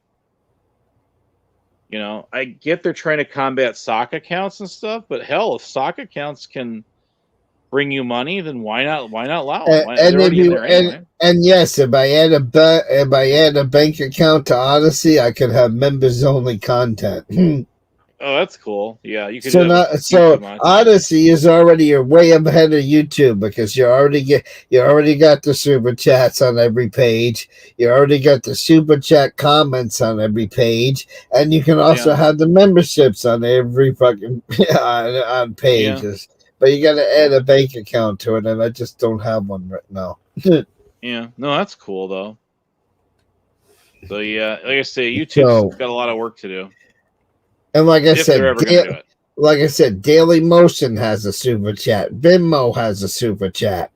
I get they're trying to combat sock accounts and stuff, but hell, if sock accounts can bring you money, then why not allow it? And yes, if I add a bank account to Odyssey, I could have members only content. Oh, that's cool. Yeah, you could. So Odyssey is already way ahead of YouTube because you already got the super chats on every page. You already got the super chat comments on every page, and you can also have the memberships on every fucking on pages. But you got to add a bank account to it, and I just don't have one right now. Yeah, no, that's cool though. So yeah, like I say, YouTube's got a lot of work to do. And like I if said, they're ever gonna do it. Like I said, Daily Motion has a super chat. Venmo has a super chat.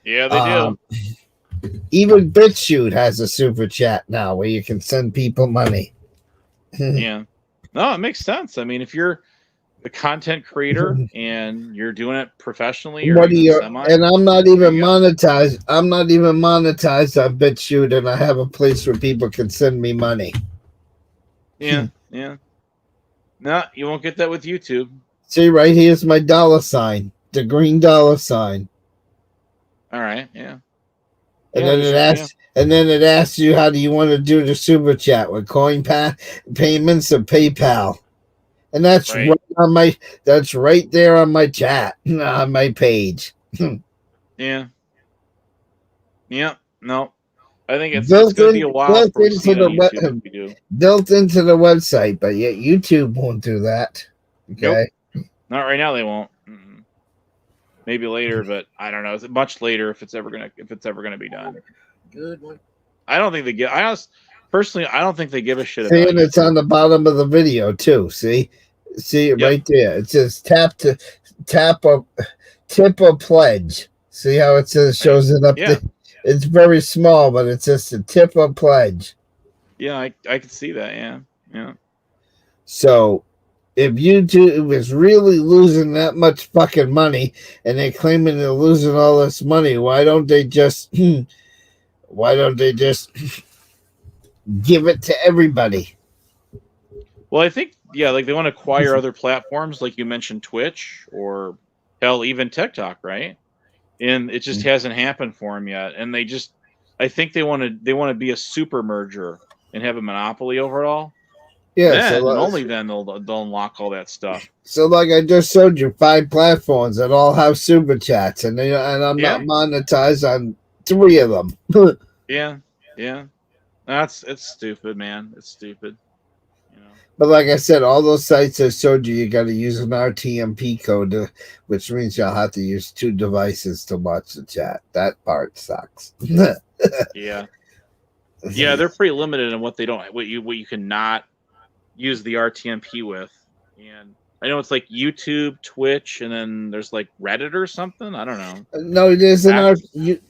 Yeah, they do. Even BitChute has a super chat now where you can send people money. Yeah. No, it makes sense. I mean, if you're a content creator and you're doing it professionally or semi, and I'm not even monetized. I'm not even monetized on BitChute, and I have a place where people can send me money. Yeah, yeah. No, you won't get that with YouTube. See, right here's my $sign, the green $sign. All right, yeah. And then it asks you, how do you want to do the super chat, with coin payments or PayPal? And that's right on that's right there on my chat, on my page. Yeah. Yeah. No. I think it's going to be a while before we see it on YouTube if we do. Built into the website, but yet YouTube won't do that. Okay. Nope. Not right now. They won't. Mm-mm. Maybe later, but I don't know. It's much later if it's ever gonna be done. Good one. I don't think they give. Personally, I don't think they give a shit about it. And it's on the bottom of the video too. See it right there. It says tip a pledge. See how it says, shows it up there. It's very small, but it's just a tip a pledge. Yeah, I can see that. Yeah. So if YouTube is really losing that much fucking money and they're claiming they're losing all this money, why don't they just give it to everybody? Well, I think, like they want to acquire other platforms, like you mentioned, Twitch, or hell, even TikTok, right? And it just hasn't happened for them yet. And I think they want to be a super merger and have a monopoly over it all. Yeah, and only then they'll unlock all that stuff. So, like I just showed you, 5 platforms that all have super chats, and I'm not monetized on 3 of them. Yeah. It's stupid, man. It's stupid. But like I said, all those sites I showed you, you got to use an RTMP code, which means you'll have to use 2 devices to watch the chat. That part sucks. Yeah, they're pretty limited in what you cannot use the RTMP with. And I know it's like YouTube, Twitch, and then there's like Reddit or something. I don't know. No, there's an RTMP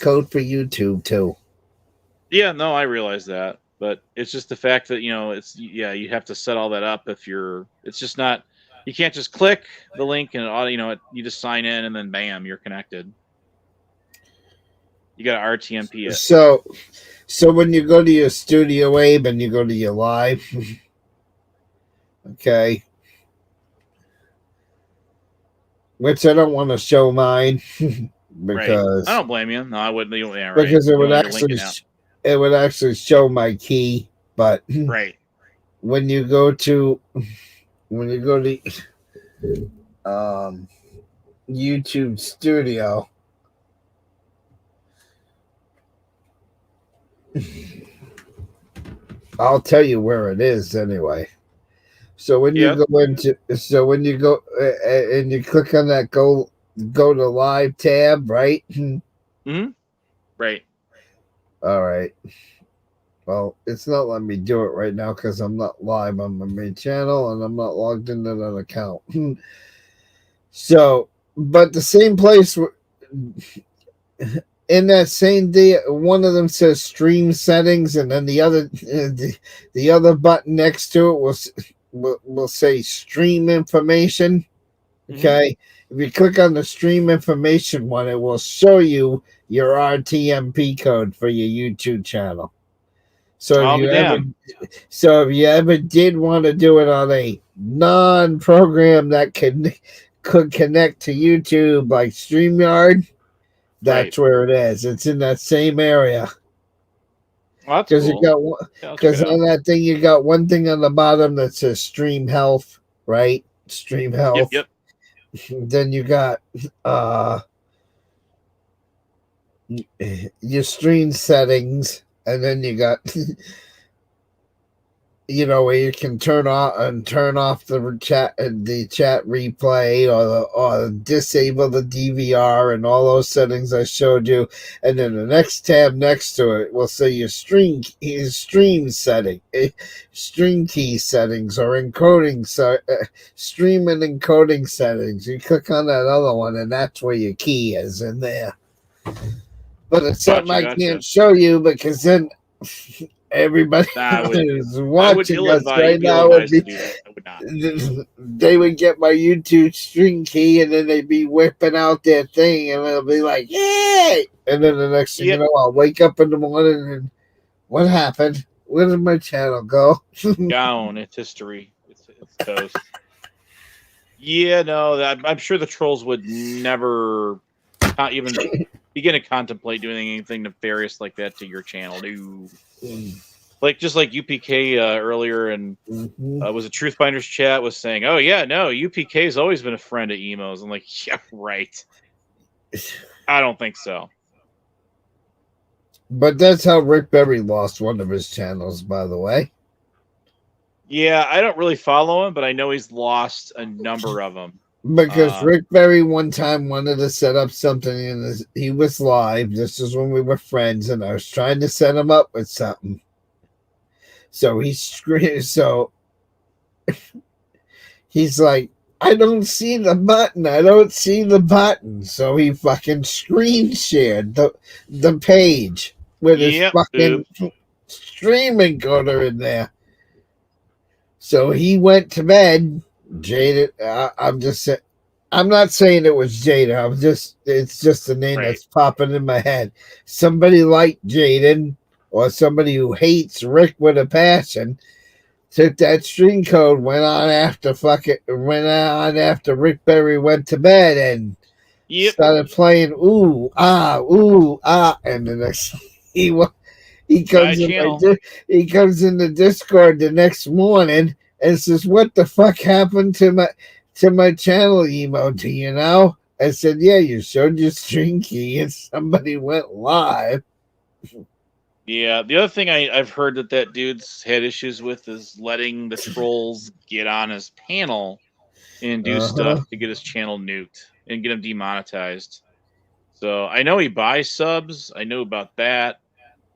code for YouTube too. Yeah, no, I realize that. But it's just the fact that, you have to set all that up it's just not, you can't just click the link and, you just sign in and then bam, you're connected. You got to RTMP it. So when you go to your Studio Abe and you go to your live, okay, which I don't want to show mine because I don't blame you. No, I wouldn't. Yeah, right. Because it would actually show my key, but when you go to YouTube Studio, I'll tell you where it is anyway. So when you go and you click on that go to live tab, right? Mm-hmm. Right. All right. Well, it's not letting me do it right now because I'm not live on my main channel and I'm not logged into that account. So, but the same place in that same day, one of them says stream settings, and then the other button next to it will say stream information. Okay. If you click on the stream information one, it will show you your RTMP code for your YouTube channel. So if you ever did want to do it on a non-program that could connect to YouTube like StreamYard, that's where it is. It's in that same area. Because on that thing you got one thing on the bottom that says Stream Health, right? Stream Health. Yep. Then you got your stream settings, and then you got where you can turn off the chat replay or disable the DVR and all those settings I showed you, and then the next tab next to it will say your stream key settings or encoding stream and encoding settings. You click on that other one, and that's where your key is in there. But it's something I can't show you because then everybody who's watching us right now would they would get my YouTube string key, and then they'd be whipping out their thing, and it'll be like, yay! And then the next thing you know, I'll wake up in the morning and what happened? Where did my channel go? Down. It's history. It's toast. Yeah, no, I'm sure the trolls would never not even begin to contemplate doing anything nefarious like that to your channel. No. Just like UPK earlier, and was a Truthbinders chat was saying, "Oh yeah, no, UPK's always been a friend of emos." I'm like, yeah, right. I don't think so. But that's how Rick Berry lost one of his channels, by the way. Yeah, I don't really follow him, but I know he's lost a number of them. Because Rick Berry one time wanted to set up something, and he was live. This is when we were friends, and I was trying to set him up with something. So he's like, I don't see the button. I don't see the button. So he fucking screen shared the page with his fucking stream encoder in there. So he went to bed, jaded. I'm not saying it was Jada. It's just a name that's popping in my head. Somebody like Jaden, or somebody who hates Rick with a passion, took that string code, went on after Rick Berry went to bed, and started playing ooh ah, and the next he comes in the Discord the next morning and says, "What the fuck happened to my channel emo? Do you know?" I said, "Yeah, you showed your string key and somebody went live." Yeah, the other thing I've heard that dude's had issues with is letting the trolls get on his panel and do stuff to get his channel nuked and get him demonetized. So I know he buys subs. I know about that.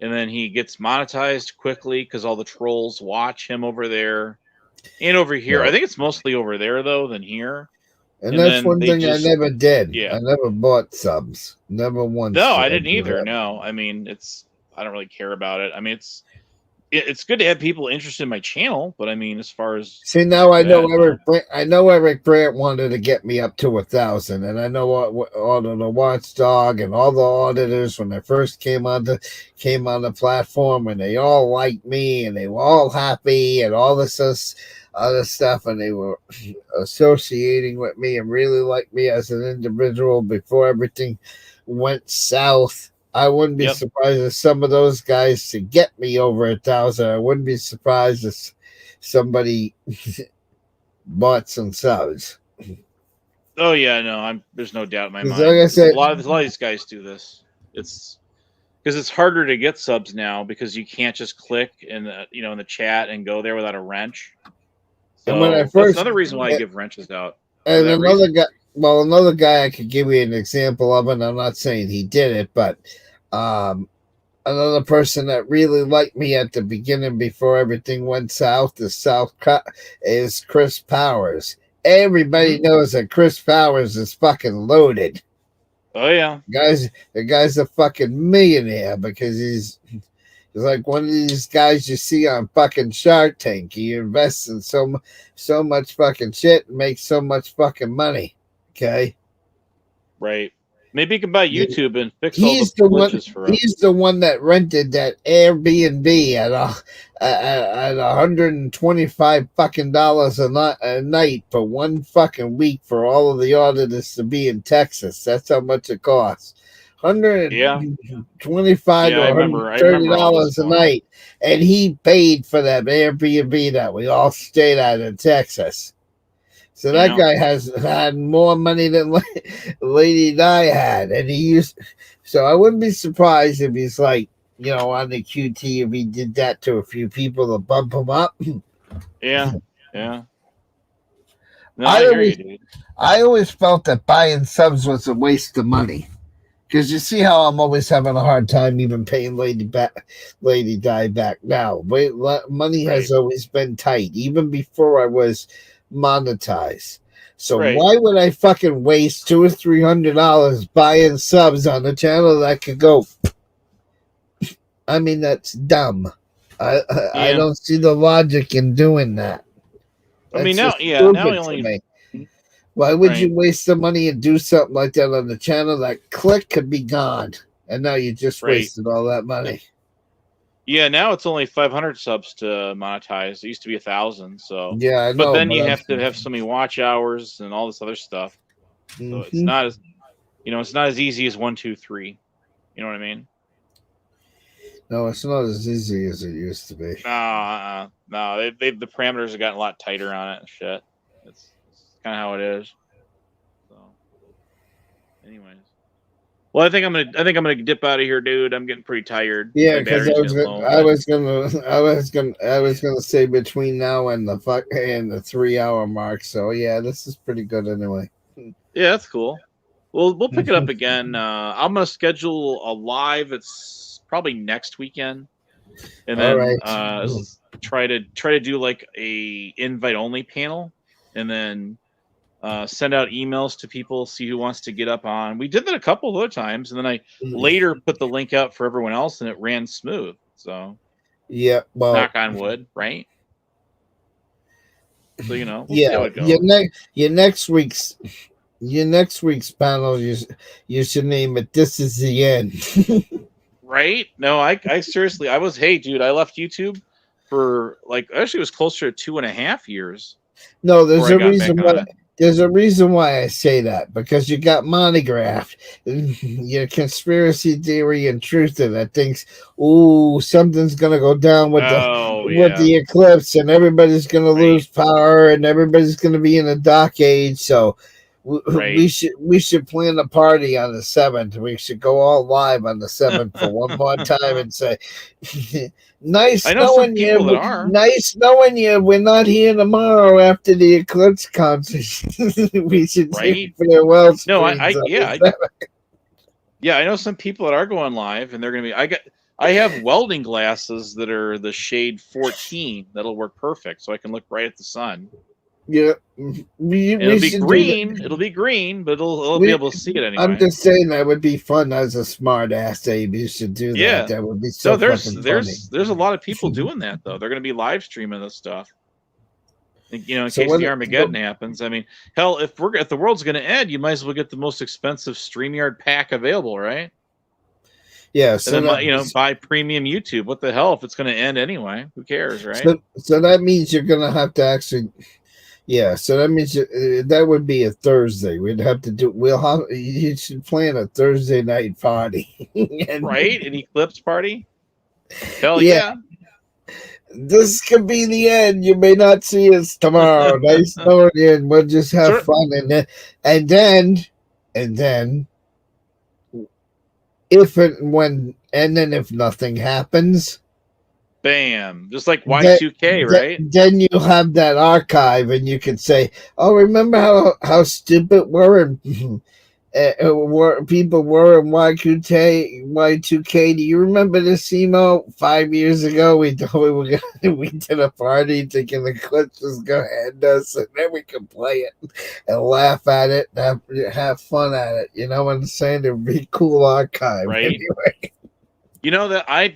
And then he gets monetized quickly because all the trolls watch him over there and over here. I think it's mostly over there, though, than here. And that's one thing I never did. Yeah. I never bought subs. Never once. No, I didn't either. No, I mean, I don't really care about it. I mean, it's good to have people interested in my channel, but I mean, as far as now, I know Eric Brandt wanted to get me up to 1,000, and I know all of the Watchdog and all the auditors when they first came on the platform, and they all liked me, and they were all happy, and all this other stuff, and they were associating with me and really liked me as an individual before everything went south. I wouldn't be surprised if some of those guys to get me over 1,000. I wouldn't be surprised if somebody bought some subs. Oh yeah, no, there's no doubt in my mind. Like I said, a lot of these guys do this. It's because it's harder to get subs now because you can't just click in the chat and go there without a wrench. So and when that's another reason why I give wrenches out. And another guy I could give you an example of, and I'm not saying he did it, but another person that really liked me at the beginning before everything went south is Chris Powers. Everybody knows that Chris Powers is fucking loaded. Oh yeah, the guy's a fucking millionaire because he's like one of these guys you see on fucking Shark Tank. He invests in so much fucking shit and makes so much fucking money. Okay, right. Maybe he can buy YouTube and fix all the glitches for us. He's the one that rented that Airbnb at $125 fucking a night for one fucking week for all of the auditors to be in Texas. That's how much it costs. $125 to $130 a night, and he paid for that Airbnb that we all stayed at in Texas. So that guy has had more money than Lady Di had, and so I wouldn't be surprised if he's like on the QT, if he did that to a few people to bump him up. Yeah. No, I hear you, dude. I always felt that buying subs was a waste of money. Because you see how I'm always having a hard time even paying Lady Di back now. Money has always been tight, even before I was monetized. So why would I fucking waste $200 or $300 buying subs on a channel that could go? I mean, that's dumb. I don't see the logic in doing that. I mean, now we only. Why would you waste the money and do something like that on the channel? That click could be gone, and now you just wasted all that money. Yeah, now it's only 500 subs to monetize. It used to be 1,000. So yeah, I know. But then you have to have so many watch hours and all this other stuff. So it's not as it's not as easy as 1, 2, 3. You know what I mean? No, it's not as easy as it used to be. No. The parameters have gotten a lot tighter on it and shit. It's kind of how it is. So, anyways, well, I think I'm gonna dip out of here, dude. I'm getting pretty tired. Yeah, because I was gonna say between now and the 3-hour mark. So yeah, this is pretty good anyway. Yeah, that's cool. We'll pick it up again. I'm gonna schedule a live. It's probably next weekend, and then try to do like a invite only panel, and then send out emails to people, see who wants to get up on. We did that a couple of other times, and then I later put the link out for everyone else, and it ran smooth. So yeah, well, knock on wood, right? So we'll see how it goes. Your next week's panel, you should name it "This Is the End." Right? No, I seriously, I left YouTube for actually it was closer to 2.5 years. No, there's a reason why I say that, because you got monographed, your conspiracy theory and truther that thinks, something's gonna go down with the eclipse, and everybody's gonna lose power, and everybody's gonna be in a dark age. So we should plan a party on the 7th. We should go all live on the 7th for one more time and say, nice knowing you. Nice knowing you. We're not here tomorrow after the eclipse concert. We should take farewell. No, I know some people that are going live, and they're going to be. I have welding glasses that are the shade 14. That'll work perfect, so I can look right at the sun. Yeah, it'll be green. It'll be green, but it'll be able to see it anyway. I'm just saying that would be fun as a smart ass, Abe. You should do that. Yeah, that would be so. There's a lot of people doing that though. They're going to be live streaming this stuff. In case the Armageddon happens. I mean, hell, if the world's going to end, you might as well get the most expensive StreamYard pack available, right? Yeah, so and then, buy premium YouTube. What the hell if it's going to end anyway? Who cares, right? So that means you're going to have to actually. Yeah, so that means that would be a Thursday. We'd have to do. You should plan a Thursday night party, right? An eclipse party. Hell yeah! This could be the end. You may not see us tomorrow. Nice knowing you, and we'll just have fun. And then, if nothing happens. Bam. Just like Y2K, right? Then you have that archive, and you can say, remember how stupid people were in Y2K? Do you remember this emo 5 years ago? We did a party thinking the Eclipse was going to end us, and then we could play it and laugh at it and have fun at it. You know what I'm saying? It would be a cool archive. Right. Anyway. I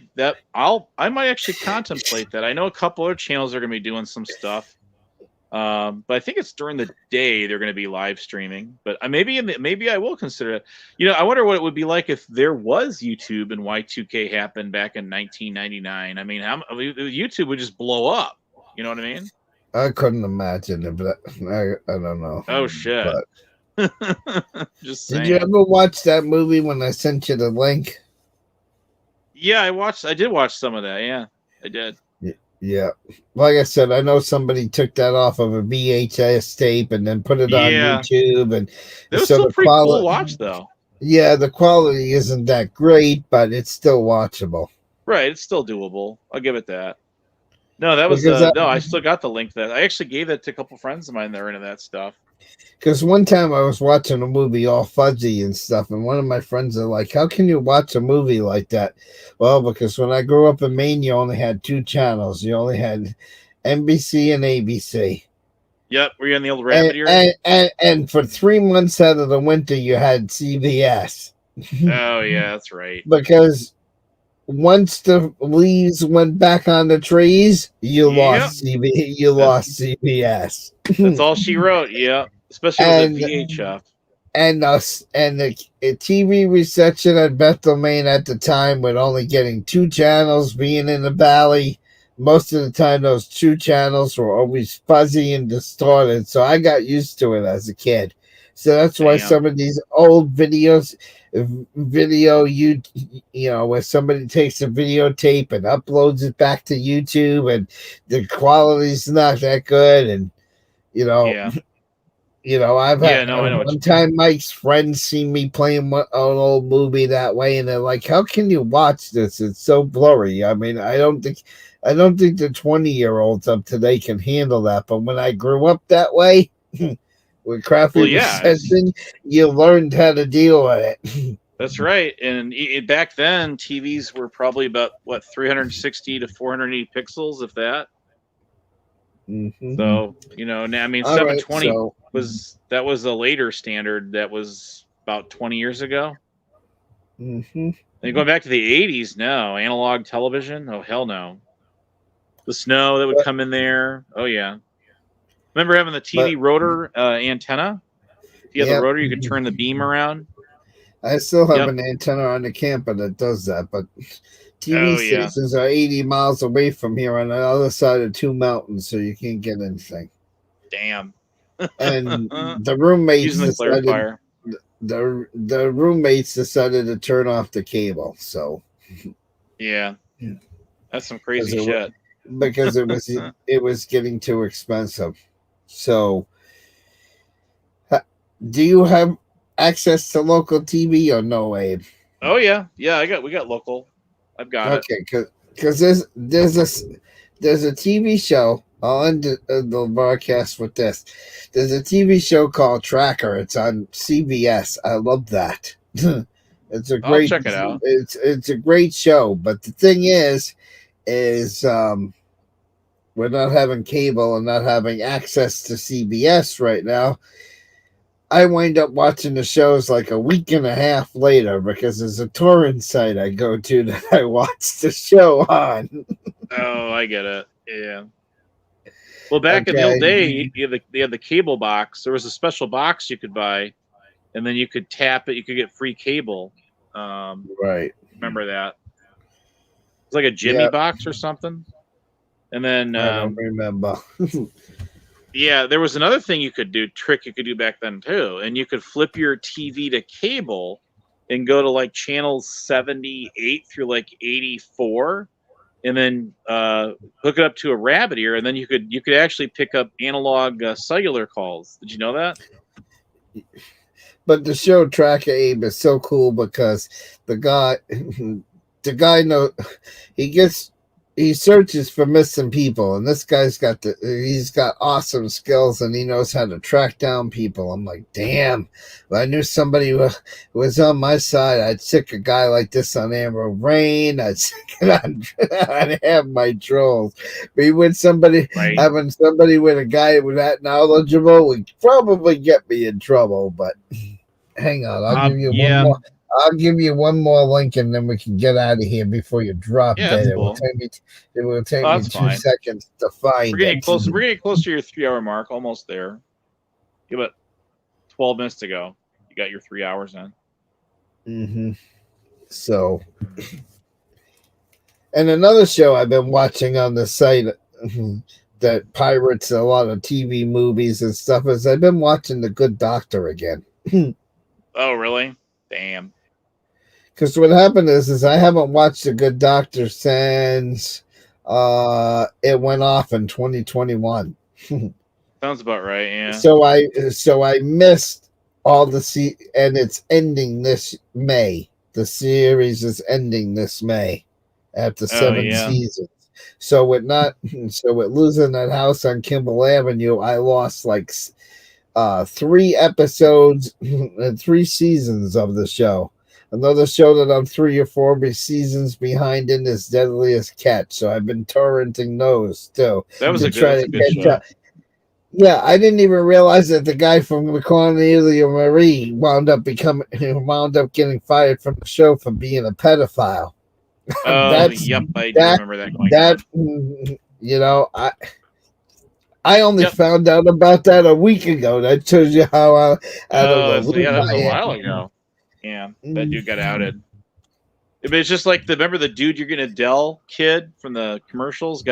might actually contemplate that. I know a couple other channels are going to be doing some stuff, but I think it's during the day they're going to be live streaming. But maybe I will consider it. I wonder what it would be like if there was YouTube and Y2K happened back in 1999. I mean, YouTube would just blow up. You know what I mean? I couldn't imagine it, but I don't know. Oh shit! But... Just saying. Did you ever watch that movie when I sent you the link? Yeah, I did watch some of that. Yeah, I did. Yeah. Like I said, I know somebody took that off of a VHS tape and then put it on YouTube. And it was still pretty cool to watch, though. Yeah, the quality isn't that great, but it's still watchable. Right, it's still doable. I'll give it that. No, that was no. I still got the link. That I actually gave that to a couple friends of mine that were into that stuff. Because one time I was watching a movie all fuzzy and stuff, and one of my friends are like, "How can you watch a movie like that?" Well, because when I grew up in Maine, you only had 2 channels. You only had NBC and ABC. Yep, were you in the old rabbit ear? And for 3 months out of the winter, you had CBS. Oh yeah, that's right. Because once the leaves went back on the trees, you lost CBS. That's all she wrote. Yeah, especially with the VHF. And the TV reception at Bethel, Maine at the time, with only getting 2 channels, being in the valley, most of the time those 2 channels were always fuzzy and distorted. So I got used to it as a kid. So that's why some of these old videos, you know, where somebody takes a videotape and uploads it back to YouTube, and the quality's not that good, and you know. You know, I've had one time Mike's friends see me playing an old movie that way, and they're like, "How can you watch this? It's so blurry." I mean, I don't think the 20-year-olds of today can handle that. But when I grew up that way, with crappy reception, you learned how to deal with it. That's right. And back then, TVs were probably about 360 to 480 pixels, if that. Mm-hmm. So, you know, I mean, 720 was a later standard. That was about 20 years ago. Mm-hmm. And going back to the 80s, no. Analog television? Oh, hell no. The snow that would come in there. Oh, yeah. Remember having the TV rotor antenna? If you had the rotor, you could turn the beam around. I still have an antenna on the camper that does that, but TV stations are 80 miles away from here on the other side of 2 mountains, so you can't get anything. Damn. And the roommates decided the roommates decided to turn off the cable. So yeah, that's some crazy shit. Because it was getting too expensive. So, do you have access to local TV or no, Abe? Oh yeah. We got local. I've got it. Okay, because there's a TV show. I'll end the broadcast with this. There's a TV show called Tracker. It's on CBS. I love that. It's a great. I'll check it out. It's a great show, but the thing is we're not having cable and not having access to CBS right now. I wind up watching the shows like a week and a half later because there's a torrent site I go to that I watch the show on. Oh, I get it. Yeah. Well, back in the old day, they had the cable box. There was a special box you could buy, and then you could tap it. You could get free cable. Right. Remember that? It's like a Jimmy box or something. And then I don't remember. Yeah, there was another thing you could do back then too, and you could flip your TV to cable and go to like channel 78 through like 84, and then hook it up to a rabbit ear, and then you could actually pick up analog cellular calls. Did you know that? But the show Tracker, Abe, is so cool because the guy he searches for missing people, and this guy's he's got awesome skills, and he knows how to track down people. I'm like, damn, if I knew somebody who was on my side, I'd sick a guy like this on Amber Rain. I'd have my trolls. But with having somebody with a guy with that knowledgeable would probably get me in trouble. But hang on, I'll give you one more. I'll give you one more link, and then we can get out of here before you drop dead. It will take me 2 seconds to find. We're getting close. We're getting close to your 3-hour mark. Almost there. Give it 12 minutes to go. You got your 3 hours in. Mm-hmm. So, and another show I've been watching on the site that pirates a lot of TV movies and stuff is I've been watching The Good Doctor again. Oh, really? Damn. Because what happened is I haven't watched The Good Doctor since it went off in 2021. Sounds about right, yeah. So I missed all and it's ending this May. The series is ending this May. after 7 seasons. So with losing that house on Kimball Avenue, I lost like 3 episodes and 3 seasons of the show. Another show that I'm 3 or 4 seasons behind in is Deadliest Catch. So I've been torrenting those too. That was a good show. Up. Yeah, I didn't even realize that the guy from the Cornelia Marie wound up getting fired from the show for being a pedophile. Oh, yep, I do remember that going on. You know, I only found out about that a week ago. That shows you how I don't know. Yeah, that was a while ago. Yeah, that dude got outed. But it's just like remember the dude you're gonna Dell kid from the commercials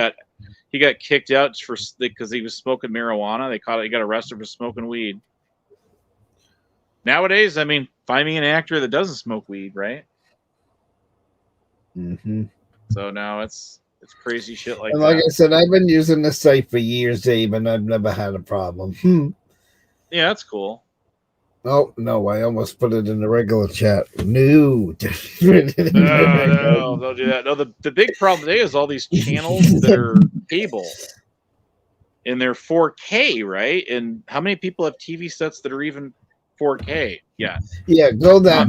he got kicked out because he was smoking marijuana. He got arrested for smoking weed. Nowadays, I mean, find me an actor that doesn't smoke weed, right? Mm-hmm. So now it's crazy shit like that. Like I said, I've been using the site for years, Abe, and I've never had a problem. Yeah, that's cool. Oh no, I almost put it in the regular chat. No, no, don't do that. No, the big problem today is all these channels that are cable and they're 4K, right? And how many people have TV sets that are even 4K? Yeah. Yeah, go there.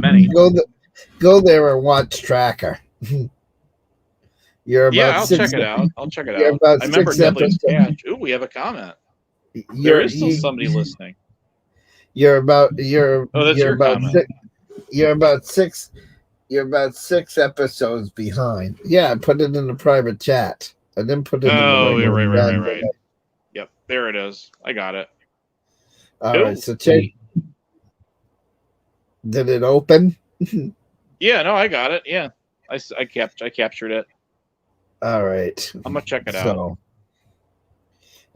Go there and watch Tracker. I'll check it out. I remember Deadliest Catch. Ooh, we have a comment. There is still somebody listening. You're about 6 episodes behind. Yeah, I put it in the private chat. I didn't put it in the right. Yep, there it is. I got it. All right, so check. Did it open? Yeah, no, I got it. Yeah. I captured it. All right. I'm gonna check it out.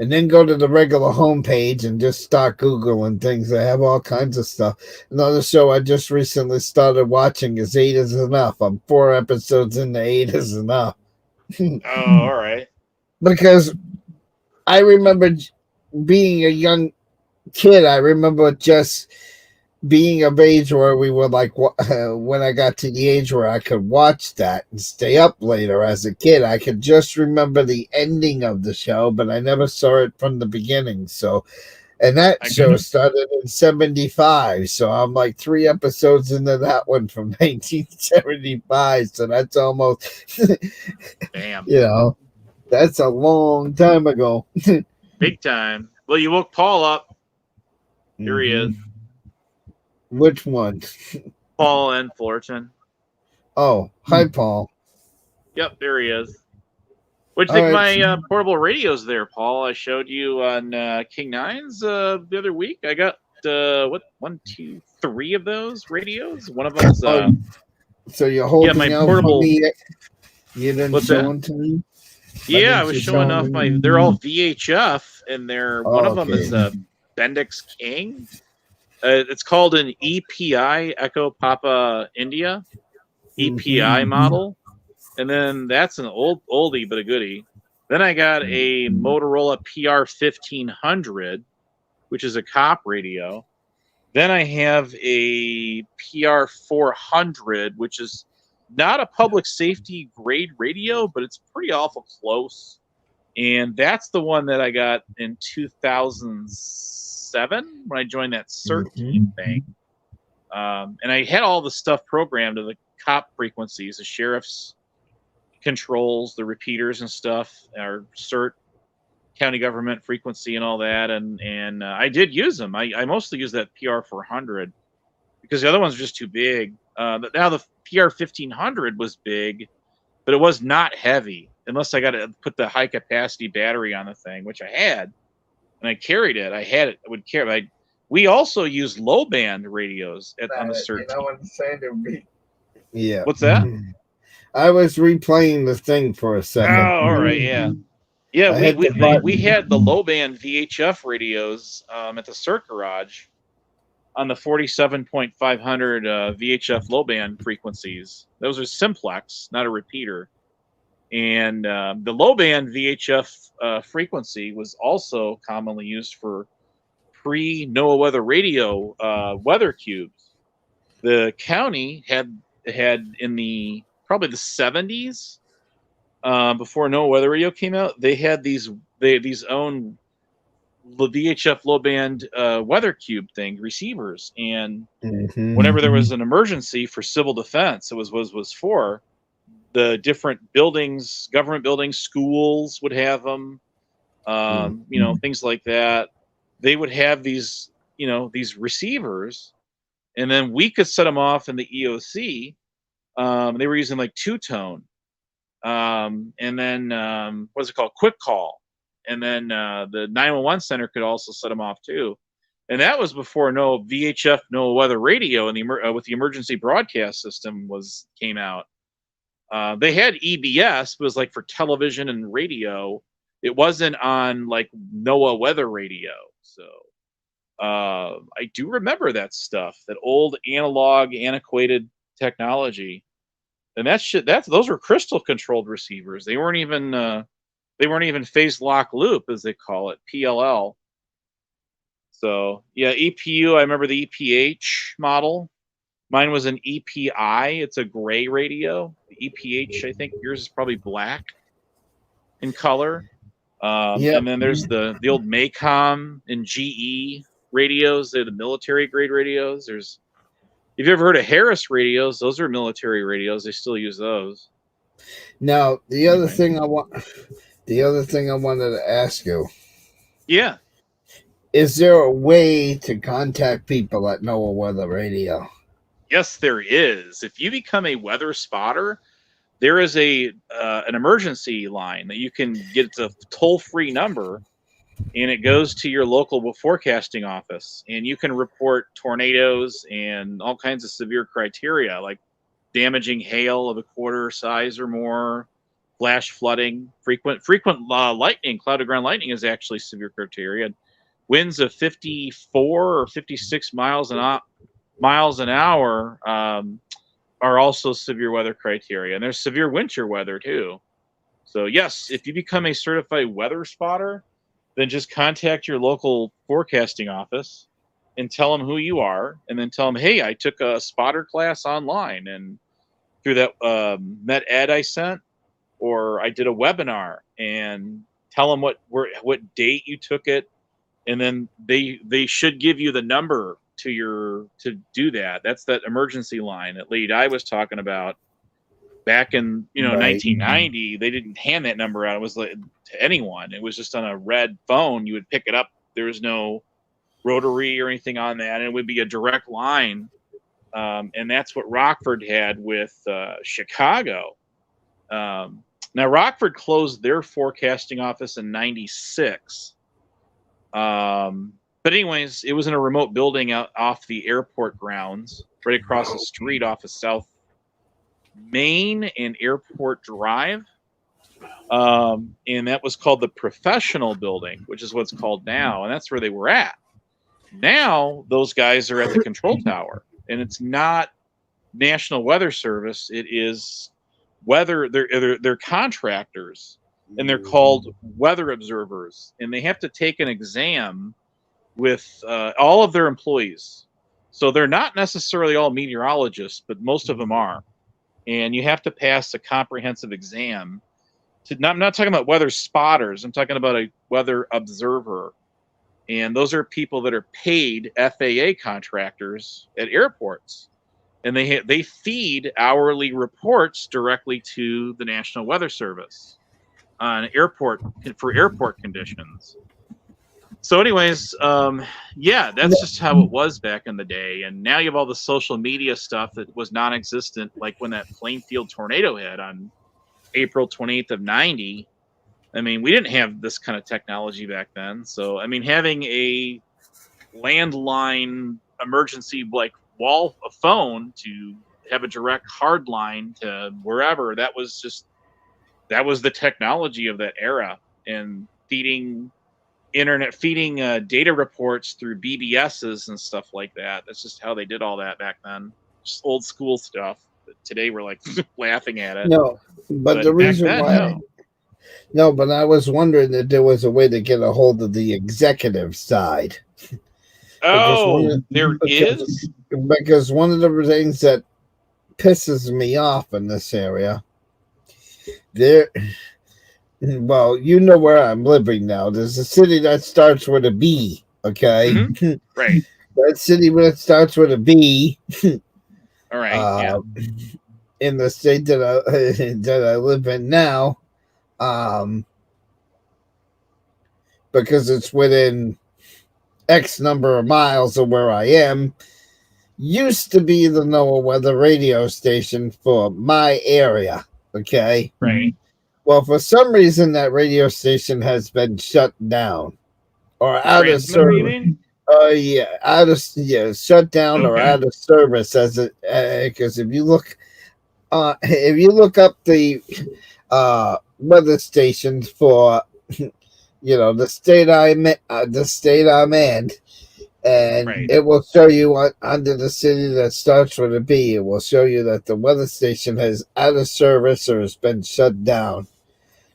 And then go to the regular homepage and just start Googling things. I have all kinds of stuff. Another show I just recently started watching is 8 is Enough. I'm 4 episodes into 8 is Enough. Oh, all right. Because I remember being a young kid. I remember just being of age where we were like, when I got to the age where I could watch that and stay up later as a kid, I could just remember the ending of the show, but I never saw it from the beginning. So, and that show started in 75. So I'm like 3 episodes into that one from 1975. So that's almost, damn, that's a long time ago. Big time. Well, you woke Paul up. Here he is. Which one? Paul and Fullerton. Oh, hi, Paul. Yep, there he is. What'd you think of my portable radios there, Paul? I showed you on King Nines the other week. I got 1, 2, 3 of those radios. One of them's so you're holding my out portable. You didn't show them to me. Yeah, I was showing off my. They're all VHF, and one of them is a Bendix King. It's called an EPI, Echo Papa India, EPI model. And then that's an oldie, but a goodie. Then I got a Motorola PR1500, which is a cop radio. Then I have a PR400, which is not a public safety grade radio, but it's pretty awful close. And that's the one that I got in 2007 when I joined that CERT team thing. And I had all the stuff programmed to the cop frequencies, the sheriff's controls, the repeaters and stuff, our CERT county government frequency and all that. And I did use them. I mostly use that PR400 because the other ones are just too big. But now the PR1500 was big, but it was not heavy unless I got to put the high capacity battery on the thing, which I had, and I carried it. I would carry. We also use low band radios on the CERT. Yeah. What's that? I was replaying the thing for a second. Oh, all right, yeah. Yeah, we had the low band VHF radios at the CERT garage on the 47.500 VHF low band frequencies. Those are simplex, not a repeater. And the low band VHF frequency was also commonly used for pre-NOAA weather radio weather cubes. The county had in the probably the 70s before NOAA Weather Radio came out, they had these own VHF low band weather cube thing receivers, and whenever there was an emergency for civil defense, it was for the different buildings, government buildings, schools would have them, things like that. They would have these receivers, and then we could set them off in the EOC. They were using like two-tone, and then what's it called, quick call, and then the 911 center could also set them off too. And that was before VHF NOAA Weather Radio and with the emergency broadcast system came out. They had EBS, but it was like for television and radio. It wasn't on like NOAA Weather Radio. So I do remember that stuff, that old analog, antiquated technology. And those were crystal controlled receivers. They weren't even phase lock loop, as they call it, PLL. So yeah, EPU, I remember the EPH model. Mine was an EPI. It's a gray radio. The EPH, I think yours is probably black in color. And then there's the old Maycom and GE radios. They're the military grade radios. If you've ever heard of Harris radios, those are military radios. They still use those. Now, the other thing I wanted to ask you. Yeah. Is there a way to contact people at NOAA Weather Radio? Yes, there is. If you become a weather spotter, there is an emergency line that you can get. It's a toll-free number, and it goes to your local forecasting office, and you can report tornadoes and all kinds of severe criteria, like damaging hail of a quarter size or more, flash flooding, frequent lightning. Cloud-to-ground lightning is actually severe criteria. Winds of 54 or 56 miles an hour are also severe weather criteria, and there's severe winter weather too. So yes, if you become a certified weather spotter, then just contact your local forecasting office and tell them who you are, and then tell them, hey, I took a spotter class online, and through that Met Ed I sent, or I did a webinar, and tell them what date you took it, and then they should give you the number to do that. That's that emergency line that lead I was talking about back in 1990. They didn't hand that number out. It was to anyone. It was just on a red phone. You would pick it up. There was no rotary or anything on that, and it would be a direct line. And that's what Rockford had with Chicago. Now Rockford closed their forecasting office in '96. But anyways, it was in a remote building out off the airport grounds, right across the street off of South Main and Airport Drive. And that was called the Professional Building, which is what's called now. And that's where they were at. Now, those guys are at the control tower. And it's not National Weather Service. It is weather. They're contractors. And they're called weather observers. And they have to take an exam with all of their employees. So they're not necessarily all meteorologists, but most of them are. And you have to pass a comprehensive exam. I'm not talking about weather spotters. I'm talking about a weather observer. And those are people that are paid FAA contractors at airports. And they feed hourly reports directly to the National Weather Service on airport conditions. So anyways, that's just how it was back in the day. And now you have all the social media stuff that was non-existent, like when that Plainfield tornado hit on April 28th of 90. I mean, we didn't have this kind of technology back then. So, I mean, having a landline emergency a phone to have a direct hard line to wherever, that was the technology of that era. And feeding data reports through BBSs and stuff like that. That's just how they did all that back then. Just old school stuff. But today we're like laughing at it. No, but the reason why. No, but I was wondering that there was a way to get a hold of the executive side. There is? Because one of the things that pisses me off in this area there. Well, you know where I'm living now. There's a city that starts with a B. Okay, right. That city that starts with a B. All right. In the state that I live in now, because it's within X number of miles of where I am, used to be the NOAA weather radio station for my area. Okay. Right. Well, for some reason, that radio station has been shut down or out of service. Shut down or out of service as it because if you look up the weather stations for the state I'm in, and it will show you under the city that starts with a B. It will show you that the weather station has out of service or has been shut down.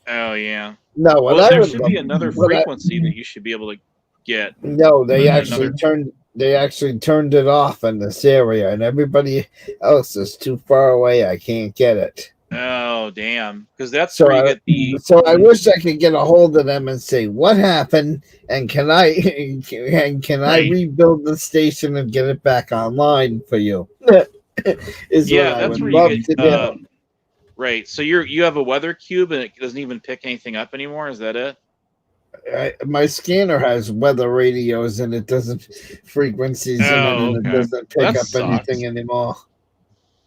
Oh yeah. No, there should be another frequency that you should be able to get. No, they actually turned it off in this area, and everybody else is too far away. I can't get it. Oh damn! Because that's where you get the. So I wish I could get a hold of them and say what happened, and can I I rebuild the station and get it back online for you? That's where you get. Right. So you have a weather cube and it doesn't even pick anything up anymore. Is that it? My scanner has weather radios and it doesn't frequencies in it, and it doesn't pick up anything anymore.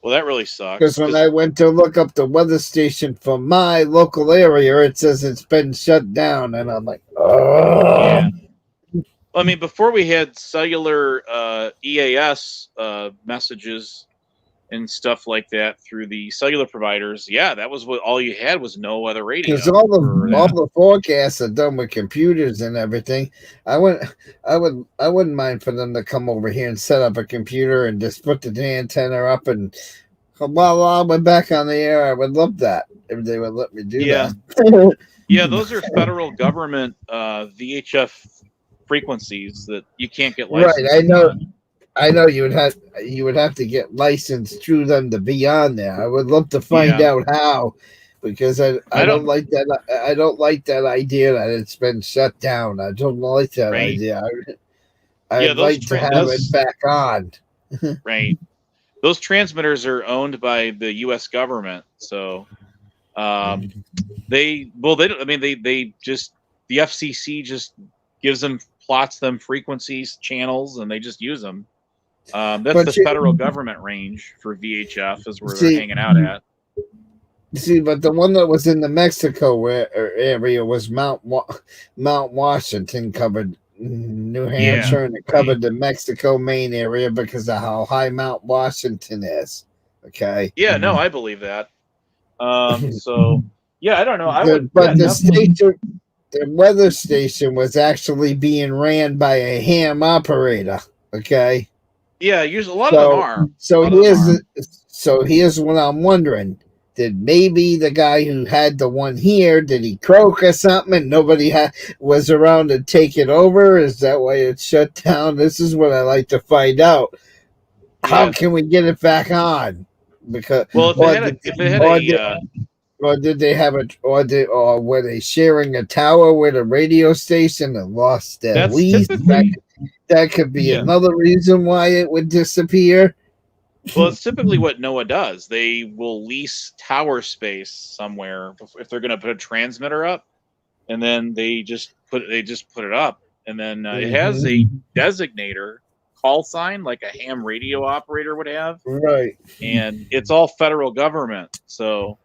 Well, that really sucks. Because when I went to look up the weather station for my local area, it says it's been shut down, and I'm like, oh. Yeah. I mean, before we had cellular EAS messages and stuff like that through the cellular providers, that was what all you had was no weather radio. Because all the forecasts are done with computers and everything. I wouldn't mind for them to come over here and set up a computer and just put the antenna up, and while I went back on the air, I would love that if they would let me do that. Yeah, those are federal government VHF frequencies that you can't get licensed. Right, I know you would have to get licensed through them to be on there. I would love to find out how, because I don't like that. I don't like that idea that it's been shut down. I don't like that idea. I'd like to have it back on. Right. Those transmitters are owned by the U.S. government, so they don't. I mean, they just, the FCC just plots them frequencies, channels, and they just use them. That's the federal government range for VHF is where they're hanging out at. See, but the one that was in the Mexico area was Mount Washington, covered New Hampshire, and it covered the Mexico Maine area because of how high Mount Washington is. Okay. Yeah, no, I believe that. So yeah, I don't know. The weather station was actually being ran by a ham operator. Okay. Yeah, usually a lot of them are. So here's what I'm wondering. Did maybe the guy who had the one here, did he croak or something and nobody was around to take it over? Is that why it shut down? This is what I like to find out. How can we get it back on? Because or did they have or were they sharing a tower with a radio station and lost their lease? That could be another reason why it would disappear. Well, it's typically what NOAA does. They will lease tower space somewhere if they're going to put a transmitter up, and then they just put it up, and then it has a designator call sign like a ham radio operator would have, right? And it's all federal government, so.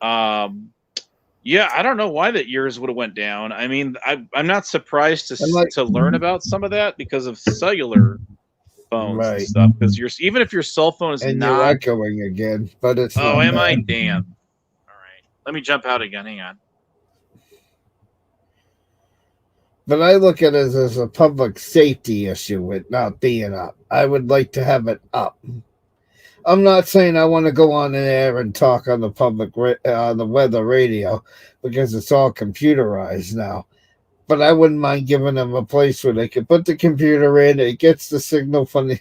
I don't know why that yours would have went down. I mean, I'm not surprised to learn about some of that because of cellular phones and stuff. Because even if your cell phone is not you're echoing again, but it's am I? Damn. All right, let me jump out again. Hang on. But I look at it as a public safety issue with not being up. I would like to have it up. I'm not saying I want to go on the air and talk on the public on the weather radio because it's all computerized now. but I wouldn't mind giving them a place where they could put the computer in. It gets the signal from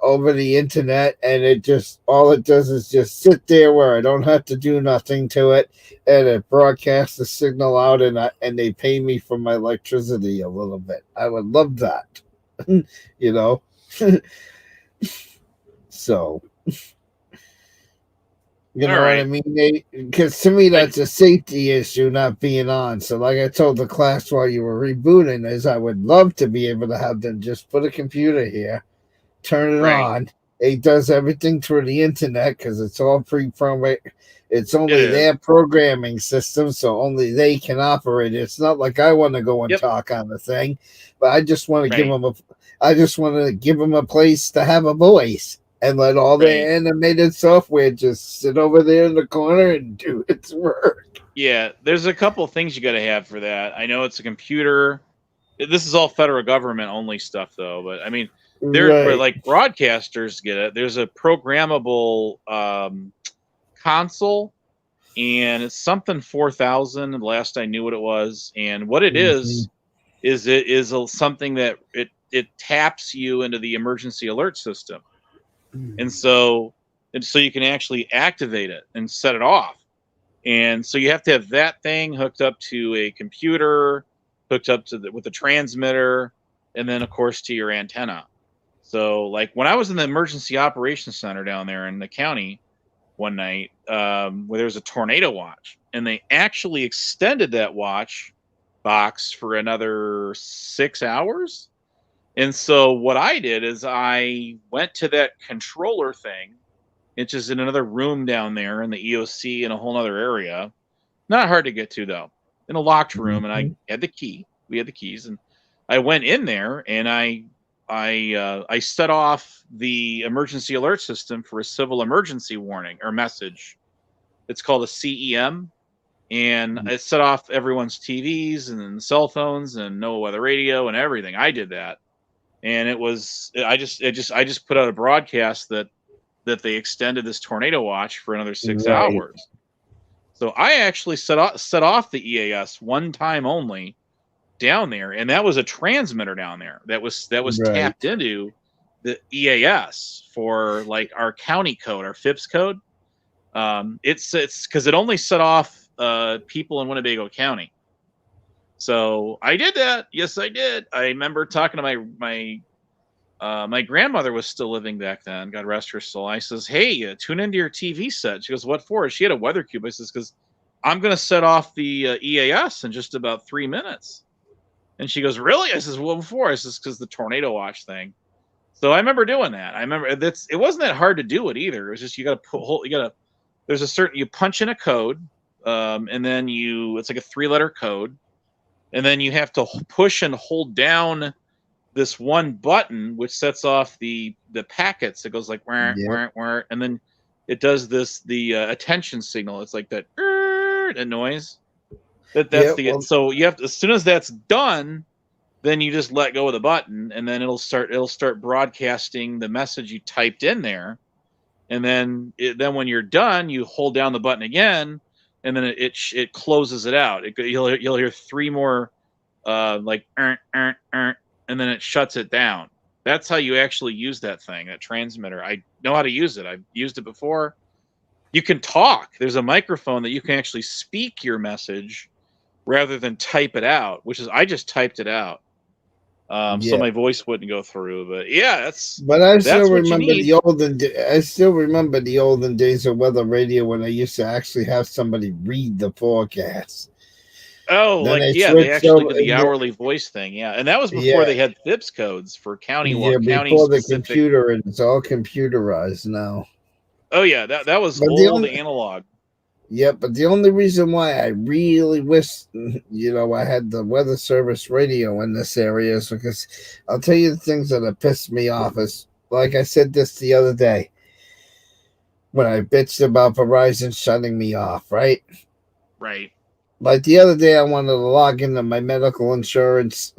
over the internet, and all it does is just sit there where I don't have to do nothing to it, and it broadcasts the signal out, and they pay me for my electricity a little bit. I would love that, you know. So. You know what I mean? Because to me, that's a safety issue, not being on. So like I told the class while you were rebooting is I would love to be able to have them just put a computer here, turn it on. It does everything through the internet because it's all pre-programmed. It's only their programming system, so only they can operate it. It's not like I want to go and talk on the thing, but I just want to give them a place to have a voice. And let all the animated software just sit over there in the corner and do its work. Yeah, there's a couple of things you got to have for that. I know it's a computer. This is all federal government only stuff, though. But I mean, where like broadcasters get it. There's a programmable console, and it's something 4,000. The last I knew what it was, and what it is something that it taps you into the emergency alert system. And so you can actually activate it and set it off. And so you have to have that thing hooked up to a computer, hooked up to with a transmitter, and then of course to your antenna. So like when I was in the emergency operations center down there in the county one night, where there was a tornado watch, and they actually extended that watch box for another 6 hours. And so what I did is I went to that controller thing. It's just in another room down there in the EOC in a whole other area. Not hard to get to, though. In a locked room, and I had the key. We had the keys, and I went in there, and I set off the emergency alert system for a civil emergency warning or message. It's called a CEM, and it set off everyone's TVs and cell phones and no weather radio and everything. I did that. And I just put out a broadcast that they extended this tornado watch for another 6 hours. So I actually set off the EAS one time only down there, and that was a transmitter down there that was tapped into the EAS for like our county code, our FIPS code. It's because it only set off people in Winnebago County. So I did that. Yes, I did. I remember talking to my grandmother was still living back then. God rest her soul. I says, "Hey, tune into your TV set." She goes, "What for?" She had a weather cube. I says, "Because I'm going to set off the EAS in just about 3 minutes." And she goes, "Really?" I says, "Well, before." I says, "Because the tornado watch thing." So I remember doing that. I remember it wasn't that hard to do it either. It was just you punch in a code, and then it's like a 3-letter code. And then you have to push and hold down this one button, which sets off the packets. It goes like, wah, wah, wah, and then it does the attention signal. It's like that noise. So you have to, as soon as that's done, then you just let go of the button, and then it'll start broadcasting the message you typed in there. And then when you're done, you hold down the button again. And then it closes it out. You'll hear 3 more, and then it shuts it down. That's how you actually use that thing, that transmitter. I know how to use it. I've used it before. You can talk. There's a microphone that you can actually speak your message rather than type it out. I just typed it out, so my voice wouldn't go through. But yeah, that's. But I still remember the olden days of weather radio when I used to actually have somebody read the forecast. Oh, they actually did the hourly voice thing, and that was before they had FIPS codes for county. Before the computer, and it's all computerized now. Oh yeah, that was old analog. Yeah, but the only reason why I really wish, I had the Weather Service radio in this area is because I'll tell you the things that have pissed me off. Is like I said this the other day when I bitched about Verizon shutting me off, right? Right. Like the other day, I wanted to log into my medical insurance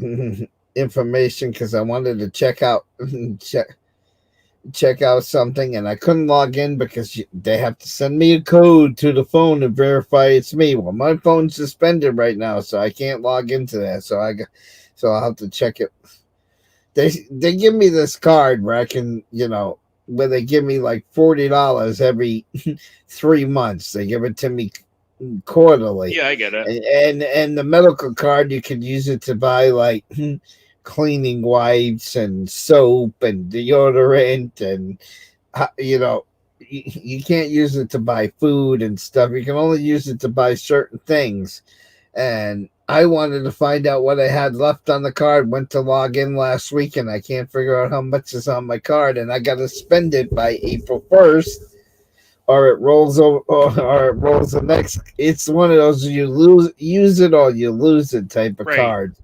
information because I wanted to check check out something, and I couldn't log in because they have to send me a code to the phone to verify it's me. Well, my phone's suspended right now, so I can't log into that. So I'll have to check it. They give me this card where I can, where they give me like $40 every 3 months. They give it to me quarterly. Yeah, I get it. And the medical card, you can use it to buy like cleaning wipes and soap and deodorant, and you can't use it to buy food and stuff. You can only use it to buy certain things. And I wanted to find out what I had left on the card. Went to log in last week, and I can't figure out how much is on my card, and I got to spend it by April 1st. Or it rolls over, or it rolls the next. It's one of those use it or you lose it type of card.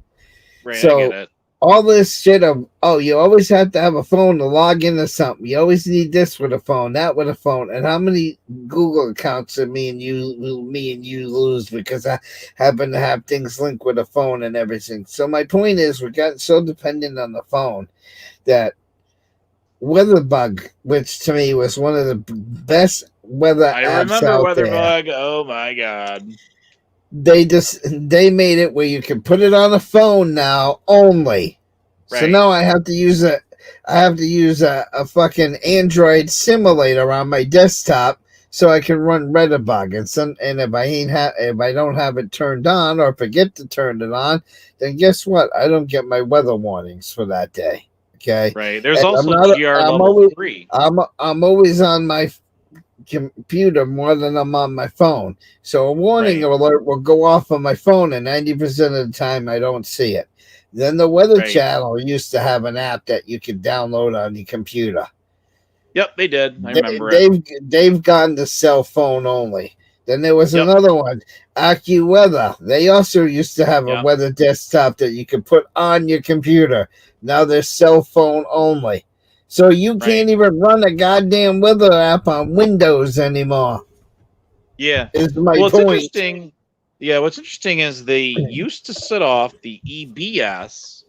Right, so I get it. All this shit of you always have to have a phone to log into something. You always need this with a phone, that with a phone, and how many Google accounts did me and you lose because I happen to have things linked with a phone and everything. So my point is, we got so dependent on the phone that WeatherBug, which to me was one of the best weather apps out there. I remember WeatherBug. Oh my god! They made it where you can put it on a phone now only. Right. So now I have to use a fucking Android simulator on my desktop so I can run WeatherBug. And if I don't have it turned on or forget to turn it on, then guess what? I don't get my weather warnings for that day. Okay. Right. There's also GR level 3. I'm always on my computer more than I'm on my phone. So a warning alert will go off on my phone, and 90% of the time I don't see it. Then the Weather Channel used to have an app that you could download on your computer. Yep, they did. I remember it. They've gone to cell phone only. Then there was another one, AccuWeather. They also used to have a weather desktop that you could put on your computer. Now they're cell phone only. So you can't even run a goddamn weather app on Windows anymore. Yeah. Is my point. Interesting. Yeah, what's interesting is they used to set off the EBS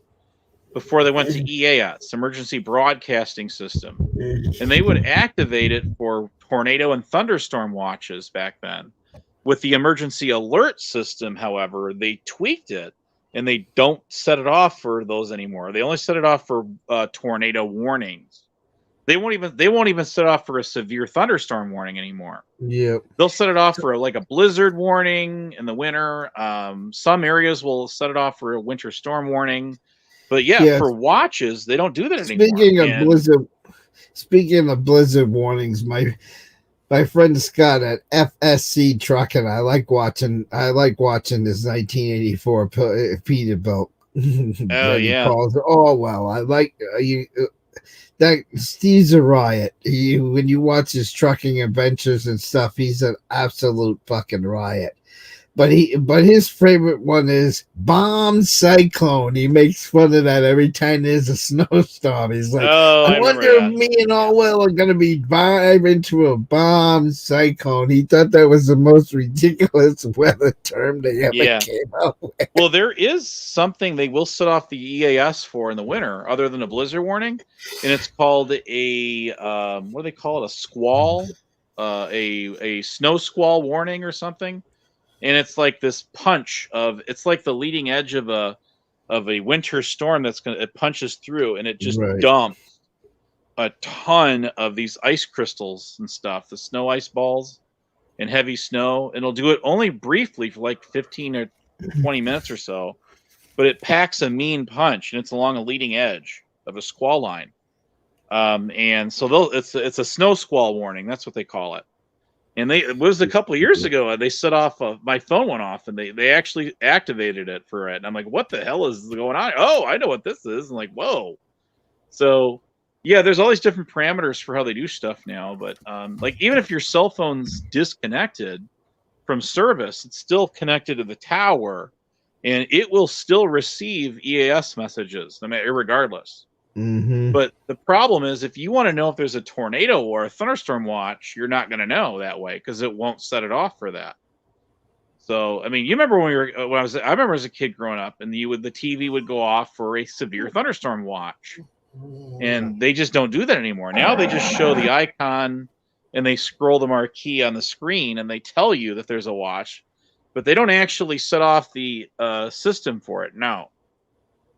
before they went to EAS, Emergency Broadcasting System. And they would activate it for tornado and thunderstorm watches back then. With the emergency alert system, however, they tweaked it, and they don't set it off for those anymore. They only set it off for tornado warnings. They won't even set it off for a severe thunderstorm warning anymore. Yep. They'll set it off for like a blizzard warning in the winter. Some areas will set it off for a winter storm warning. But for watches, they don't do that anymore. Speaking of blizzard warnings, my friend Scott at FSC Trucking, I like watching this 1984 Peterbilt. Oh yeah. I like that Steve's a riot. When you watch his trucking adventures and stuff, he's an absolute fucking riot. But his favorite one is Bomb Cyclone. He makes fun of that every time there's a snowstorm. He's like, I wonder if me and Orwell are going to be dive into a bomb cyclone. He thought that was the most ridiculous weather term they ever came up with. Well, there is something they will set off the EAS for in the winter, other than a blizzard warning, and it's called a what do they call it? A squall, a snow squall warning or something. And it's like this punch it's like the leading edge of a winter storm it punches through, and it just dumps a ton of these ice crystals and stuff, the snow ice balls and heavy snow. And it'll do it only briefly for like 15 or 20 minutes or so, but it packs a mean punch, and it's along a leading edge of a squall line. And so it's a snow squall warning. That's what they call it. And it was a couple of years ago. They set off my phone went off, and they actually activated it for it. And I'm like, what the hell is going on? Oh, I know what this is. I'm like, whoa. So yeah, there's all these different parameters for how they do stuff now. But like even if your cell phone's disconnected from service, it's still connected to the tower, and it will still receive EAS messages, regardless. Mm-hmm. But the problem is, if you want to know if there's a tornado or a thunderstorm watch, you're not going to know that way because it won't set it off for that. So, I mean, you remember I remember as a kid growing up, and the TV would go off for a severe thunderstorm watch. And they just don't do that anymore. Now they just show the icon and they scroll the marquee on the screen and they tell you that there's a watch, but they don't actually set off the system for it now.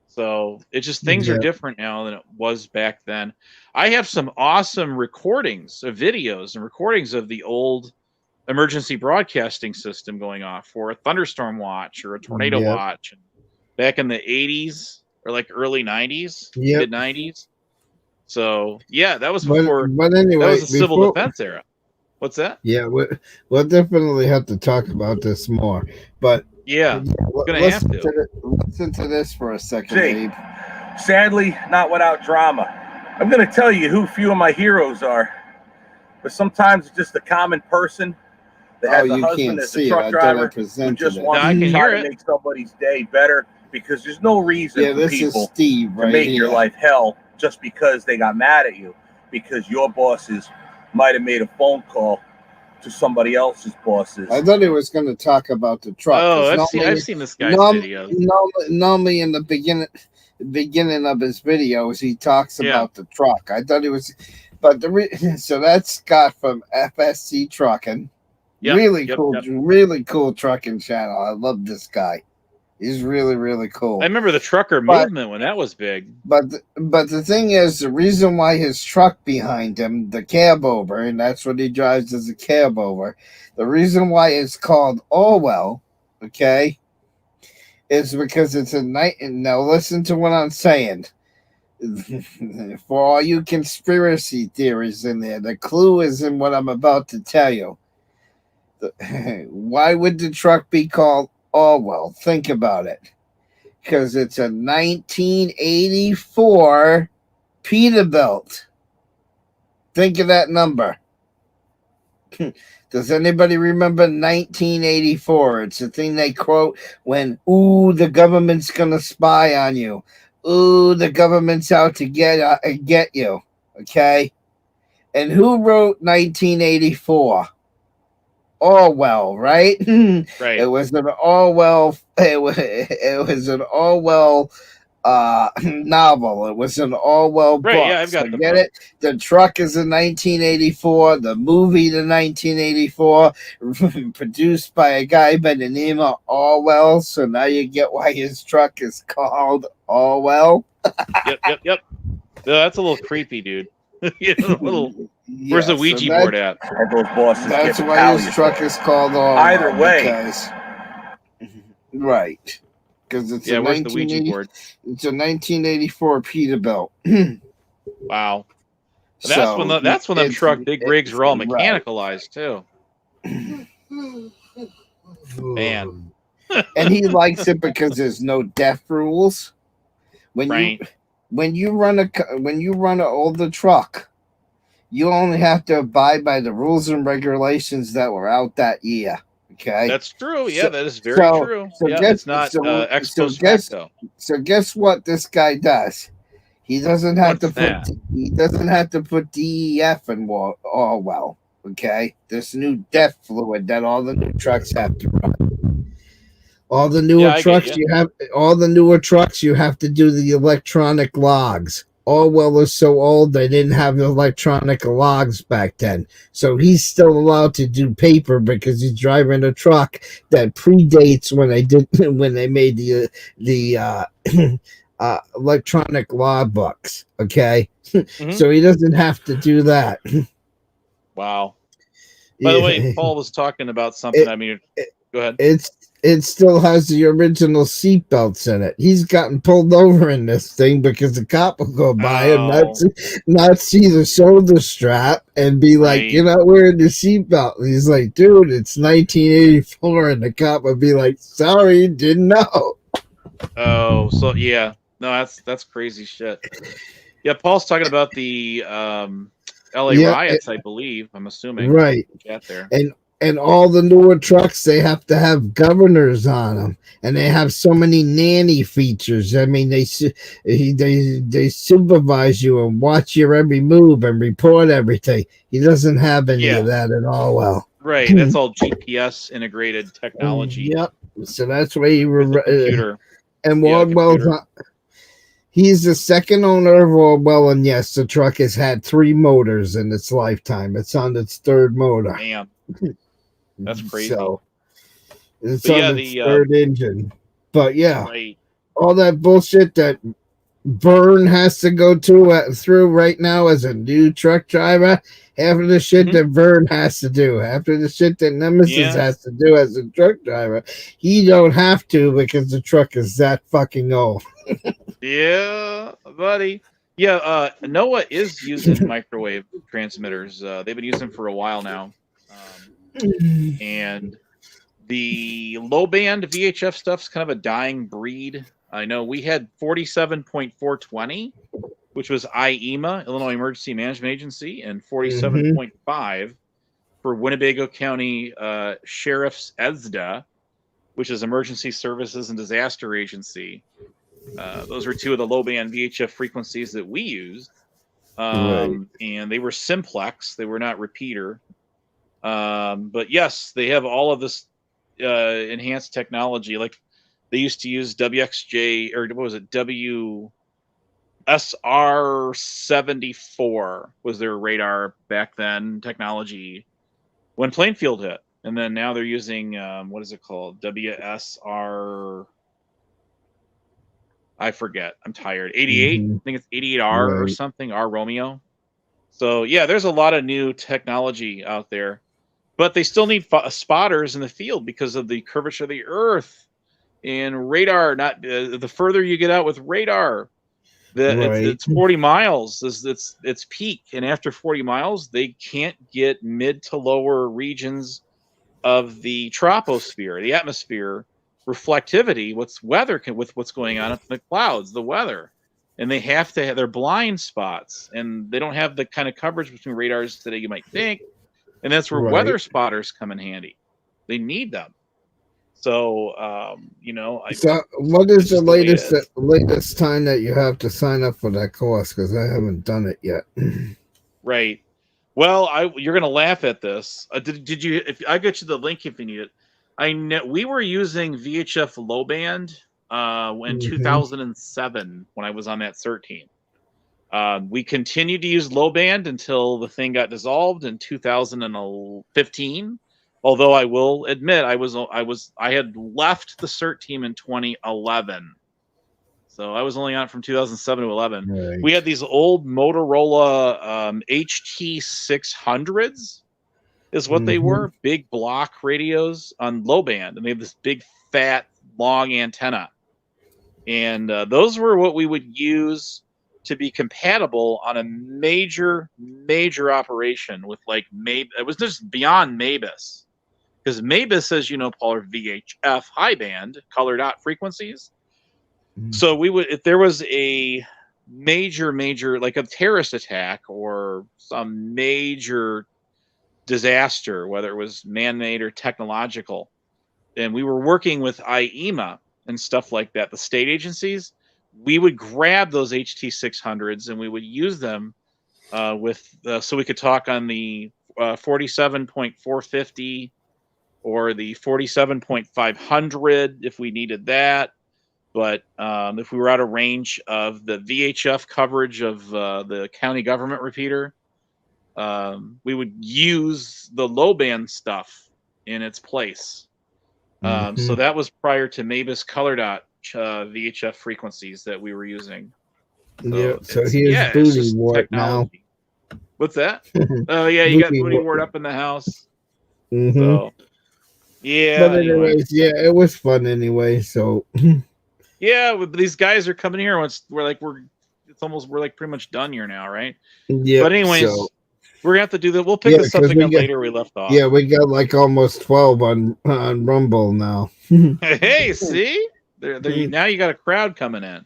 So it's just things are different now than it was back then. I have some awesome recordings of videos and recordings of the old emergency broadcasting system going off for a thunderstorm watch or a tornado watch back in the 80s or like early 90s, mid 90s. So yeah, that was before. But anyway, that was the civil defense era. What's that? Yeah, we'll definitely have to talk about this more. But yeah, we're gonna have to listen to this for a second, Abe. Sadly, not without drama. I'm gonna tell you who few of my heroes are, but sometimes it's just a common person that has a husband as a truck driver who just wants to try to make somebody's day better, because there's no reason for people to make your life hell just because they got mad at you, because your bosses might have made a phone call to somebody else's bosses. I thought he was going to talk about the truck. Oh, I've seen this guy's videos. Normally in the beginning of his videos, he talks about the truck. I thought he was, but so that's Scott from FSC Trucking. Really cool trucking channel. I love this guy. He's really, really cool. I remember the trucker movement when that was big. But the thing is, the reason why his truck behind him, the cab over, and that's what he drives as a cab over, the reason why it's called Orwell, okay, is because it's a night. Now listen to what I'm saying. For all you conspiracy theories in there, the clue is in what I'm about to tell you. Why would the truck be called Orwell? Think about it. Because it's a 1984 Peterbilt. Think of that number. Does anybody remember 1984? It's the thing they quote when, ooh, the government's going to spy on you. Ooh, the government's out to get you. Okay? And who wrote 1984? Orwell, right? Right. It was an Orwell. It was an Orwell novel. It was an Orwell book. Yeah, I've got so get it. The truck is in 1984. The movie, the 1984, produced by a guy by the name of Orwell. So now you get why his truck is called Orwell. Yep. No, that's a little creepy, dude. Where's the Ouija board at? That's why his truck is called Orwell. Either way, right? Because it's where's the Ouija board? It's a 1984 Peterbilt. Wow, that's when the truck big rigs were all mechanicalized too. Man, and he likes it because there's no death rules. When you run an older truck, you only have to abide by the rules and regulations that were out that year. Okay, that's true. Yeah, that is very true. So it's not ex post facto. So guess what this guy does? He doesn't have to put DEF in Orwell. Okay, this new death fluid that all the new trucks have to run. All the newer trucks you have to do the electronic logs. Orwell is so old they didn't have electronic logs back then. So he's still allowed to do paper because he's driving a truck that predates when they made the electronic log books. Okay. Mm-hmm. So he doesn't have to do that. Wow. By the way, Paul was talking about something. Go ahead. It still has the original seatbelts in it. He's gotten pulled over in this thing because the cop will go by and not see the shoulder strap and be like, "You're not wearing the seatbelt." And he's like, "Dude, it's 1984," and the cop would be like, "Sorry, didn't know." Oh, so yeah, no, that's crazy shit. Yeah, Paul's talking about the LA riots, I believe. I'm assuming, right? Get there. And all the newer trucks, they have to have governors on them, and they have so many nanny features. I mean, they supervise you and watch your every move and report everything. He doesn't have any of that at all. Well, right, that's all GPS integrated technology. Yep. So that's why he computer. And Wardwell's He's the second owner of Orwell, and yes, the truck has had 3 motors in its lifetime. It's on its 3rd motor. Damn. That's crazy. So it's on its 3rd engine. But yeah, right. All that bullshit that Vern has to go through right now as a new truck driver, half of the shit that Vern has to do, after the shit that Nemesis has to do as a truck driver, he don't have to because the truck is that fucking old. Yeah, buddy. Yeah, Noah is using microwave transmitters. They've been using them for a while now. And the low band VHF stuff's kind of a dying breed. I know we had 47.420, which was IEMA, Illinois Emergency Management Agency, and 47.5 for Winnebago County Sheriff's ESDA, which is Emergency Services and Disaster Agency. Those were 2 of the low band VHF frequencies that we used. And they were simplex. They were not repeater. But yes, they have all of this enhanced technology. Like they used to use WXJ, or what was it? WSR-74 was their radar back then technology when Plainfield hit. And then now they're using, what is it called? WSR... I forget. I'm tired. 88. I think it's 88R or something. R Romeo. So yeah, there's a lot of new technology out there, but they still need spotters in the field because of the curvature of the Earth and radar. Not the further you get out with radar, it's 40 miles. It's peak, and after 40 miles, they can't get mid to lower regions of the troposphere, the atmosphere. Reflectivity, with what's going on up in the clouds, the weather, and they have to have their blind spots, and they don't have the kind of coverage between radars today you might think, and that's where weather spotters come in handy. They need them. So, so what is the latest time that you have to sign up for that course? Because I haven't done it yet. Right. Well, you're gonna laugh at this. Did you? If I get you the link if you need it. I know we were using VHF low band in 2007 when I was on that CERT team. We continued to use low band until the thing got dissolved in 2015. Although I will admit I had left the CERT team in 2011, so I was only on it from 2007 to 11. Right. We had these old Motorola HT600s. Is what they were, big block radios on low band, and they have this big fat long antenna, and those were what we would use to be compatible on a major operation with like it was just beyond MABIS, because MABIS, as you know, Paul, are VHF high band color dot frequencies. So we would, if there was a major like a terrorist attack or some major disaster, whether it was man-made or technological, and we were working with IEMA and stuff like that, the state agencies, we would grab those HT600s and we would use them so we could talk on the 47.450 or the 47.500 if we needed that. But if we were out of range of the VHF coverage of the county government repeater, we would use the low band stuff in its place. So that was prior to MABIS color dot VHF frequencies that we were using. So here's Booty Wart now. What's that? Oh yeah, you got Booty Wart up in the house. So yeah. But anyways, yeah, it was fun anyway. So yeah, these guys are coming here. We're pretty much done here now, right? Yeah. But anyways. So, we're gonna have to do that. We'll pick this up again later. We left off. Yeah, we got like almost 12 on Rumble now. Hey, see, now you got a crowd coming in.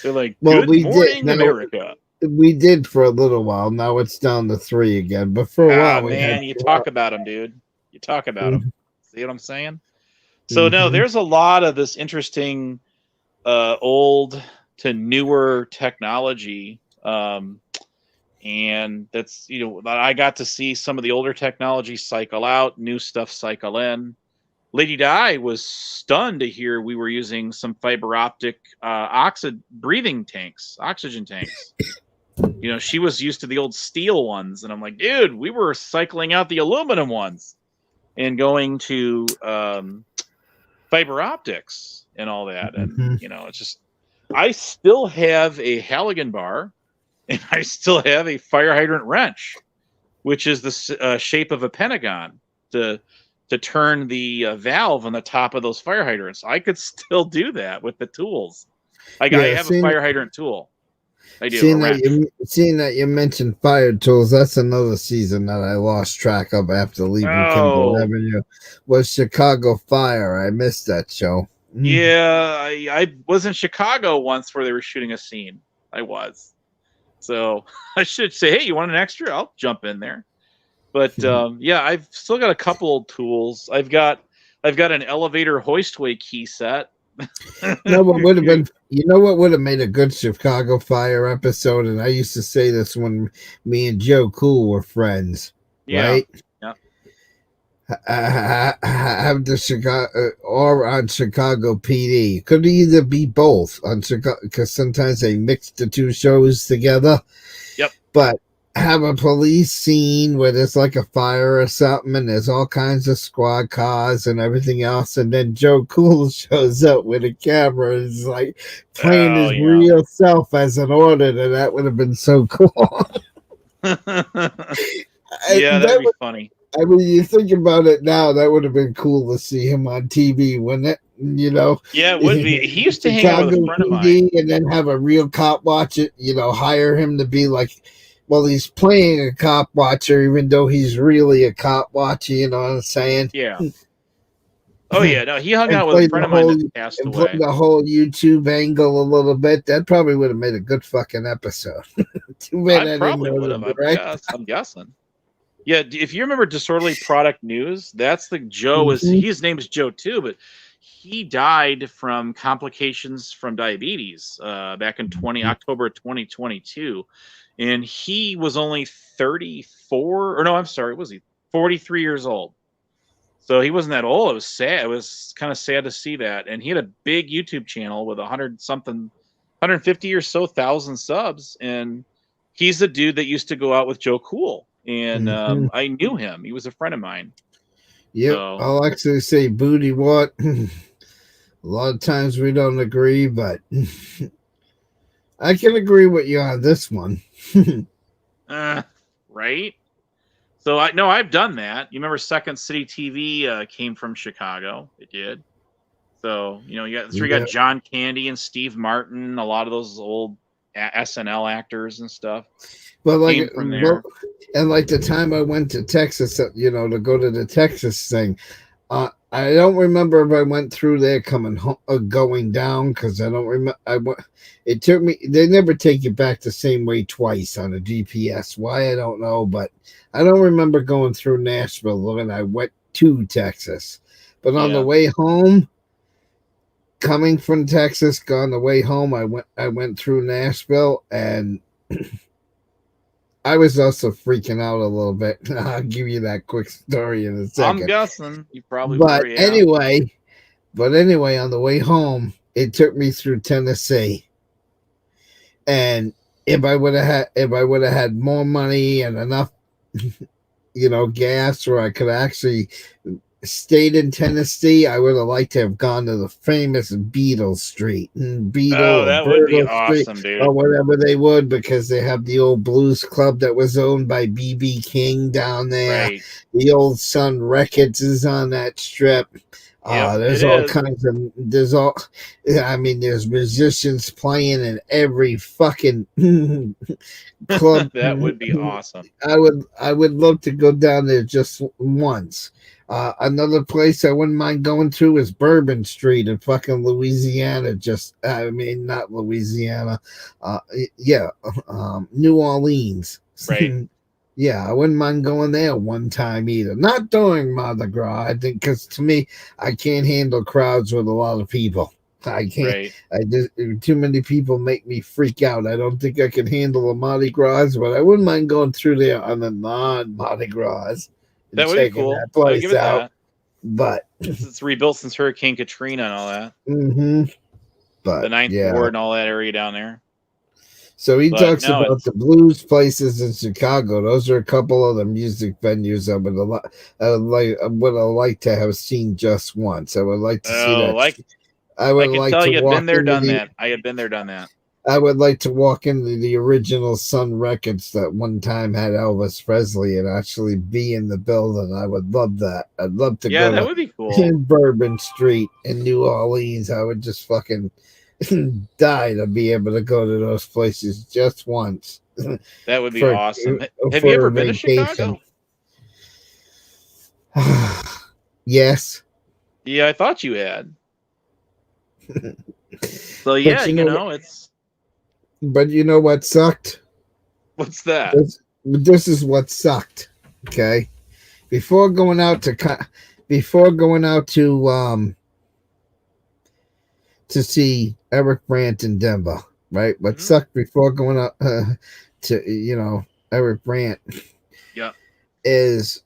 They're like, "Good morning, America." We did for a little while. Now it's down to 3 again. But for a while, man, you talk about them, dude. You talk about them. See what I'm saying? So no, there's a lot of this interesting, old to newer technology. And that's, I got to see some of the older technology cycle out, new stuff cycle in. Lady Di was stunned to hear we were using some fiber optic oxygen tanks. You know, she was used to the old steel ones, and I'm like, dude, we were cycling out the aluminum ones and going to fiber optics and all that. And, you know, it's just, I still have a Halligan bar and I still have a fire hydrant wrench, which is the shape of a pentagon to turn the valve on the top of those fire hydrants. I could still do that with the tools. I have a fire hydrant tool. I do. Seeing that you mentioned fire tools, that's another season that I lost track of after leaving Kimball Avenue. Was Chicago Fire. I missed that show. Yeah, I was in Chicago once where they were shooting a scene. I was. So I should say, hey, you want an extra? I'll jump in there. But yeah, I've still got a couple tools. I've got an elevator hoistway key set. No, what would have been, you know what would have made a good Chicago Fire episode? And I used to say this when me and Joe Cool were friends, right? Yeah. Have the Chicago or on Chicago PD. Could either be both on Chicago, because sometimes they mix the two shows together. Yep. But have a police scene where there's like a fire or something, and there's all kinds of squad cars and everything else, and then Joe Cool shows up with a camera and is like playing his real self as an auditor. That would have been so cool. Yeah, that'd be funny. I mean, you think about it now, that would have been cool to see him on TV, wouldn't it? You know? Yeah, it would be. He used to hang out with a friend of mine. And then have a real cop watch it, you know, hire him to be like, well, he's playing a cop watcher, even though he's really a cop watcher, you know what I'm saying? Yeah. Oh, yeah. No, he hung out with a friend of mine that passed away. Played the whole YouTube angle a little bit. That probably would have made a good fucking episode. Too bad I probably would have, right? I'm guessing. Yeah, if you remember Disorderly Product News, that's the Joe. His name is Joe too, but he died from complications from diabetes back in October 2022, and he was only 34. Or no, I'm sorry, was he 43 years old? So he wasn't that old. It was sad. It was kind of sad to see that. And he had a big YouTube channel with 150 or so thousand subs, and he's the dude that used to go out with Joe Cool. And I knew him. He was a friend of mine. Yep. So, I'll actually say booty what. A lot of times we don't agree, but I can agree with you on this one. Right? So I've done that. You remember Second City TV came from Chicago. It did. So, you know, you got John Candy and Steve Martin, a lot of those old SNL actors and stuff. But like, and like the time I went to Texas, you know, to go to the Texas thing, I don't remember if I went through there going down, because I don't remember. It took me. They never take you back the same way twice on a GPS. Why, I don't know, but I don't remember going through Nashville when I went to Texas. But on the way home, coming from Texas, on the way home, I went through Nashville, and I was also freaking out a little bit. I'll give you that quick story in a second. I'm guessing you probably. But anyway, on the way home, it took me through Tennessee, and if I would have had more money and enough, you know, gas, where I could actually stayed in Tennessee, I would have liked to have gone to the famous Beetle Street. That would be awesome, dude. Or whatever they would, because they have the old blues club that was owned by B.B. King down there. Right. The old Sun Records is on that strip. There's all kinds of, there's musicians playing in every fucking club. That would be awesome. I would love to go down there just once. Another place I wouldn't mind going to is Bourbon Street in fucking Louisiana. Not Louisiana. New Orleans. Right. Yeah, I wouldn't mind going there one time either. Not during Mardi Gras, I think, because to me, I can't handle crowds with a lot of people. I can't. Right. Too many people make me freak out. I don't think I can handle a Mardi Gras, but I wouldn't mind going through there on the non-Mardi Gras. That would be cool. That place out. But it's rebuilt since Hurricane Katrina and all that. Mm-hmm. But the Ninth Ward and all that area down there. So he talks about the blues places in Chicago. Those are a couple of the music venues I would have liked to have seen just once. I would like to see that. I would like to you walk been there, done that. I had been there, done that. I would like to walk into the original Sun Records that one time had Elvis Presley and actually be in the building. I would love that. I'd love to go that would be cool. Bourbon Street in New Orleans. I would just fucking die to be able to go to those places just once. That would be awesome. Have you ever been to Chicago? Yes. Yeah, I thought you had. So yeah, you know it's. But you know what sucked? What's that? This is what sucked. Okay, before going out to see Eric Brandt in Denver, right? What sucked before going out to Eric Brandt? Yeah, is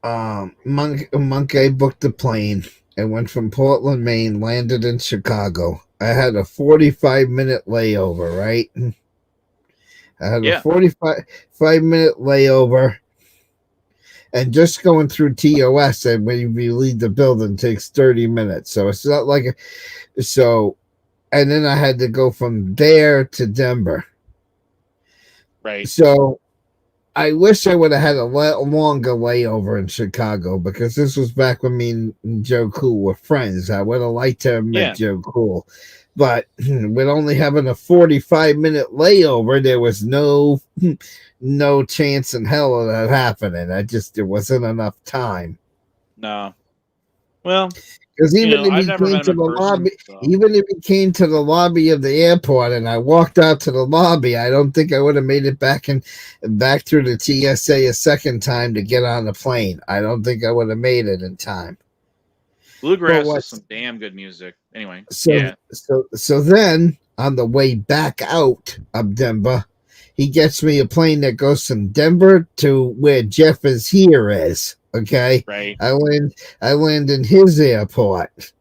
Monkey booked a plane and went from Portland, Maine, landed in Chicago. I had a 45-minute layover, right? I had a 45-minute layover, and just going through TOS, and when you leave the building, takes 30 minutes. So it's not like and then I had to go from there to Denver. Right. So I wish I would have had a longer layover in Chicago, because this was back when me and Joe Cool were friends. I would have liked to have met Joe Cool. But with only having a 45-minute layover, there was no chance in hell of that happening. There wasn't enough time. No. Well, because even if he came to the lobby, even if he came to the lobby of the airport and I walked out to the lobby, I don't think I would have made it back through the TSA a second time to get on the plane. I don't think I would have made it in time. Bluegrass is some damn good music. Anyway, so then on the way back out of Denver, he gets me a plane that goes from Denver to where Jeff is here is. Okay. Right. I land in his airport.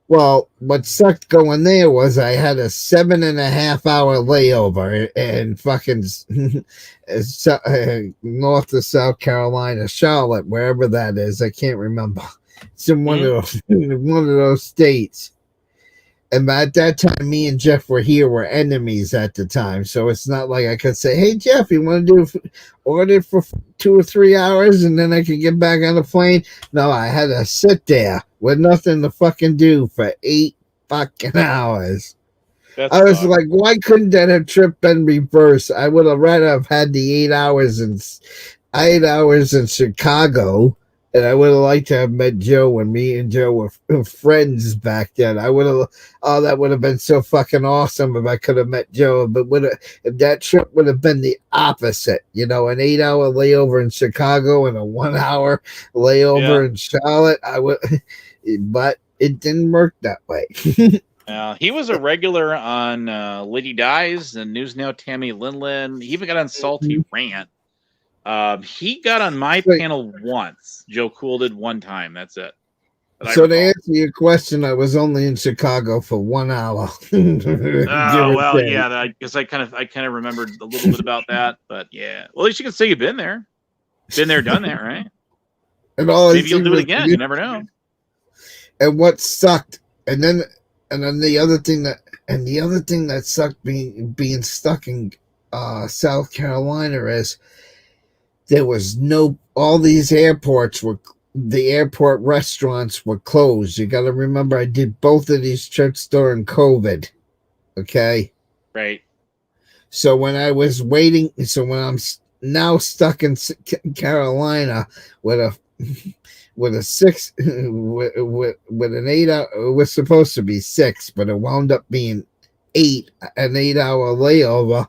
Well, what sucked going there was I had a 7.5-hour layover in fucking north of South Carolina, Charlotte, wherever that is. I can't remember. It's in one of those states. And at that time, me and Jeff were enemies at the time. So it's not like I could say, hey, Jeff, you want to order for 2 or 3 hours and then I can get back on the plane? No, I had to sit there with nothing to fucking do for 8 fucking hours. I was like, why couldn't that trip been reversed? I would have rather have had the 8 hours in Chicago. And I would have liked to have met Joe when me and Joe were friends back then. That would have been so fucking awesome if I could have met Joe. But if that trip would have been the opposite, an 8-hour layover in Chicago and a 1-hour layover in Charlotte, I would. But it didn't work that way. He was a regular on Lady Dies and News Now. Tammy Linlin. He even got on Salty Rant. He got on my panel once. Joe Cool did one time. That's it. So to answer your question, I was only in Chicago for 1 hour. Well, yeah. I guess I kind of remembered a little bit about that, but yeah. Well, at least you can say you've been there, done that, right? And maybe you'll do it again. You never know. And what sucked, and then the other thing that sucked being stuck in South Carolina is. There was all these the airport restaurants were closed. You got to remember, I did both of these trips during COVID. Okay. Right. So when I'm now stuck in Carolina with an 8-hour, it was supposed to be 6, but it wound up being an 8-hour layover.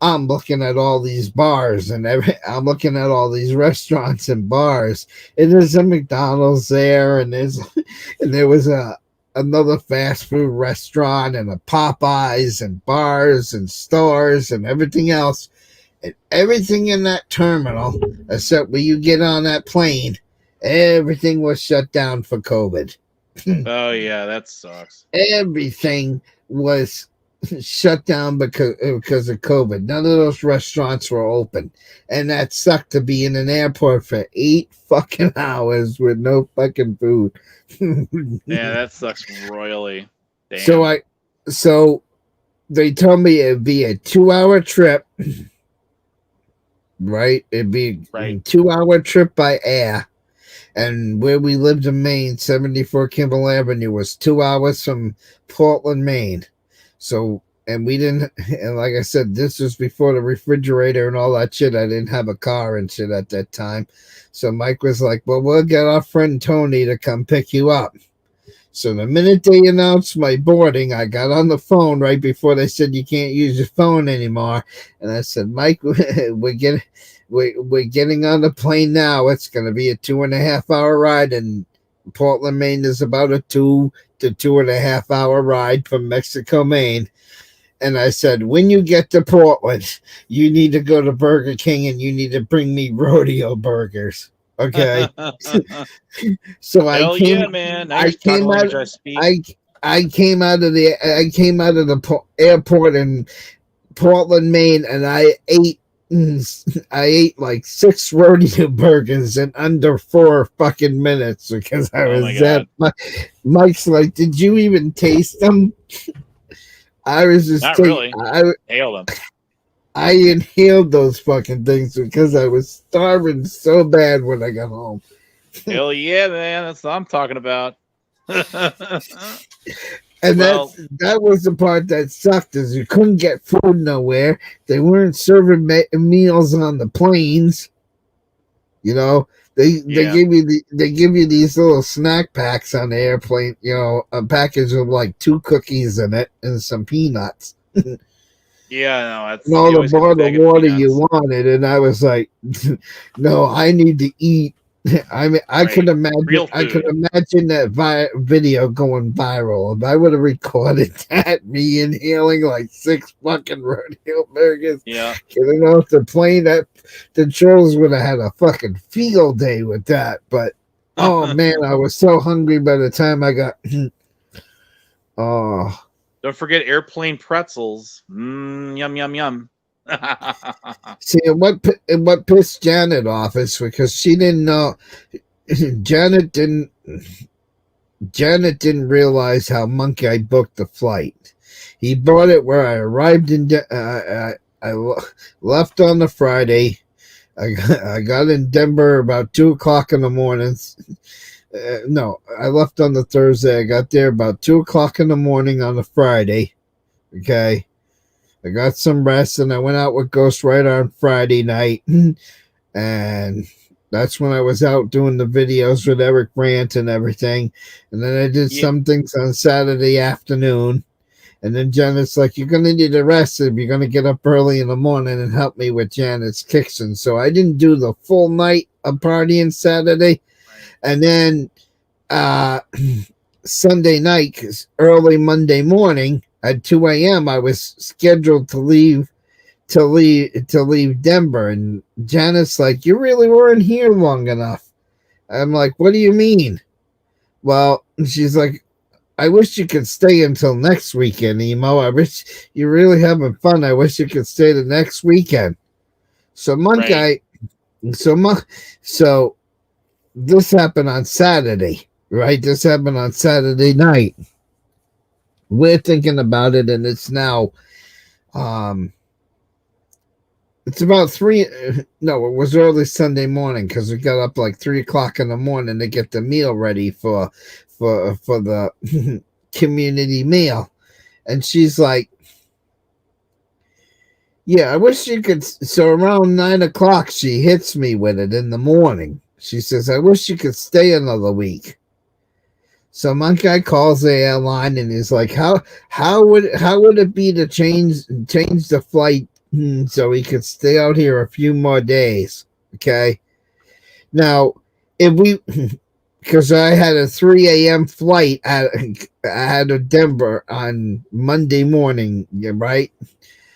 I'm looking at all these bars and I'm looking at all these restaurants and bars. And there's a McDonald's there, and there was another fast food restaurant and a Popeyes and bars and stores and everything else. And everything in that terminal, except when you get on that plane, everything was shut down for COVID. Oh yeah, that sucks. Everything was shut down because of COVID. None of those restaurants were open, and that sucked to be in an airport for 8 fucking hours with no fucking food. Yeah, that sucks royally. Damn. So they told me it'd be a 2-hour trip, right? It'd be a 2-hour trip by air. And where we lived in Maine, 74 Kimball Avenue, was 2 hours from Portland, Maine. So, and we didn't, and like I said, this was before the refrigerator and all that shit. I didn't have a car and shit at that time. So Mike was like, well, we'll get our friend Tony to come pick you up. So the minute they announced my boarding, I got on the phone right before they said you can't use your phone anymore. And I said, Mike, we're getting on the plane now. It's going to be a 2.5 hour ride, and Portland, Maine is about a 2 to 2.5 hour ride from Mexico, Maine. And I said, when you get to Portland, you need to go to Burger King and you need to bring me rodeo burgers. Okay. So I came out of the airport in Portland, Maine, and I ate like 6 rodeo burgers in under 4 fucking minutes because I was that. Mike's like, did you even taste them? I was just not really. I inhaled them. I inhaled those fucking things because I was starving so bad when I got home. Hell yeah, man! That's what I'm talking about. And that was the part that sucked, is you couldn't get food nowhere. They weren't serving meals on the planes. You know, they give you these little snack packs on the airplane. You know, a package with like 2 cookies in it and some peanuts. Yeah, no, that's and all the bottled water you wanted, and I was like, no, I need to eat. I mean, I could imagine that video going viral. If I would have recorded that, me inhaling like 6 fucking rodeo burgers, getting off the plane, that the trolls would have had a fucking field day with that. But oh man, I was so hungry by the time I got. Oh, don't forget airplane pretzels. Yum yum yum. See, what pissed Janet off is because she didn't know. Janet didn't realize how Monkey booked the flight. He bought it where I arrived in. I left on the Friday. I got in Denver about 2:00 in the morning. No, I left on the Thursday. I got there about 2:00 in the morning on the Friday. Okay. I got some rest, and I went out with Ghost Rider on Friday night, and that's when I was out doing the videos with Eric Brandt and everything. And then I did some things on Saturday afternoon, and then Janet's like, you're going to need a rest if you're going to get up early in the morning and help me with Janet's kitchen. So I didn't do the full night of partying Saturday. And then Sunday night, 'cause early Monday morning, at 2 a.m., I was scheduled to leave Denver, and Janet's like, "You really weren't here long enough." I'm like, "What do you mean?" Well, she's like, "I wish you could stay until next weekend, Emo. I wish you're really having fun. I wish you could stay the next weekend." So so this happened on Saturday, right? This happened on Saturday night. We're thinking about it, and it's now, it's about 3. No, it was early Sunday morning because we got up like 3:00 in the morning to get the meal ready for the community meal. And she's like, "Yeah, I wish you could." So around 9:00, she hits me with it in the morning. She says, "I wish you could stay another week." So Monkey calls the airline and is like, how would it be to change the flight so he could stay out here a few more days? Okay. Now, because I had a 3 a.m. flight out of Denver on Monday morning, right?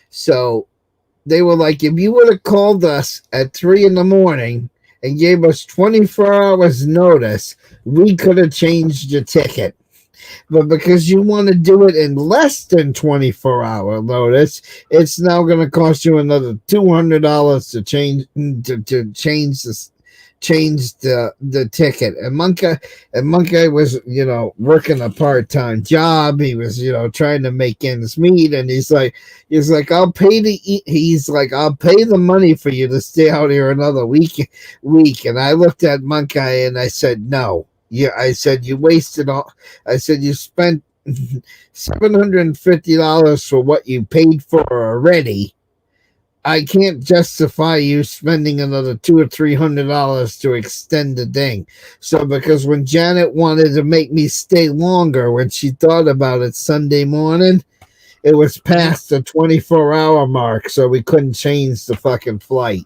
So they were like, if you would have called us at 3 a.m. and gave us 24 hours notice, we could have changed your ticket. But because you want to do it in less than 24-hour notice, it's now going to cost you another $200 to change the ticket. And Monkey was, working a part-time job. He was, trying to make ends meet, and he's like, I'll pay the money for you to stay out here another week. And I looked at Monkey and I said, no. Yeah, I said, you wasted all. I said, you spent $750 for what you paid for already. I can't justify you spending another $200 or $300 to extend the thing. So, because when Janet wanted to make me stay longer, when she thought about it Sunday morning, it was past the 24-hour mark, so we couldn't change the fucking flight.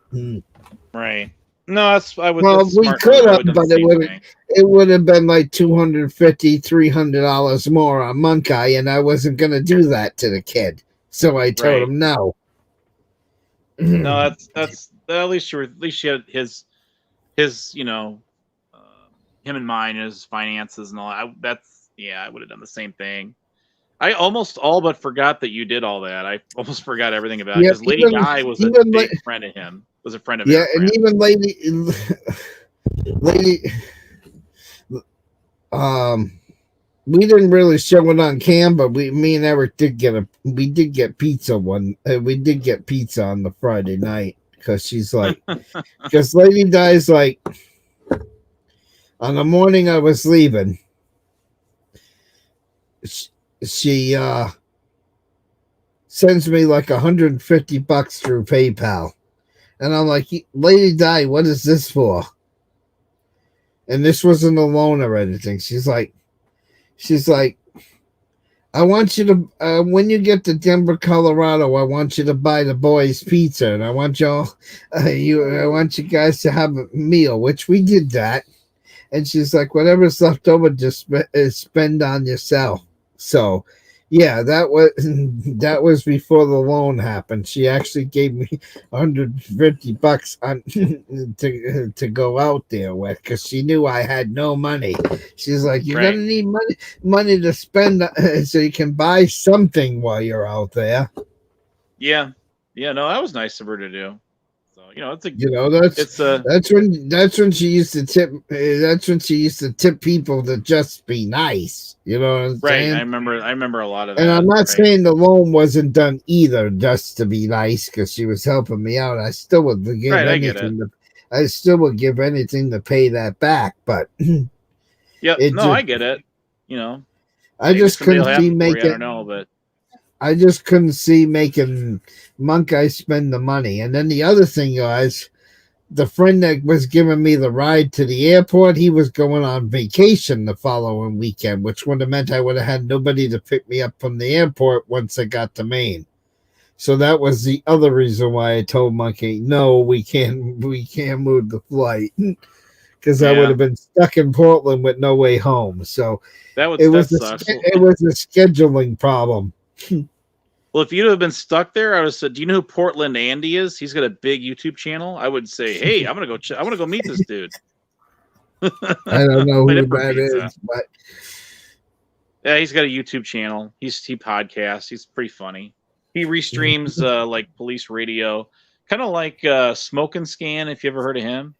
Right. No, we could have, but it would have been like $250, $300 more on Monkey, and I wasn't going to do that to the kid. So I told him no. No, that's at least you had his him in mind, his finances and all. I would have done the same thing. I almost all but forgot that you did all that. I almost forgot everything about it because Lady Di was a big friend of him. Was a friend of him. Yeah, and even Lady, we didn't really show it on cam, but me and Eric did get pizza we did get pizza on the Friday night because she's like, because Lady Di's like, on the morning I was leaving, she sends me like $150 through PayPal. And I'm like, Lady Di, what is this for? And this wasn't a loan or anything. She's like, I want you to, when you get to Denver, Colorado, I want you to buy the boys pizza, and I want I want you guys to have a meal, which we did that. And she's like, whatever's left over, just spend on yourself. So, yeah, that was before the loan happened. She actually gave me $150 to go out there with because she knew I had no money. She's like, you're gonna need money to spend so you can buy something while you're out there. Yeah, no, that was nice of her to do. So that's when she used to tip. That's when she used to tip people to just be nice. You know what I'm saying? I remember a lot of that. And I'm not saying the loan wasn't done either just to be nice because she was helping me out. I still would give anything. I still would give anything to pay that back. But I get it. I just couldn't see making. I don't know, but I just couldn't see making Monkey spend the money. And then the other thing was, the friend that was giving me the ride to the airport, he was going on vacation the following weekend, which would have meant I would have had nobody to pick me up from the airport once I got to Maine. So that was the other reason why I told Monkey, no, we can't move the flight. Because I would have been stuck in Portland with no way home. So it was a scheduling problem. Well, if you'd have been stuck there, I would have said, do you know who Portland Andy is? He's got a big YouTube channel. I would say, hey, I'm going to go meet this dude. I don't know who that is, but yeah, he's got a YouTube channel. He podcasts. He's pretty funny. He restreams like police radio, kind of like Smoke and Scan, if you ever heard of him.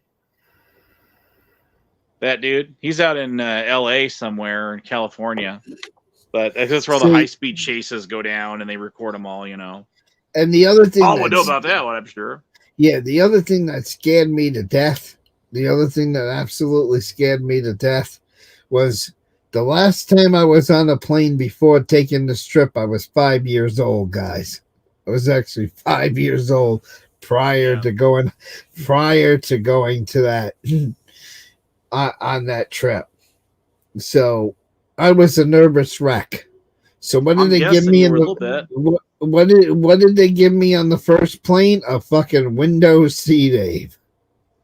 That dude, he's out in LA somewhere in California. But that's where all the high-speed chases go down, and they record them all, And the other thing... I would know about that one, I'm sure. Yeah, the other thing that scared me to death, the other thing that absolutely scared me to death was the last time I was on a plane before taking this trip, I was 5 years old, guys. I was actually 5 years old prior to going to that on that trip. So... I was a nervous wreck. So what did they give me what did they give me on the first plane? A fucking window seat, Dave.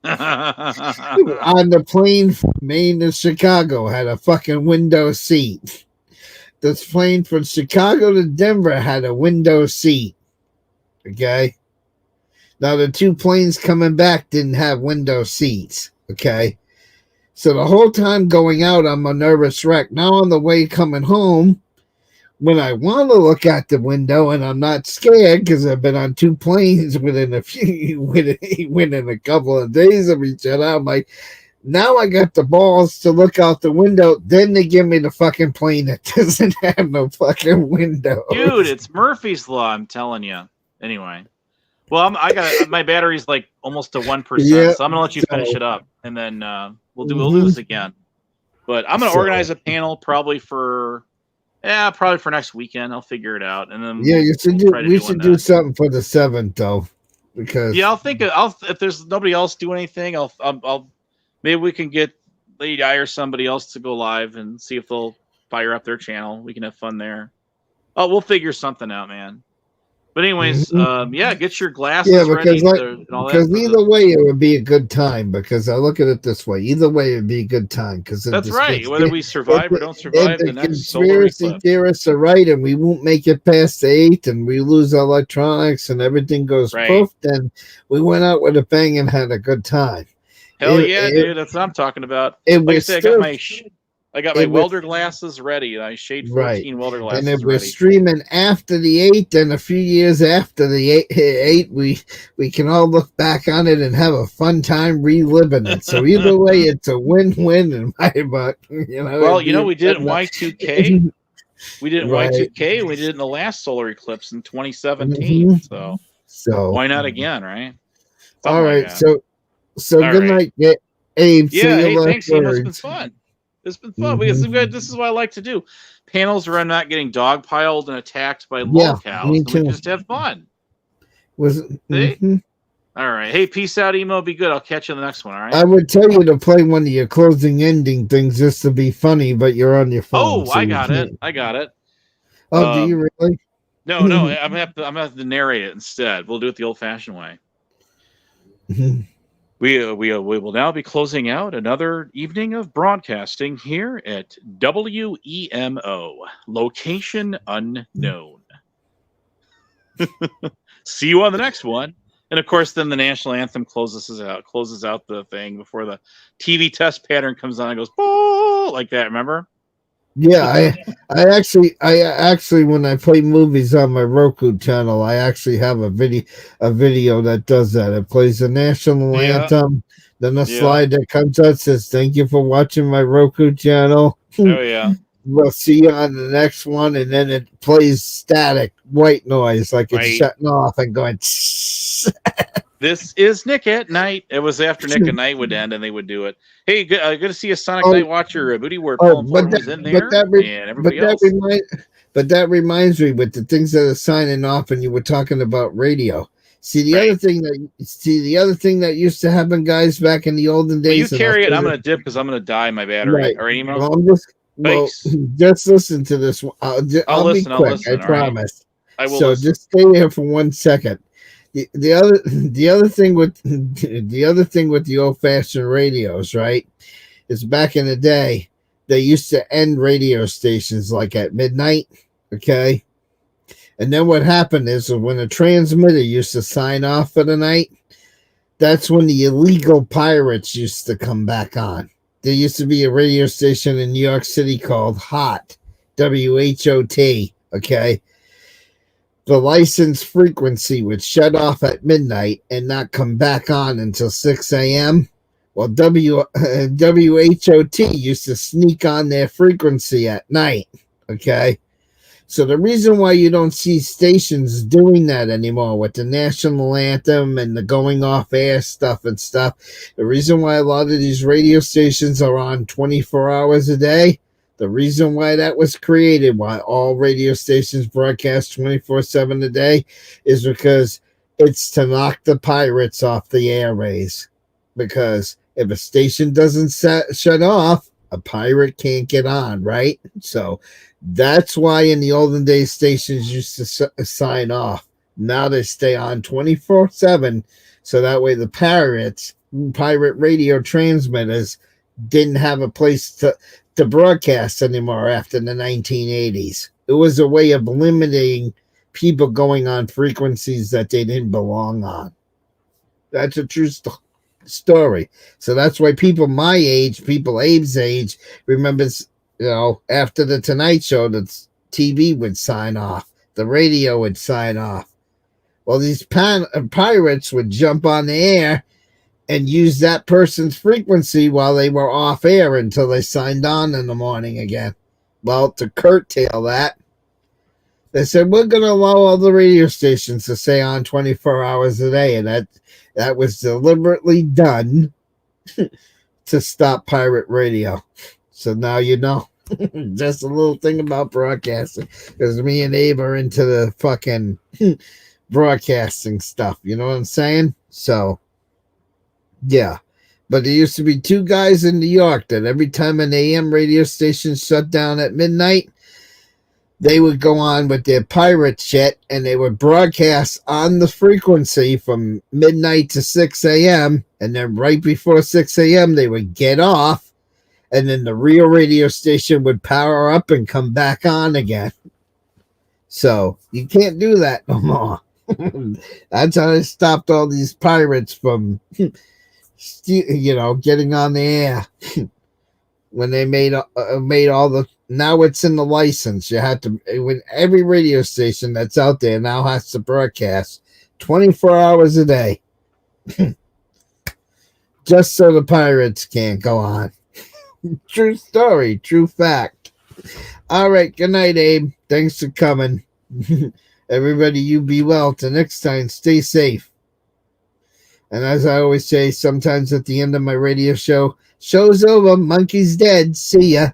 On the plane from Maine to Chicago had a fucking window seat. This plane from Chicago to Denver had a window seat. Okay. Now, the two planes coming back didn't have window seats, okay? So the whole time going out, I'm a nervous wreck. Now on the way coming home, when I want to look out the window and I'm not scared because I've been on two planes within a couple of days of each other, I'm like, now I got the balls to look out the window. Then they give me the fucking plane that doesn't have no fucking window. Dude, it's Murphy's Law, I'm telling you. Anyway. Well, I got my battery's like almost to 1%, Yeah, so I'm gonna let you finish it up, and then we'll do this again. But I'm gonna organize a panel probably for next weekend. I'll figure it out, and then we should do something for the 7th though, because if there's nobody else do anything, I'll maybe we can get Lady I or somebody else to go live and see if they'll fire up their channel. We can have fun there. Oh, we'll figure something out, man. But anyways, get your glasses ready. Because either way, it would be a good time. Because I look at it this way: either way, it'd be a good time. Because that's right. Whether we survive or don't survive, the next conspiracy theorists are right, and we won't make it past the 8th, and we lose electronics, and everything goes poof. Then we went out with a bang and had a good time. Hell dude! That's what I'm talking about. Like I said, I got my welder glasses ready, and I shade 14 welder glasses. And if we're streaming after the 8th, and a few years after the 8th, we can all look back on it and have a fun time reliving it. So either way, it's a win-win in my book. Well, we did it in Y2K. We did it in Y2K. We did it in the last solar eclipse in 2017. So why not again, right? All right. So good night, Abe. Thanks. It's been fun. It's been fun. This is what I like to do. Panels where I'm not getting dogpiled and attacked by lolcows. And we just have fun. All right. Hey, peace out, Emo. Be good. I'll catch you in the next one. All right. I would tell you to play one of your closing ending things just to be funny, but you're on your phone. Oh, so I got it. Oh, do you really? No. I'm gonna have to narrate it instead. We'll do it the old-fashioned way. We will now be closing out another evening of broadcasting here at WEMO, location unknown. See you on the next one. And of course, then the national anthem closes out the thing before the TV test pattern comes on and goes, oh, like that. Remember? Yeah, I actually when I play movies on my Roku channel, I actually have a video that does that. It plays the national anthem, then a slide that comes out says, "Thank you for watching my Roku channel." Oh yeah. We'll see you on the next one, and then it plays static white noise like it's shutting off and going. This is Nick at Night. It was after Nick at Night would end, and they would do it. Hey, good to see a Sonic Night Watcher. Booty Word was in there, and everybody else. But that reminds me, with the things that are signing off, and you were talking about radio. See the other thing that used to happen, guys, back in the olden days. Well, you carry it. I'm gonna dip because I'm gonna die my battery. Right. All right, email. Well, just listen to this. I'll be quick. I'll listen, I promise. Right. I will. So just stay here for 1 second. The other thing with the old-fashioned radios, right, is back in the day they used to end radio stations like at midnight, okay? And then what happened is when a transmitter used to sign off for the night, that's when the illegal pirates used to come back on. There used to be a radio station in New York City called HOT, WHOT, okay? The license frequency would shut off at midnight and not come back on until 6 a.m. Well, WHOT used to sneak on their frequency at night, okay? So the reason why you don't see stations doing that anymore with the national anthem and the going off air stuff, the reason why a lot of these radio stations are on 24 hours a day, the reason why that was created, why all radio stations broadcast 24/7 a day, is because it's to knock the pirates off the airways. Because if a station doesn't shut off, a pirate can't get on, right? So that's why in the olden days stations used to sign off. Now they stay on 24/7, so that way the pirate radio transmitters didn't have a place to broadcast anymore after the 1980s. It was a way of limiting people going on frequencies that they didn't belong on. That's a true story. So that's why people my age, people Abe's age, remembers, after the Tonight Show, the TV would sign off, the radio would sign off. Well, these pirates would jump on the air and use that person's frequency while they were off air until they signed on in the morning again. Well, to curtail that, they said, we're going to allow all the radio stations to stay on 24 hours a day. And that was deliberately done to stop pirate radio. So now you know. Just a little thing about broadcasting. Because me and Abe are into the fucking broadcasting stuff. You know what I'm saying? So, yeah. But there used to be two guys in New York that every time an AM radio station shut down at midnight, they would go on with their pirate shit and they would broadcast on the frequency from midnight to 6 a.m. And then right before 6 a.m., they would get off and then the real radio station would power up and come back on again. So you can't do that no more. That's how they stopped all these pirates from, getting on the air. When they made all the, now it's in the license. You have to, when every radio station that's out there now has to broadcast 24 hours a day. Just so the pirates can't go on. True story, true fact. All right, good night, Abe. Thanks for coming. Everybody, you be well. Till next time, stay safe. And as I always say, sometimes at the end of my radio show, show's over, monkey's dead. See ya.